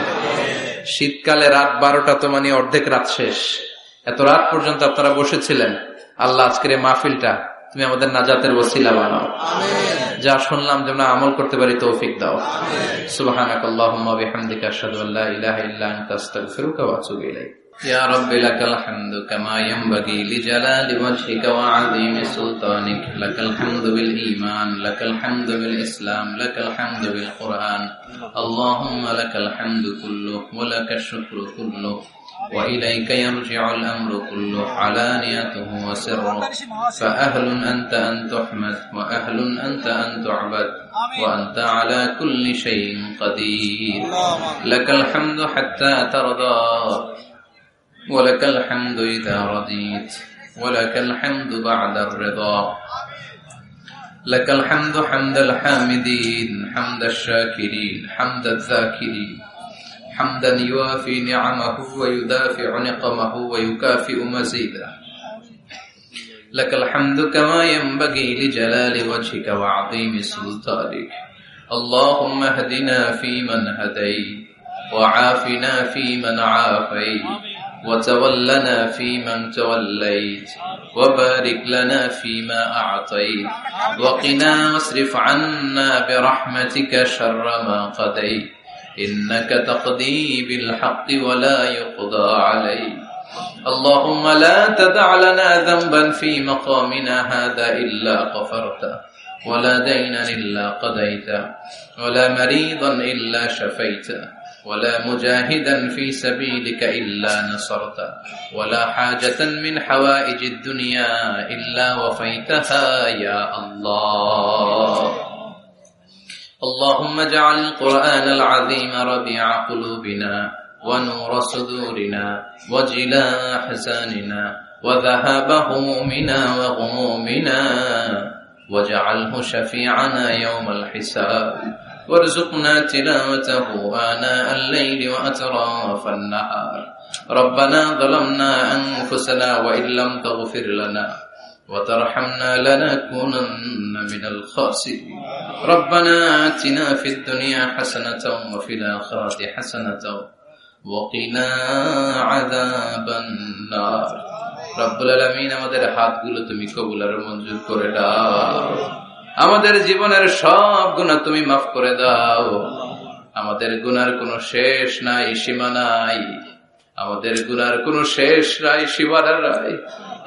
শীতকালে রাত 12টা তো মানে অর্ধেক রাত শেষ। এত রাত পর্যন্ত আপনারা বসেছিলেন। আল্লাহ আজকের এই মাহফিলটা তুমি আমাদের নাজাতের ওসিলা বানাও। যা শুনলাম যেন আমল করতে পারি, তৌফিক দাও। সুবহানাকাল্লাহুম্মা ওয়া বিহামদিকা আশহাদু আল্লা ইলাহা ইল্লা আনতা আস্তাগফিরুকা ওয়া আতুবু ইলাইক। ইয়া রাব্বি লাকাল হামদু কামা ইয়ানবাগি লিজালালি ওয়াজহিকা ওয়া আযীমি সুলতানিক। লাকাল হামদু বিল ঈমান, লাকাল হামদু বিল ইসলাম, লাকাল হামদু বিল কুরআন। আল্লাহুম্মা লাকাল হামদু কুল্লুহু ওয়া লাকাশ শুকরু কুল্লুহু وإليك يرجع الأمر كله علانيته وسره، فأهل أنت أن تحمد وأهل أنت أن تعبد وأنت على كل شيء قدير. لك الحمد حتى ترضى ولك الحمد إذا رضيت ولك الحمد بعد الرضا. لك الحمد حمد الحامدين، حمد الشاكرين، حمد الذاكرين، حمدا يوافي نعمه ويدافع نقمه ويكافئ مزيده. لك الحمد كما ينبغي لجلال وجهك وعظيم سلطانك. اللهم اهدنا فيمن هديت، وعافنا فيمن عافيت، وتولنا فيمن توليت، وبارك لنا فيما أعطيت، وقنا واصرف عنا برحمتك شر ما قضيت، إنك تقضي بالحق ولا يقضى عليك. اللهم لا تدع لنا ذنبا في مقامنا هذا إلا غفرته، ولا دينا إلا قضيته، ولا مريضا إلا شفيته، ولا مجاهدا في سبيلك إلا نصرته، ولا حاجة من حوائج الدنيا إلا وفيتها يا الله. اللهم اجعل القرآن العظيم ربيع قلوبنا ونور صدورنا وجلاء أحزاننا وذهاب همومنا وغمومنا واجعله شفيعنا يوم الحساب وارزقنا تلاوته آناء الليل وأطراف النهار ربنا ظلمنا أنفسنا وإن لم تغفر لنا وترحمنا لنكونن من الخاسرين ربنا آتنا في الدنيا حسنة وفي الآخرة حسنة وقنا عذاب النار রব্বুল আলামিন আমাদের হাতগুলো তুমি কবুল আর মঞ্জুর করে দাও আমাদের জীবনের সব গুনাহ তুমি মাফ করে দাও আমাদের গুনার কোনো শেষ নাই সীমা নাই আমাদের গুনার কোনো শেষ নাই সীমানা নাই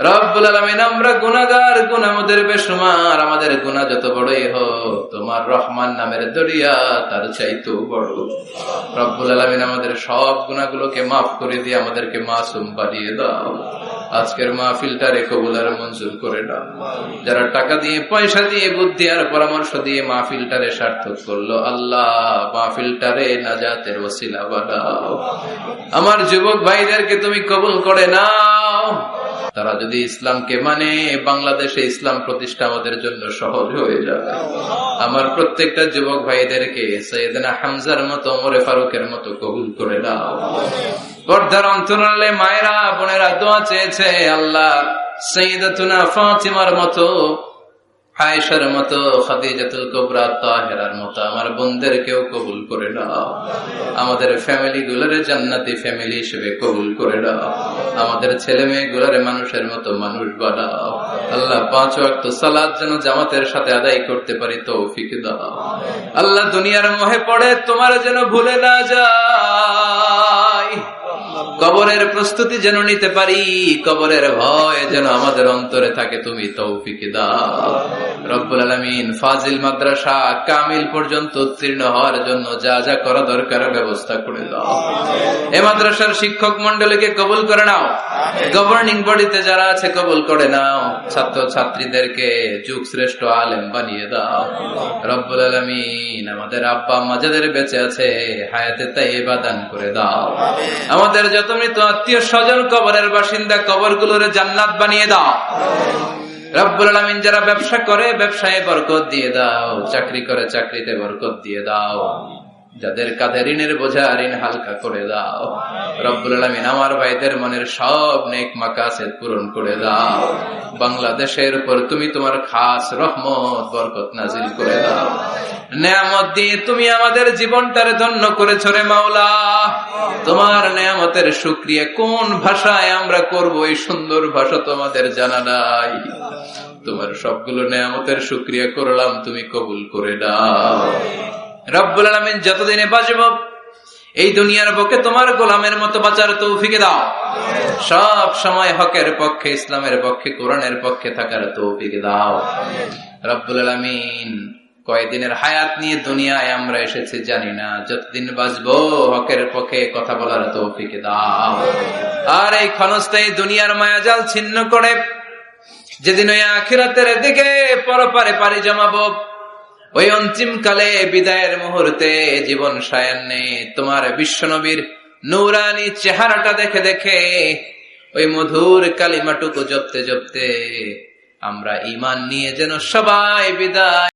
রব্বুল আলামিন আমরা গুনাহগার গুনাহ আমাদের বেশুমার আমাদের গুনাহ যত বড়ই হোক তোমার রহমান নামের দরিয়া তার চাইতেও বড় রব্বুল আলামিন আমাদের সব গুনাহগুলোকে মাফ করে দিয়ে আমাদেরকে মাসুম বানিয়ে দাও আজকের মাহফিলটারে কবুল আর মঞ্জুর করে দাও যারা টাকা দিয়ে পয়সা দিয়ে বুদ্ধি আর পরামর্শ দিয়ে মাহফিলটারে সার্থক করলো আল্লাহ মাহফিলটারে নাজাতের ওসিলা বানাও আমার যুবক ভাইদেরকে তুমি কবুল করে নাও তারা যদি ইসলামকে মানে বাংলাদেশে ইসলাম প্রতিষ্ঠা আমাদের জন্য সহজ হয়ে যাবে আমার প্রত্যেকটা যুবক ভাইদেরকে সৈয়দনা হামজার মতো ওমরে ফারুকের মতো কবুল করে দাও পর্দার অন্তরালে মায়েরা বোনেরা দোয়া চেয়েছে আল্লাহ সাইয়্যিদাতুনা ফাতিমার মতো আয়েশার মতো খাদিজাতুল কুবরা তাহেরার মতো আমার বোনদেরকেও কবুল করে নাও আমাদের ফ্যামিলি গুলোরে জান্নাতি ফ্যামিলি হিসেবে কবুল করে নাও আমাদের ছেলে মেয়ে গুলোরে মানুষের মতো মানুষ বানাও আল্লাহ 5 ওয়াক্ত সালাত যেন জামাতের সাথে আদায় করতে পারি তৌফিক দাও আল্লাহ দুনিয়ার মোহে পড়ে তোমার যেন ভুলে না যাই কবরের প্রস্তুতি যেন নিতে পারি কবরের ভয় যেন আমাদের অন্তরে থাকে তুমি তৌফিক দাও রব্বুল আলামিন ফাজিল মাদ্রাসা কামিল পর্যন্ত উত্তীর্ণ হওয়ার জন্য যা যা করা দরকার ব্যবস্থা করে দাও এই মাদ্রাসার শিক্ষক মণ্ডলীকে কবুল করে নাও গভর্নিং বডিতে যারা আছে কবুল করে নাও ছাত্র ছাত্রীদেরকে যুগ শ্রেষ্ঠ আলেম বানিয়ে দাও রব্বুল আলামিন আমাদের আব্বা আম্মা যাদের বেঁচে আছে হায়াতে তাইয়্যিবা দান করে দাও আমাদের যত মৃত আত্মীয় স্বজন কবরের বাসিন্দা কবরগুলোরে জান্নাত বানিয়ে দাও রব্বুল আলামিন যারা ব্যবসা করে ব্যবসায় বরকত দিয়ে দাও চাকরি করে চাকরিতে বরকত দিয়ে দাও যাদের কাঁধে ঋণের বোঝা ঋণ হালকা করে দাও রব্বুল আলামিন আমার ভাইদের মনের সব নেক মাকাসেদ পূরণ করে দাও বাংলাদেশের উপর তুমি তোমার খাস রহমত বরকত নাজিল করে দাও নেয়ামত দিয়ে তুমি আমাদের জীবনটারে ধন্য করেছো রে মাওলা তোমার নেয়ামতের শুকরিয়া কোন ভাষায় আমরা করব এই সুন্দর ভাষা তোমাদের জানা নাই তোমার সবগুলো নেয়ামতের শুকরিয়া করলাম তুমি কবুল করে দাও রব্বুল আলামিন যতদিনে বাঁচব এই দুনিয়ার বুকে তোমার গোলামের মতো বাঁচার তৌফিক দাও সব সময় হকের পক্ষে ইসলামের পক্ষে কোরআনের পক্ষে থাকার তৌফিক দাও রব্বুল আলামিন কয়দিনের হায়াত নিয়ে দুনিয়ায় আমরা এসেছি জানি না যতদিন বাঁচবো হকের পক্ষে কথা বলার তৌফিক দাও আর এই ক্ষণস্থায়ী দুনিয়ার মায়াজাল ছিন্ন করে যেদিন ওই আখিরাতের দিকে পরপারে পাড়ি জমাবো ওই অন্তিম কালে বিদায়ের মুহূর্তে জীবন সায়ান্নে তোমার বিশ্বনবীর নূরানী চেহারাটা দেখে দেখে ওই মধুর কালিমাটুকু জপতে জপতে আমরা ঈমান নিয়ে যেন সবাই বিদায়